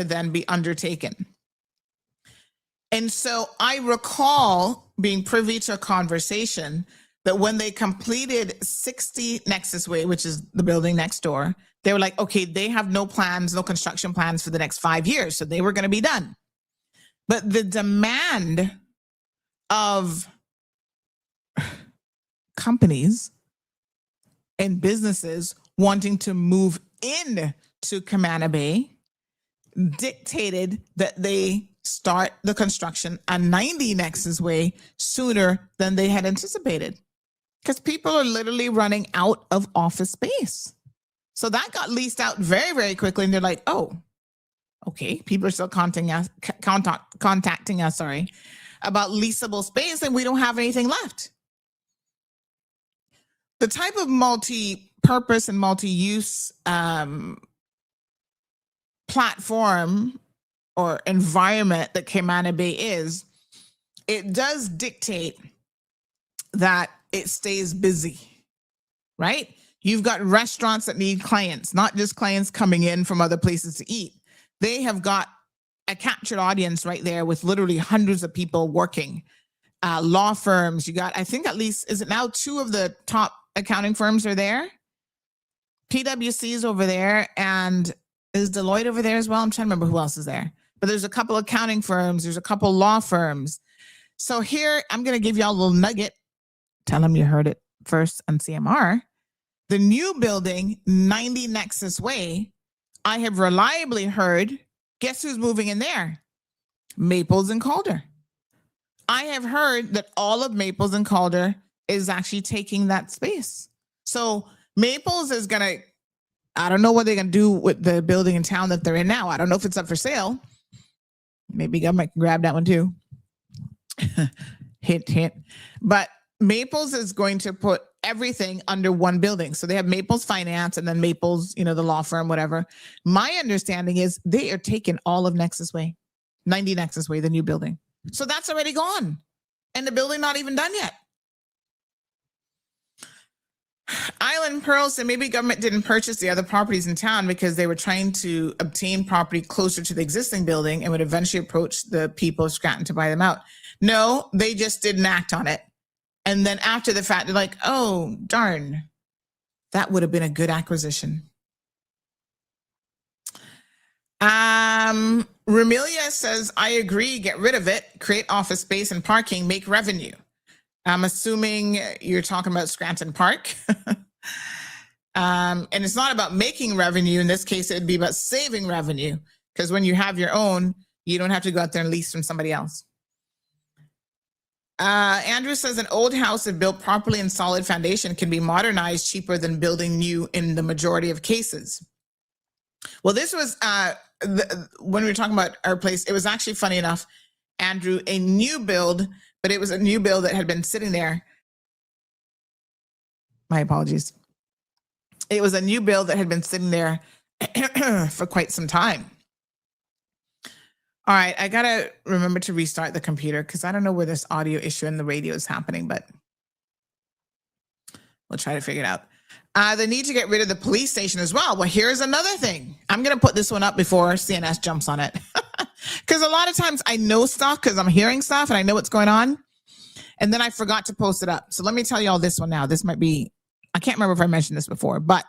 [SPEAKER 2] then be undertaken. And so I recall being privy to a conversation that when they completed 60 Nexus Way, which is the building next door, they were like, okay, they have no plans, no construction plans for the next 5 years. So they were going to be done. But the demand of companies and businesses wanting to move in to Camana Bay dictated that they start the construction on 90 Nexus Way sooner than they had anticipated, because people are literally running out of office space. So that got leased out very, very quickly. And they're like, oh, okay, people are still contacting us, about leasable space, and we don't have anything left. The type of multi-purpose and multi-use platform or environment that Camana Bay is, it does dictate that it stays busy, right? You've got restaurants that need clients, not just clients coming in from other places to eat. They have got a captured audience right there with literally hundreds of people working. Law firms, you got, I think at least, is it now 2 of the top accounting firms are there? PwC is over there, and is Deloitte over there as well? I'm trying to remember who else is there. But there's a couple accounting firms, there's a couple law firms. So here, I'm going to give y'all a little nugget. Tell them you heard it first on CMR. The new building, 90 Nexus Way, I have reliably heard, guess who's moving in there? Maples and Calder. I have heard that all of Maples and Calder is actually taking that space. So Maples is going to, I don't know what they're going to do with the building in town that they're in now. I don't know if it's up for sale. Maybe government can grab that one too. Hint, hint. But Maples is going to put everything under one building. So they have Maples Finance and then Maples, you know, the law firm, whatever. My understanding is they are taking all of Nexus Way, 90 Nexus Way, the new building. So that's already gone. And the building not even done yet. Island Pearl said maybe government didn't purchase the other properties in town because they were trying to obtain property closer to the existing building and would eventually approach the people of Scranton to buy them out. No, they just didn't act on it. And then after the fact, they're like, oh, darn, that would have been a good acquisition. Remelia says, I agree, get rid of it, create office space and parking, make revenue. I'm assuming you're talking about Scranton Park. And it's not about making revenue. In this case, it'd be about saving revenue, because when you have your own, you don't have to go out there and lease from somebody else. Andrew says an old house that built properly and solid foundation can be modernized cheaper than building new in the majority of cases. Well, this was when we were talking about our place, it was actually funny enough, Andrew, a new build, but it was a new build that had been sitting there. My apologies. It was a new build that had been sitting there for quite some time. All right, I got to remember to restart the computer because I don't know where this audio issue in the radio is happening, but we'll try to figure it out. They need to get rid of the police station as well. Well, here's another thing. I'm going to put this one up before CNS jumps on it. Because a lot of times I know stuff because I'm hearing stuff and I know what's going on. And then I forgot to post it up. So let me tell you all this one now. This might be, I can't remember if I mentioned this before, but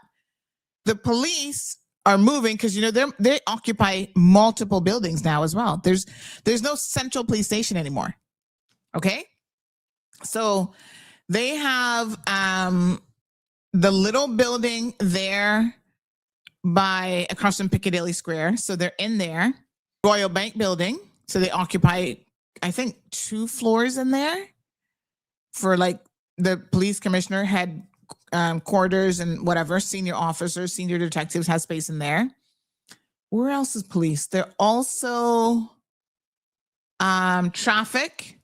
[SPEAKER 2] the police are moving because, you know, they occupy multiple buildings now as well. There's no central police station anymore. Okay. So they have the little building there by across from Piccadilly Square. So they're in there. Royal Bank building. So they occupy, I think, 2 floors in there for like the police commissioner had quarters and whatever, senior officers, senior detectives have space in there. Where else is police? They're also traffic.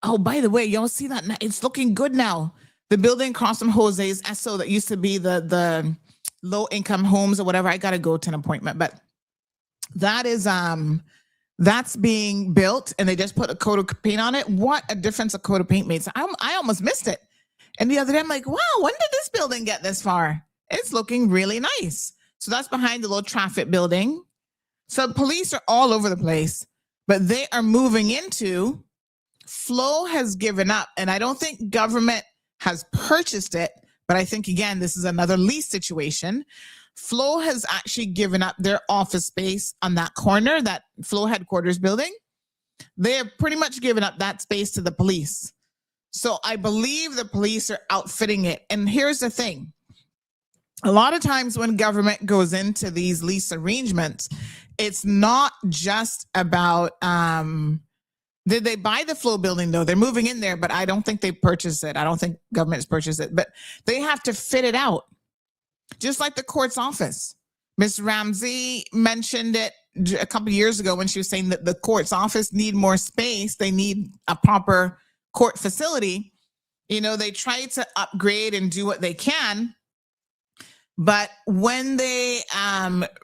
[SPEAKER 2] Oh, by the way, y'all see that? It's looking good now. The building across from Jose's Esso that used to be the low income homes or whatever. I got to go to an appointment, but that is that's being built and they just put a coat of paint on it. What a difference a coat of paint makes. I almost missed it. And the other day I'm like, wow, when did this building get this far? It's looking really nice. So that's behind the little traffic building. So police are all over the place, but they are moving into, Flow has given up. And I don't think government has purchased it, but I think, again, this is another lease situation. Flow has actually given up their office space on that corner, that Flow headquarters building. They have pretty much given up that space to the police. So I believe the police are outfitting it. And here's the thing. A lot of times when government goes into these lease arrangements, it's not just about, did they buy the Flow building though? They're moving in there, but I don't think they purchased it. I don't think government's purchased it, but they have to fit it out. Just like the court's office. Ms. Ramsey mentioned it a couple of years ago when she was saying that the court's office need more space. They need a proper court facility. You know, they try to upgrade and do what they can. But when they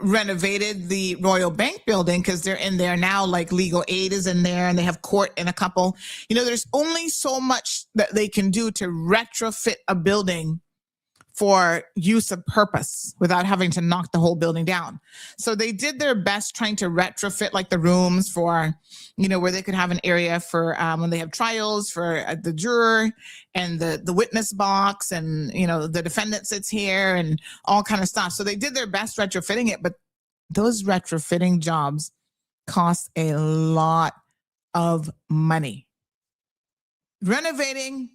[SPEAKER 2] renovated the Royal Bank building, because they're in there now, like legal aid is in there and they have court in a couple, you know, there's only so much that they can do to retrofit a building for use of purpose without having to knock the whole building down. So they did their best trying to retrofit like the rooms for, you know, where they could have an area for when they have trials for the juror and the witness box and, you know, the defendant sits here and all kind of stuff. So they did their best retrofitting it, but those retrofitting jobs cost a lot of money. Renovating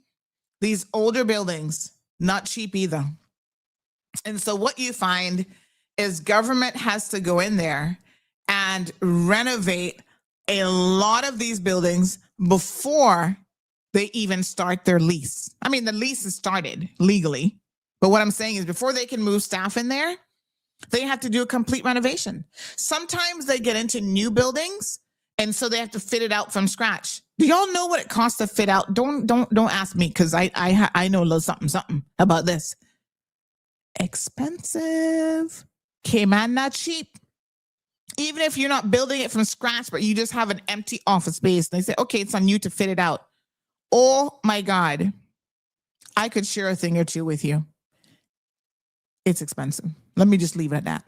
[SPEAKER 2] these older buildings, not cheap either. And so what you find is government has to go in there and renovate a lot of these buildings before they even start their lease. I mean, the lease is started legally, but what I'm saying is before they can move staff in there, they have to do a complete renovation. Sometimes they get into new buildings and so they have to fit it out from scratch. Do y'all know what it costs to fit out? Don't ask me because I know a little something about this. Expensive. Cayman, not cheap. Even if you're not building it from scratch, but you just have an empty office space. They say, okay, it's on you to fit it out. Oh my God. I could share a thing or two with you. It's expensive. Let me just leave it at that.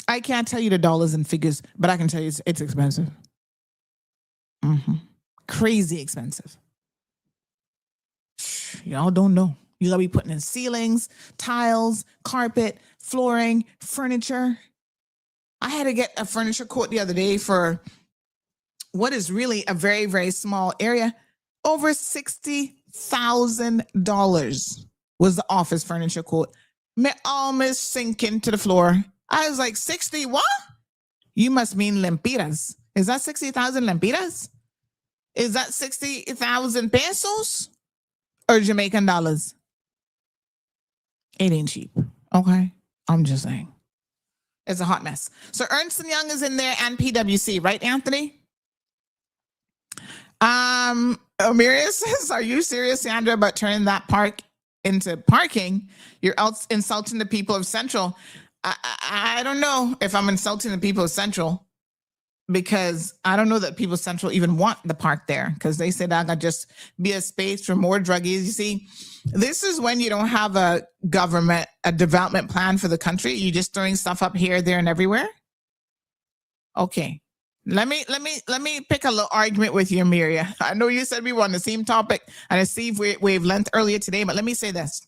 [SPEAKER 2] I can't tell you the dollars and figures, but I can tell you it's expensive. Crazy expensive. Y'all don't know. You gotta be putting in ceilings, tiles, carpet, flooring, furniture. I had to get a furniture quote the other day for what is really a very, very small area. Over $60,000 was the office furniture quote. Me almost sinking to the floor. I was like, 60 what? You must mean lempiras. Is that 60,000 lempiras? Is that 60,000 pesos or Jamaican dollars? It ain't cheap. Okay. I'm just saying. It's a hot mess. So Ernst & Young is in there and PwC, right, Anthony? Omiria says, are you serious, Sandra, about turning that park into parking? You're insulting the people of Central. I don't know if I'm insulting the people of Central, because I don't know that people of Central even want the park there, because they said that could just be a space for more druggies. You see, this is when you don't have a development plan for the country. You're just throwing stuff up here, there, and everywhere. Okay. Let me pick a little argument with you, Amelia. I know you said we were on the same topic and I see wavelength earlier today, but let me say this.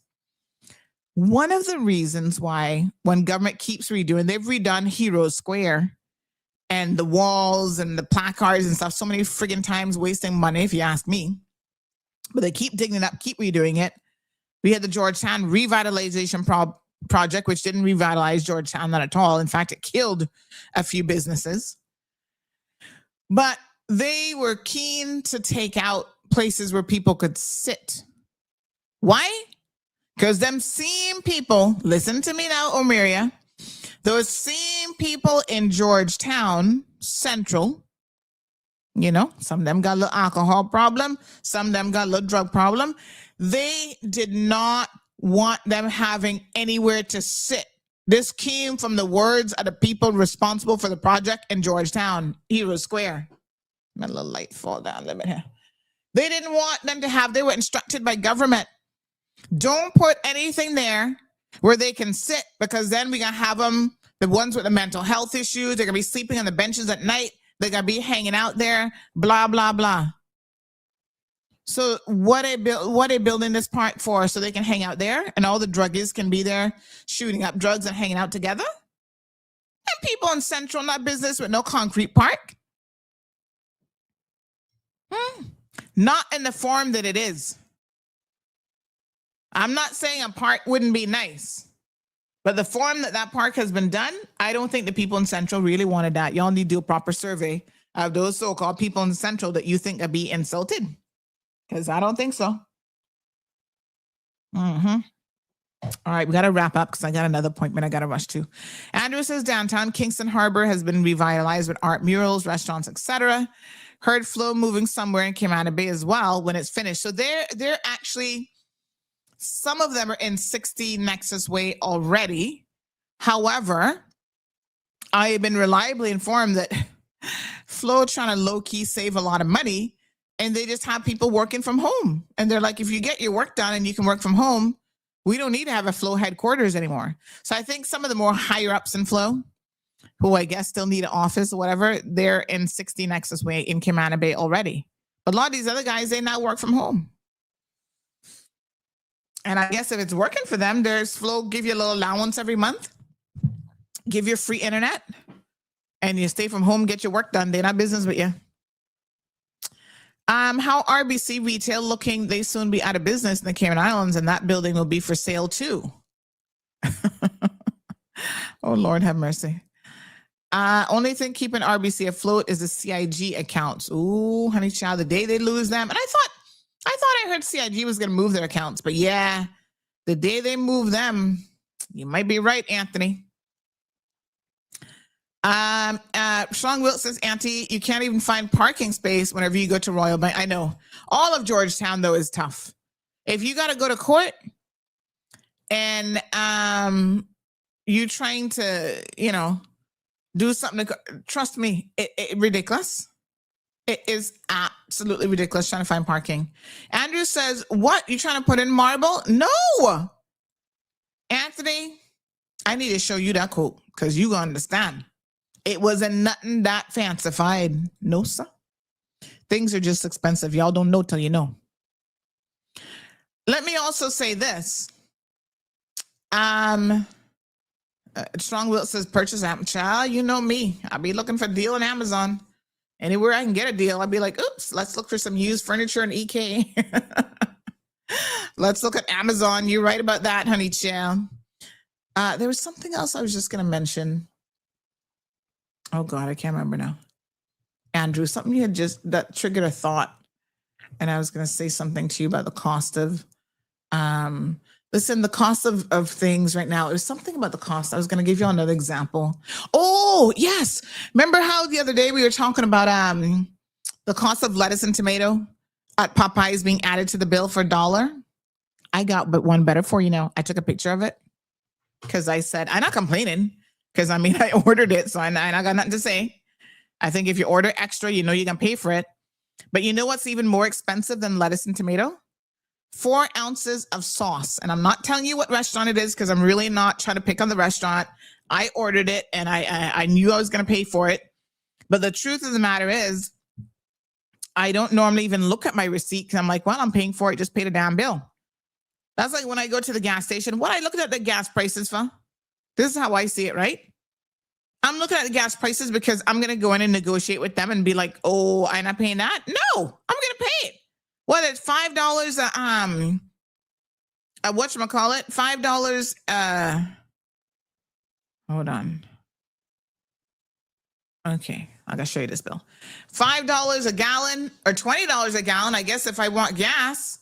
[SPEAKER 2] One of the reasons why when government keeps redoing, they've redone Heroes Square and the walls and the placards and stuff so many friggin' times, wasting money, if you ask me. But they keep digging it up, keep redoing it. We had the Georgetown revitalization project, which didn't revitalize Georgetown, not at all. In fact, it killed a few businesses. But they were keen to take out places where people could sit. Why? Because them same people, listen to me now, Omiria, those same people in Georgetown Central, you know, some of them got a little alcohol problem, some of them got a little drug problem. They did not want them having anywhere to sit. This came from the words of the people responsible for the project in Georgetown, Hero Square. My little light fall down a little bit here. They didn't want them to have, they were instructed by government. Don't put anything there where they can sit, because then we're going to have them, the ones with the mental health issues, they're going to be sleeping on the benches at night. They're going to be hanging out there, blah, blah, blah. So what they building this park for? So they can hang out there and all the druggies can be there shooting up drugs and hanging out together? And people in Central, not business with no concrete park. Not in the form that it is. I'm not saying a park wouldn't be nice, but the form that park has been done, I don't think the people in Central really wanted that. Y'all need to do a proper survey of those so-called people in Central that you think are be insulted. Because I don't think so. All right, we got to wrap up because I got another appointment I got to rush to. Andrew says downtown Kingston Harbor has been revitalized with art murals, restaurants, etc. Heard flow moving somewhere in Cayman Bay as well when it's finished. So they're actually, some of them are in 60 Nexus Way already. However, I have been reliably informed that Flow trying to low-key save a lot of money, and they just have people working from home. And they're like, if you get your work done and you can work from home, we don't need to have a Flow headquarters anymore. So I think some of the more higher ups in Flow, who I guess still need an office or whatever, they're in 60 Nexus Way in Cayman Bay already. But a lot of these other guys, they now work from home. And I guess if it's working for them, there's Flow give you a little allowance every month, give you free internet, and you stay from home, get your work done. They're not business with you. How RBC Retail looking? They soon be out of business in the Cayman Islands, and that building will be for sale too. Oh, Lord have mercy. Only thing keeping RBC afloat is the CIG accounts. Ooh, honey child, the day they lose them. And I thought I heard CIG was going to move their accounts, but yeah, the day they move them, you might be right, Anthony. Sean Wilt says, Auntie, you can't even find parking space whenever you go to Royal Bank. I know. All of Georgetown, though, is tough. If you got to go to court and you trying to, do something, trust me, it ridiculous. It is absolutely ridiculous trying to find parking. Andrew says, what? You trying to put in marble? No. Anthony, I need to show you that quote because you gonna understand. It wasn't nothing that fancified. No, sir. Things are just expensive. Y'all don't know till you know. Let me also say this. Strong Will says, purchase app. Child, you know me. I'll be looking for a deal on Amazon. Anywhere I can get a deal, I'll be like, oops, let's look for some used furniture in EK. Let's look at Amazon. You're right about that, honey child. There was something else I was just going to mention. Oh, God, I can't remember now. Andrew, something you had that triggered a thought. And I was going to say something to you about the cost of the Listen, the cost of things right now, it was something about the cost. I was going to give you another example. Oh, yes. Remember how the other day we were talking about the cost of lettuce and tomato at Popeyes being added to the bill for $1? I got but one better for you now. I took a picture of it because I said, I'm not complaining because I mean, I ordered it. So I got nothing to say. I think if you order extra, you know you're going to pay for it. But you know what's even more expensive than lettuce and tomato? 4 ounces of sauce. And I'm not telling you what restaurant it is because I'm really not trying to pick on the restaurant. I ordered it and I knew I was going to pay for it. But the truth of the matter is, I don't normally even look at my receipt because I'm like, well, I'm paying for it. Just pay the damn bill. That's like when I go to the gas station. What I looking at the gas prices for? This is how I see it, right? I'm looking at the gas prices because I'm going to go in and negotiate with them and be like, oh, I'm not paying that. No, I'm going to pay it. What, it's $5 whatchamacallit? $5 hold on. Okay, I gotta show you this bill. $5 a gallon or $20 a gallon. I guess if I want gas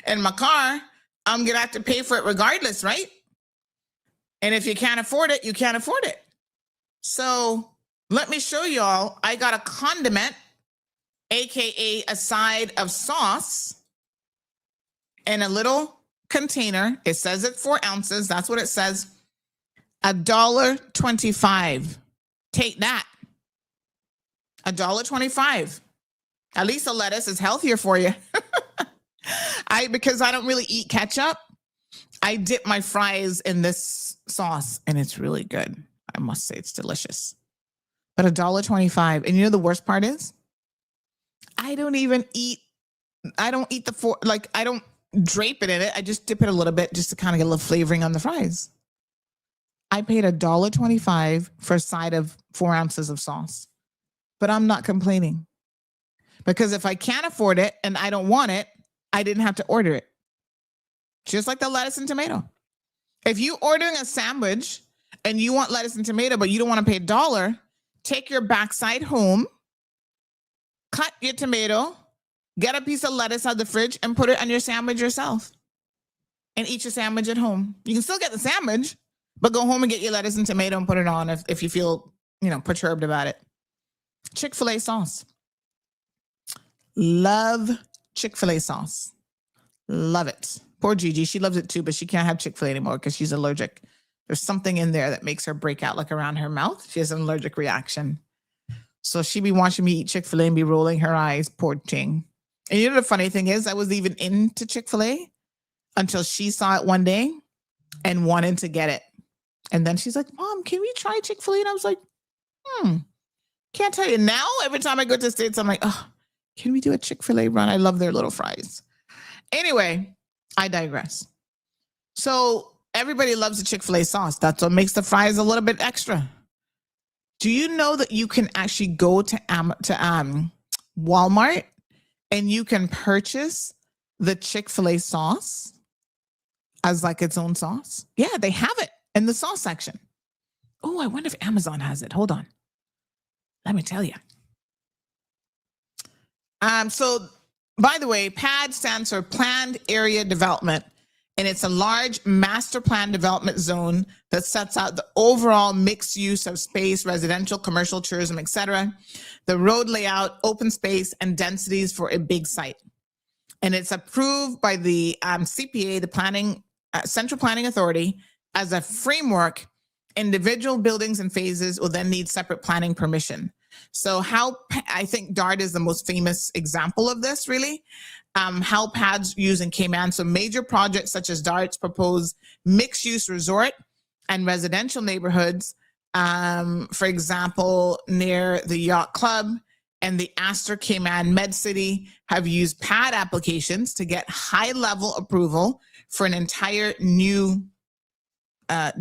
[SPEAKER 2] in my car, I'm gonna have to pay for it regardless, right? And if you can't afford it, you can't afford it. So let me show y'all. I got a condiment, aka a side of sauce, in a little container. It says it's 4 ounces. That's what it says. $1.25. Take that. $1.25. At least the lettuce is healthier for you. Because I don't really eat ketchup, I dip my fries in this sauce and it's really good. I must say it's delicious. But $1.25. And you know the worst part is? I don't eat the fork, like I don't drape it in it. I just dip it a little bit just to kind of get a little flavoring on the fries. I paid $1.25 for a side of 4 ounces of sauce. But I'm not complaining. Because if I can't afford it and I don't want it, I didn't have to order it. Just like the lettuce and tomato. If you ordering a sandwich and you want lettuce and tomato, but you don't want to pay $1, take your backside home, cut your tomato, get a piece of lettuce out of the fridge and put it on your sandwich yourself. And eat your sandwich at home. You can still get the sandwich, but go home and get your lettuce and tomato and put it on if you feel, perturbed about it. Chick-fil-A sauce. Love Chick-fil-A sauce. Love it. Poor Gigi, she loves it too, but she can't have Chick-fil-A anymore because she's allergic. There's something in there that makes her break out like around her mouth. She has an allergic reaction. So she be watching me eat Chick-fil-A and be rolling her eyes, poor thing. And you know the funny thing is, I was even into Chick-fil-A until she saw it one day and wanted to get it. And then she's like, Mom, can we try Chick-fil-A? And I was like, can't tell you. Now, every time I go to the States, I'm like, oh, can we do a Chick-fil-A run? I love their little fries. Anyway, I digress. So everybody loves the Chick-fil-A sauce. That's what makes the fries a little bit extra. Do you know that you can actually go to Walmart and you can purchase the Chick-fil-A sauce as like its own sauce? Yeah, they have it in the sauce section. Oh, I wonder if Amazon has it. Hold on. Let me tell you. So, by the way, PAD stands for Planned Area Development, and it's a large master plan development zone that sets out the overall mixed use of space, residential, commercial, tourism, etc., the road layout, open space, and densities for a big site. And it's approved by the CPA, the Central Planning Authority, as a framework. Individual buildings and phases will then need separate planning permission. So I think DART is the most famous example of this, really. How PADs use in Cayman. So major projects such as DART's propose mixed-use resort and residential neighborhoods, for example, near the Yacht Club and the Astor Cayman Med City have used PAD applications to get high-level approval for an entire new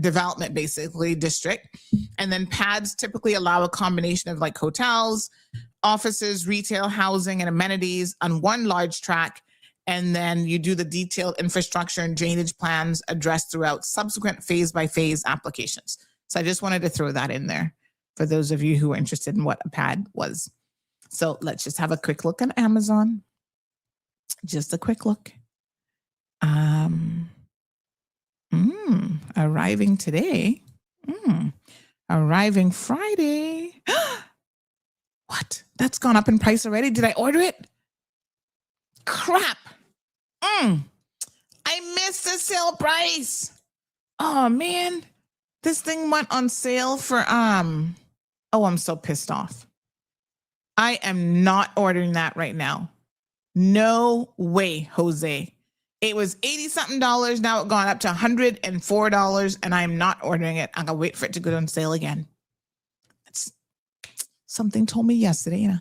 [SPEAKER 2] development, basically, district. And then PADs typically allow a combination of like hotels, offices, retail, housing, and amenities on one large tract. And then you do the detailed infrastructure and drainage plans addressed throughout subsequent phase-by-phase applications. So I just wanted to throw that in there for those of you who are interested in what a PAD was. So let's just have a quick look on Amazon. Just a quick look. Arriving today. Arriving Friday. What? That's gone up in price already? Did I order it? Crap. I missed the sale price. Oh man. This thing went on sale for I'm so pissed off. I am not ordering that right now. No way, Jose. It was $80-something. Now it's gone up to $104, and I'm not ordering it. I'm gonna wait for it to go on sale again. Something told me yesterday,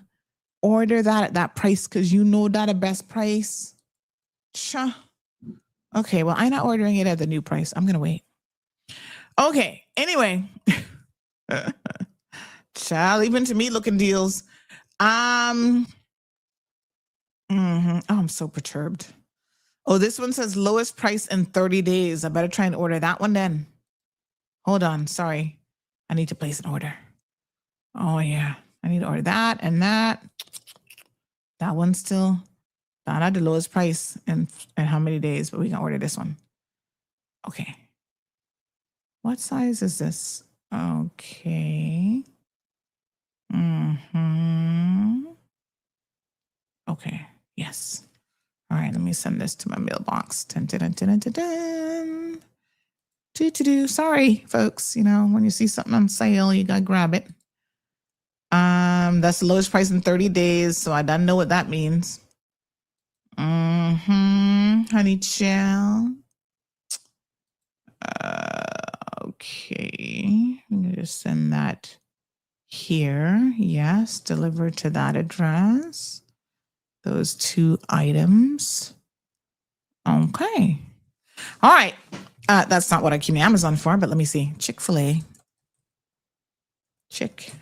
[SPEAKER 2] order that at that price because you know that a best price. Cha. Okay, well, I'm not ordering it at the new price. I'm gonna wait. Okay, anyway. Child, even to me looking deals. Oh, I'm so perturbed. Oh, this one says lowest price in 30 days. I better try and order that one then. Hold on, sorry. I need to place an order. Oh yeah, I need to order that and that. That one's still not at the lowest price in how many days, but we can order this one. Okay. What size is this? Okay. Okay, yes. All right, let me send this to my mailbox. Dun, dun, dun, dun, dun, dun. Sorry, folks. When you see something on sale, you gotta grab it. That's the lowest price in 30 days, so I don't know what that means. Honey child. Okay, I'm gonna just send that here. Yes, deliver to that address. Those 2 items. Okay. All right. That's not what I came to Amazon for, but let me see. Chick-fil-A. Chick-fil-A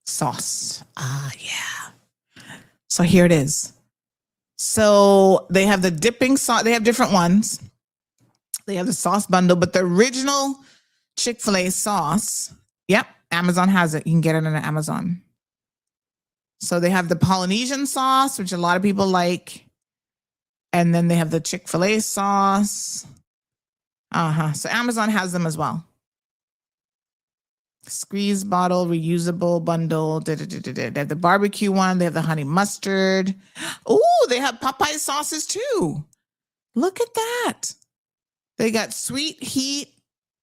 [SPEAKER 2] sauce. Yeah. So here it is. So they have the dipping sauce. They have different ones. They have the sauce bundle, but the original Chick-fil-A sauce, yep, Amazon has it. You can get it on Amazon. So they have the Polynesian sauce, which a lot of people like. And then they have the Chick-fil-A sauce. So Amazon has them as well. Squeeze bottle, reusable bundle. They have the barbecue one. They have the honey mustard. Oh, they have Popeye sauces too. Look at that. They got sweet heat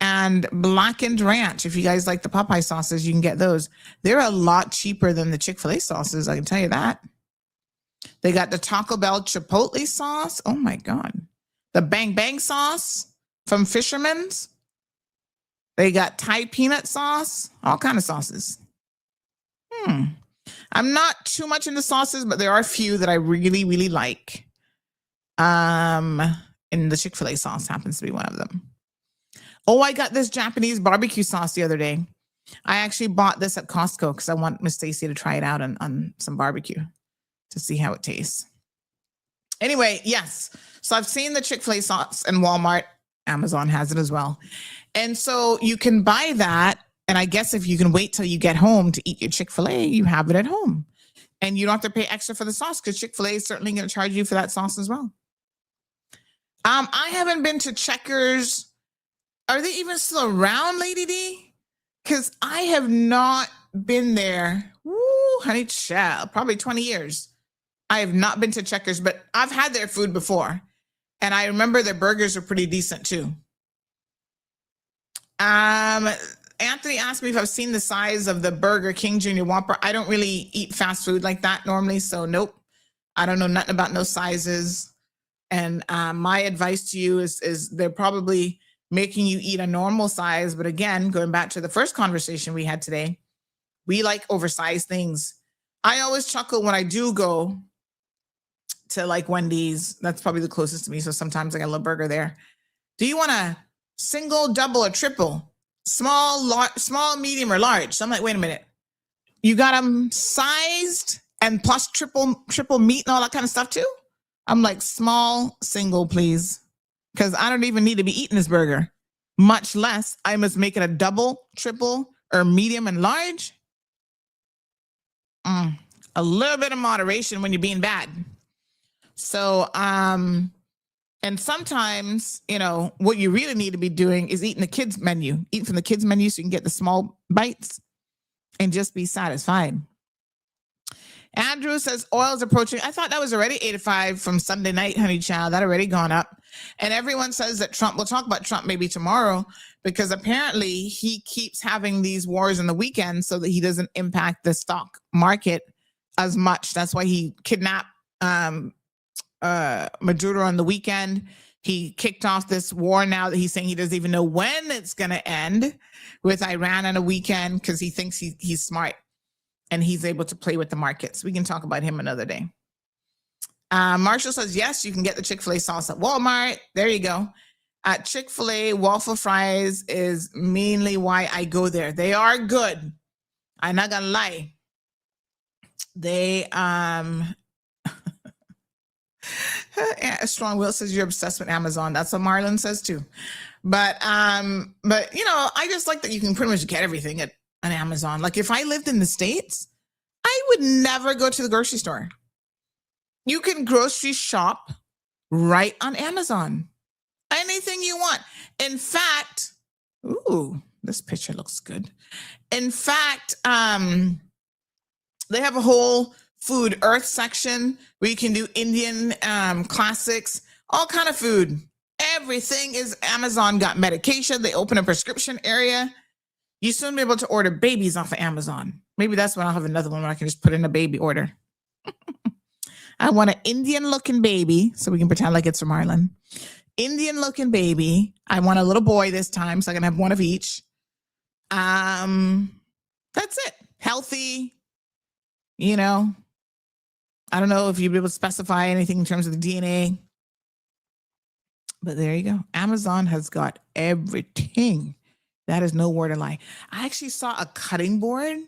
[SPEAKER 2] and blackened ranch. If you guys like the Popeye sauces, you can get those. They're a lot cheaper than the Chick-fil-A sauces, I can tell you that. They got the Taco Bell Chipotle sauce. Oh my God. The Bang Bang sauce from Fisherman's. They got Thai peanut sauce, all kind of sauces. I'm not too much into sauces, but there are a few that I really, really like. And the Chick-fil-A sauce happens to be one of them. Oh, I got this Japanese barbecue sauce the other day. I actually bought this at Costco because I want Miss Stacy to try it out on some barbecue to see how it tastes. Anyway, yes. So I've seen the Chick-fil-A sauce in Walmart. Amazon has it as well. And so you can buy that. And I guess if you can wait till you get home to eat your Chick-fil-A, you have it at home. And you don't have to pay extra for the sauce because Chick-fil-A is certainly going to charge you for that sauce as well. I haven't been to Checkers. Are they even still around, Lady D? Because I have not been there. Woo, honey child, probably 20 years. I have not been to Checkers, but I've had their food before. And I remember their burgers are pretty decent too. Anthony asked me if I've seen the size of the Burger King Junior Whopper. I don't really eat fast food like that normally, so nope. I don't know nothing about no sizes. And my advice to you is they're probably making you eat a normal size. But again, going back to the first conversation we had today, we like oversized things. I always chuckle when I do go to like Wendy's. That's probably the closest to me. So sometimes I get a little burger there. Do you want a single, double, or triple? Small, medium, or large? So I'm like, wait a minute. You got them sized and plus triple meat and all that kind of stuff too? I'm like, small, single, please. Because I don't even need to be eating this burger. Much less, I must make it a double, triple, or medium and large. A little bit of moderation when you're being bad. So, And sometimes, what you really need to be doing is eating the kids menu. Eat from the kids menu so you can get the small bites and just be satisfied. Andrew says oil's approaching. I thought that was already 85 from Sunday night, honey child. That already gone up. And everyone says that Trump, we'll talk about Trump maybe tomorrow, because apparently he keeps having these wars on the weekend so that he doesn't impact the stock market as much. That's why he kidnapped Maduro on the weekend. He kicked off this war now that he's saying he doesn't even know when it's going to end with Iran on a weekend, because he thinks he's smart and he's able to play with the markets. We can talk about him another day. Marshall says, yes, you can get the Chick-fil-A sauce at Walmart. There you go. At Chick-fil-A, waffle fries is mainly why I go there. They are good. I'm not gonna lie. They Strong Will says you're obsessed with Amazon. That's what Marlon says too. But I just like that you can pretty much get everything on Amazon. Like if I lived in the States, I would never go to the grocery store. You can grocery shop right on Amazon. Anything you want. In fact, ooh, this picture looks good. In fact, they have a whole food earth section where you can do Indian classics, all kind of food. Everything is Amazon. Got medication. They open a prescription area. You soon be able to order babies off of Amazon. Maybe that's when I'll have another one where I can just put in a baby order. I want an Indian looking baby, so we can pretend like it's from Ireland. Indian looking baby. I want a little boy this time, so I can have one of each. That's it. Healthy, I don't know if you'd be able to specify anything in terms of the DNA. But there you go. Amazon has got everything. That is no word to lie. I actually saw a cutting board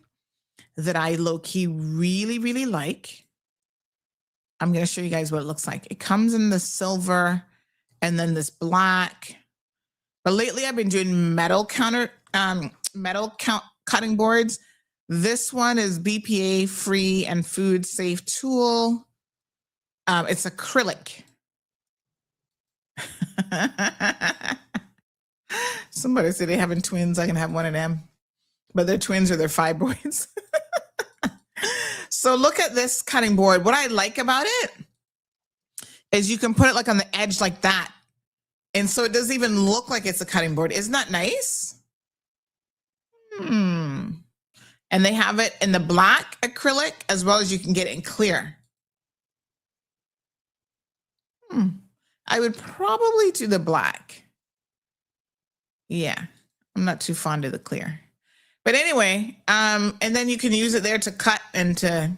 [SPEAKER 2] that I low-key really, really like. I'm going to show you guys what it looks like. It comes in the silver and then this black. But lately I've been doing metal cutting boards. This one is BPA free and food safe tool. It's acrylic. Somebody said they having twins. I can have one of them, but they're twins or they're fibroids. So look at this cutting board. What I like about it is you can put it like on the edge like that. And so it doesn't even look like it's a cutting board. Isn't that nice? And they have it in the black acrylic as well as you can get it in clear. I would probably do the black. Yeah, I'm not too fond of the clear. But anyway, and then you can use it there to cut and to,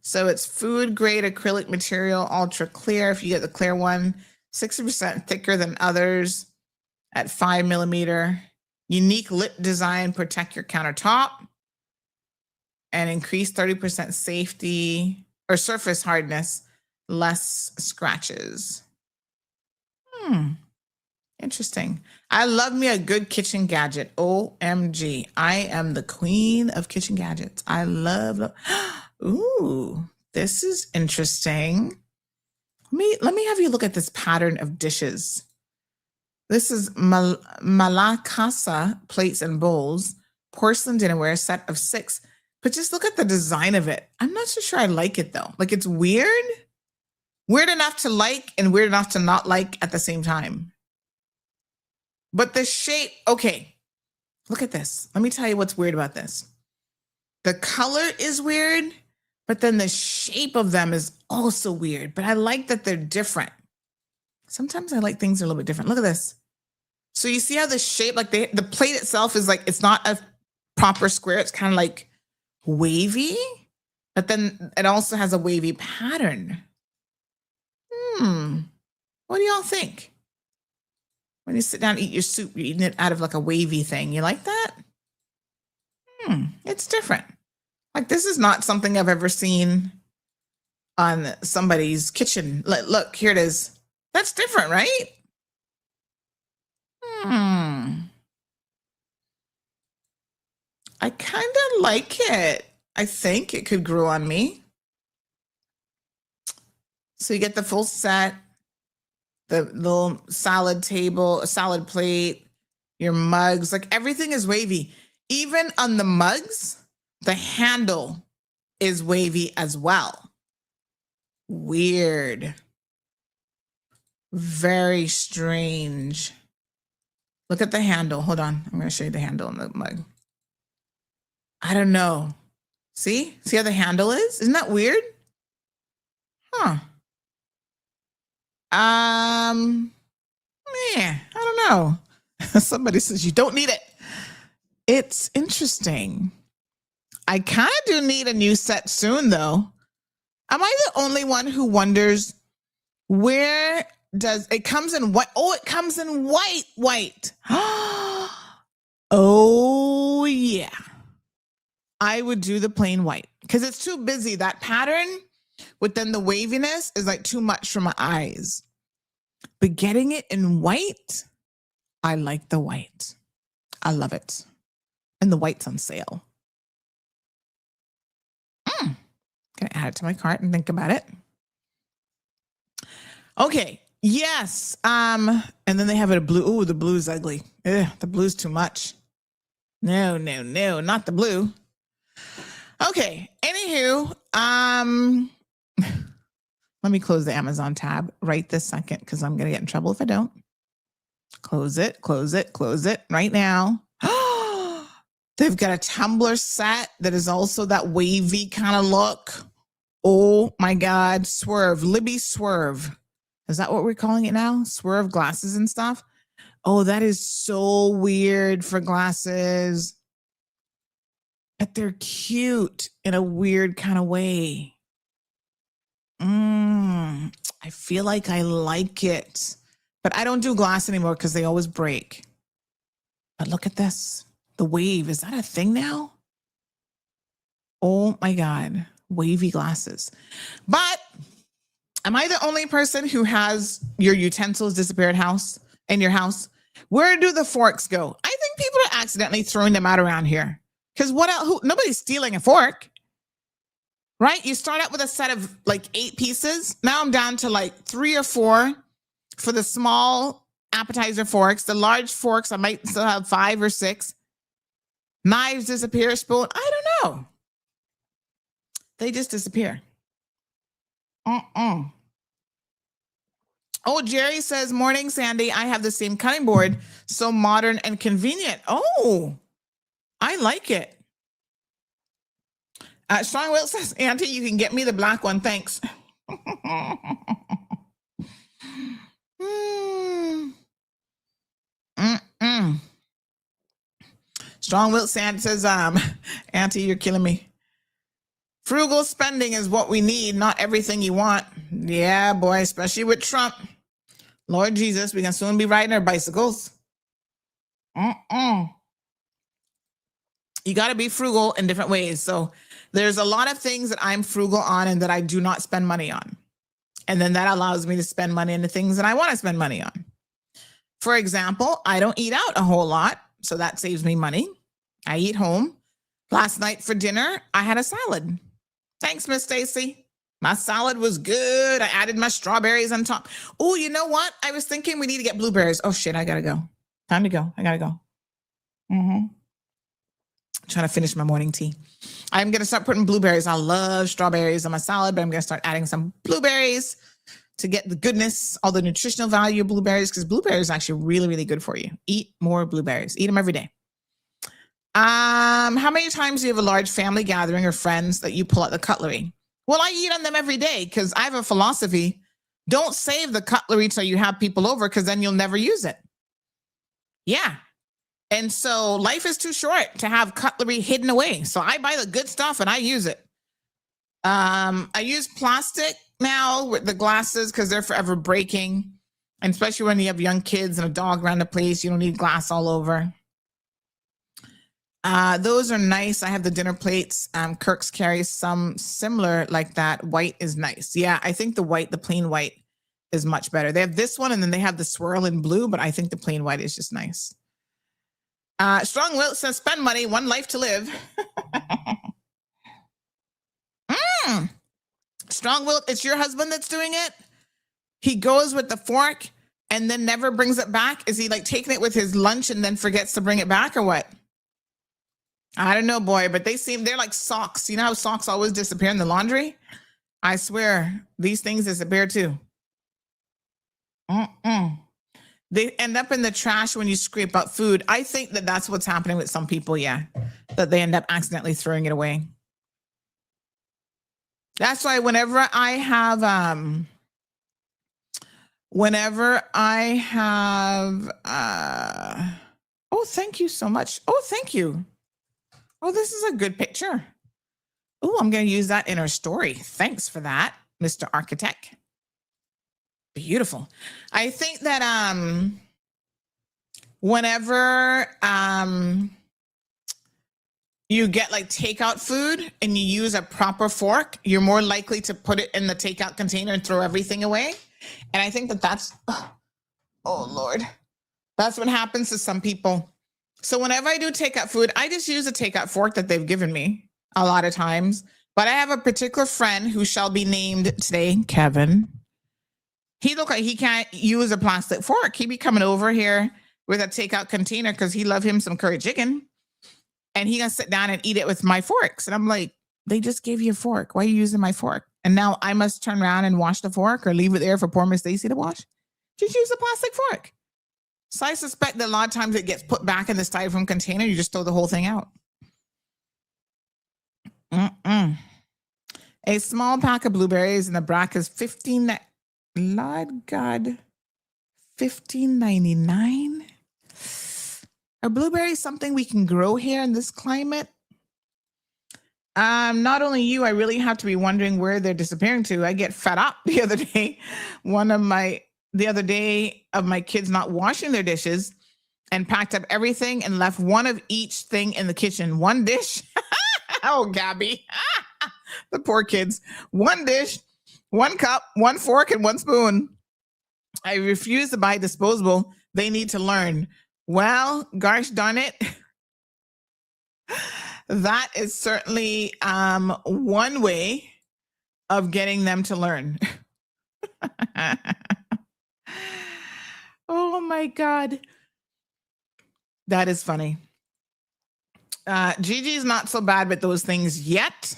[SPEAKER 2] So it's food grade acrylic material, ultra clear. If you get the clear one, 60% thicker than others at 5 millimeter. Unique lip design, protect your countertop. And increase 30% safety or surface hardness, less scratches. Interesting. I love me a good kitchen gadget. OMG. I am the queen of kitchen gadgets. I love. Ooh, this is interesting. Let me have you look at this pattern of dishes. This is Malacasa plates and bowls, porcelain dinnerware, set of 6. But just look at the design of it. I'm not so sure I like it though. Like it's weird. Weird enough to like and weird enough to not like at the same time. But the shape, okay, look at this. Let me tell you what's weird about this. The color is weird, but then the shape of them is also weird. But I like that they're different. Sometimes I like things that are a little bit different. Look at this. So you see how the shape, like the plate itself is like, it's not a proper square. It's kind of like wavy, but then it also has a wavy pattern. What do y'all think? When you sit down and eat your soup, you're eating it out of like a wavy thing. You like that? It's different. Like this is not something I've ever seen on somebody's kitchen. Look, here it is. That's different, right? I kind of like it. I think it could grow on me. So you get the full set, the little salad table, a salad plate, your mugs, like everything is wavy. Even on the mugs, the handle is wavy as well. Weird. Very strange. Look at the handle. Hold on. I'm going to show you the handle on the mug. I don't know. See? See how the handle is? Isn't that weird? Huh. I don't know. Somebody says you don't need it. It's interesting. I kind of do need a new set soon, though. Am I the only one who wonders where does it comes in what? Oh, it comes in white. Oh, yeah. I would do the plain white because it's too busy. That pattern with then the waviness is like too much for my eyes. But getting it in white, I like the white. I love it. And the white's on sale. Gonna add it to my cart and think about it. Okay. Yes. And then they have it a blue. Ooh, the blue's ugly. Ugh, the blue's too much. No, not the blue. Okay. Anywho, let me close the Amazon tab right this second because I'm gonna get in trouble if I don't. Close it right now. They've got a tumbler set that is also that wavy kind of look. Oh my God, Swerve, Libby Swerve. Is that what we're calling it now? Swerve glasses and stuff. Oh, that is so weird for glasses. But they're cute in a weird kind of way. I feel like I like it. But I don't do glass anymore because they always break. But look at this. The wave, is that a thing now? Oh my God, wavy glasses. But am I the only person who has your utensils disappear in your house? Where do the forks go? I think people are accidentally throwing them out around here. Because what else? Nobody's stealing a fork, right? You start out with a set of like 8 pieces. Now I'm down to like 3 or 4 for the small appetizer forks. The large forks, I might still have 5 or 6. Knives disappear, spoon. I don't know. They just disappear. Oh, Jerry says, morning, Sandy. I have the same cutting board. So modern and convenient. Oh, I like it. Strong Will says, Auntie, you can get me the black one. Thanks. Strong Will Sand says, Auntie, you're killing me. Frugal spending is what we need, not everything you want. Yeah, boy, especially with Trump. Lord Jesus, we can soon be riding our bicycles. You got to be frugal in different ways. So there's a lot of things that I'm frugal on and that I do not spend money on. And then that allows me to spend money on the things that I want to spend money on. For example, I don't eat out a whole lot, so that saves me money. I eat home. Last night for dinner, I had a salad. Thanks, Miss Stacy. My salad was good. I added my strawberries on top. Oh, you know what? I was thinking we need to get blueberries. Oh, shit, I got to go. Time to go. I got to go. Trying to finish my morning tea. I'm going to start putting blueberries. I love strawberries on my salad, but I'm going to start adding some blueberries to get the goodness, all the nutritional value of blueberries, because blueberries are actually really, really good for you. Eat more blueberries. Eat them every day. How many times do you have a large family gathering or friends that you pull out the cutlery? Well, I eat on them every day because I have a philosophy. Don't save the cutlery till you have people over because then you'll never use it. Yeah. And so life is too short to have cutlery hidden away. So I buy the good stuff and I use it. I use plastic now with the glasses because they're forever breaking. And especially when you have young kids and a dog around the place, you don't need glass all over. Those are nice. I have the dinner plates. Kirk's carries some similar like that. White is nice. Yeah, I think the plain white is much better. They have this one and then they have the swirl in blue, but I think the plain white is just nice. Strong Will says, spend money, one life to live. Strong-willed, it's your husband that's doing it? He goes with the fork and then never brings it back? Is he like taking it with his lunch and then forgets to bring it back or what? I don't know, boy, but they're like socks. You know how socks always disappear in the laundry? I swear, these things disappear too. They end up in the trash when you scrape up food. I think that that's what's happening with some people, yeah, that they end up accidentally throwing it away. That's why whenever I have, oh, thank you so much. Oh, thank you. Oh, this is a good picture. Oh, I'm going to use that in our story. Thanks for that, Mr. Architect. Beautiful. I think that whenever you get like takeout food and you use a proper fork, you're more likely to put it in the takeout container and throw everything away. And I think that that's, oh Lord, that's what happens to some people. So whenever I do takeout food, I just use a takeout fork that they've given me a lot of times. But I have a particular friend who shall be named today, Kevin. He look like he can't use a plastic fork. He be coming over here with a takeout container because he love him some curry chicken. And he gonna sit down and eat it with my forks. And I'm like, they just gave you a fork. Why are you using my fork? And now I must turn around and wash the fork or leave it there for poor Miss Stacy to wash? Just use a plastic fork. So I suspect that a lot of times it gets put back in the styrofoam container. You just throw the whole thing out. A small pack of blueberries in the bracket is Lord God, $15.99. Are blueberries something we can grow here in this climate? Not only you, I really have to be wondering where they're disappearing to. I get fed up the other day. The other day of my kids not washing their dishes and packed up everything and left one of each thing in the kitchen. One dish. Oh, Gabby. The poor kids. One dish, one cup, one fork, and one spoon. I refuse to buy disposable. They need to learn. Well, gosh darn it. That is certainly one way of getting them to learn. Oh my God. That is funny. Gigi's not so bad with those things yet.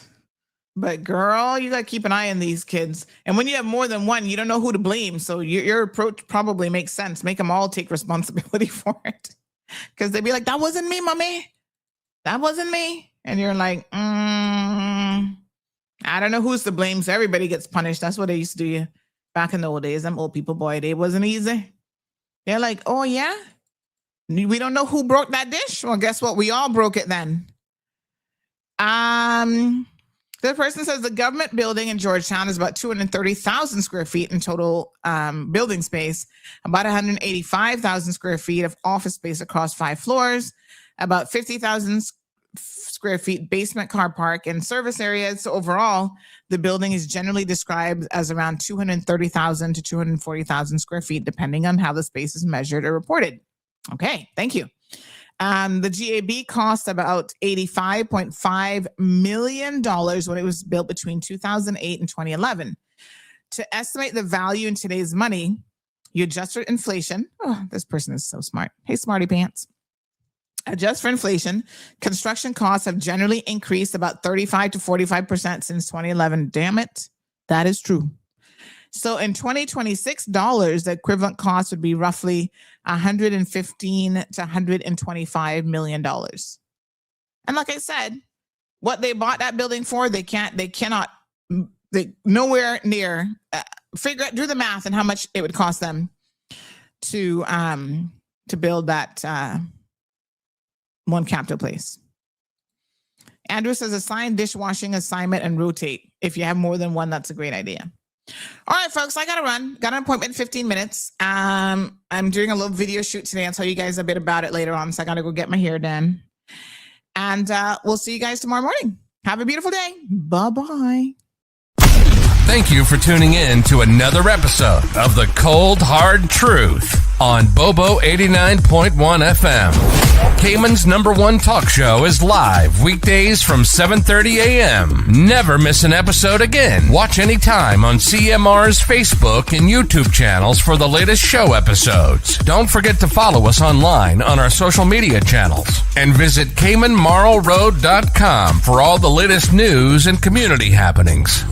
[SPEAKER 2] But girl, you got to keep an eye on these kids. And when you have more than one, you don't know who to blame. So your approach probably makes sense. Make them all take responsibility for it. Because they'd be like, that wasn't me, mommy. That wasn't me. And you're like, I don't know who's to blame. So everybody gets punished. That's what they used to do you back in the old days. Them old people, boy, they wasn't easy. They're like, oh, yeah? We don't know who broke that dish. Well, guess what? We all broke it then. The person says the government building in Georgetown is about 230,000 square feet in total building space, about 185,000 square feet of office space across 5 floors, about 50,000 square feet basement car park and service areas. So overall, the building is generally described as around 230,000 to 240,000 square feet, depending on how the space is measured or reported. Okay, thank you. The GAB cost about $85.5 million when it was built between 2008 and 2011. To estimate the value in today's money, you adjust for inflation. Oh, this person is so smart. Hey, smarty pants. Adjust for inflation. Construction costs have generally increased about 35 to 45% since 2011. Damn it. That is true. So in 2026 dollars, the equivalent cost would be roughly $115 to $125 million. And like I said, what they bought that building for, they nowhere near do the math and how much it would cost them to build that one Capitol Place. Andrew says assign dishwashing assignment and rotate. If you have more than one, that's a great idea. All right, folks, I got to run. Got an appointment in 15 minutes. I'm doing a little video shoot today. I'll tell you guys a bit about it later on. So I got to go get my hair done. And we'll see you guys tomorrow morning. Have a beautiful day. Bye-bye.
[SPEAKER 9] Thank you for tuning in to another episode of The Cold Hard Truth on Bobo 89.1 FM. Cayman's #1 talk show is live weekdays from 7:30 a.m. Never miss an episode again. Watch anytime on CMR's Facebook and YouTube channels for the latest show episodes. Don't forget to follow us online on our social media channels. And visit CaymanMarlRoad.com for all the latest news and community happenings.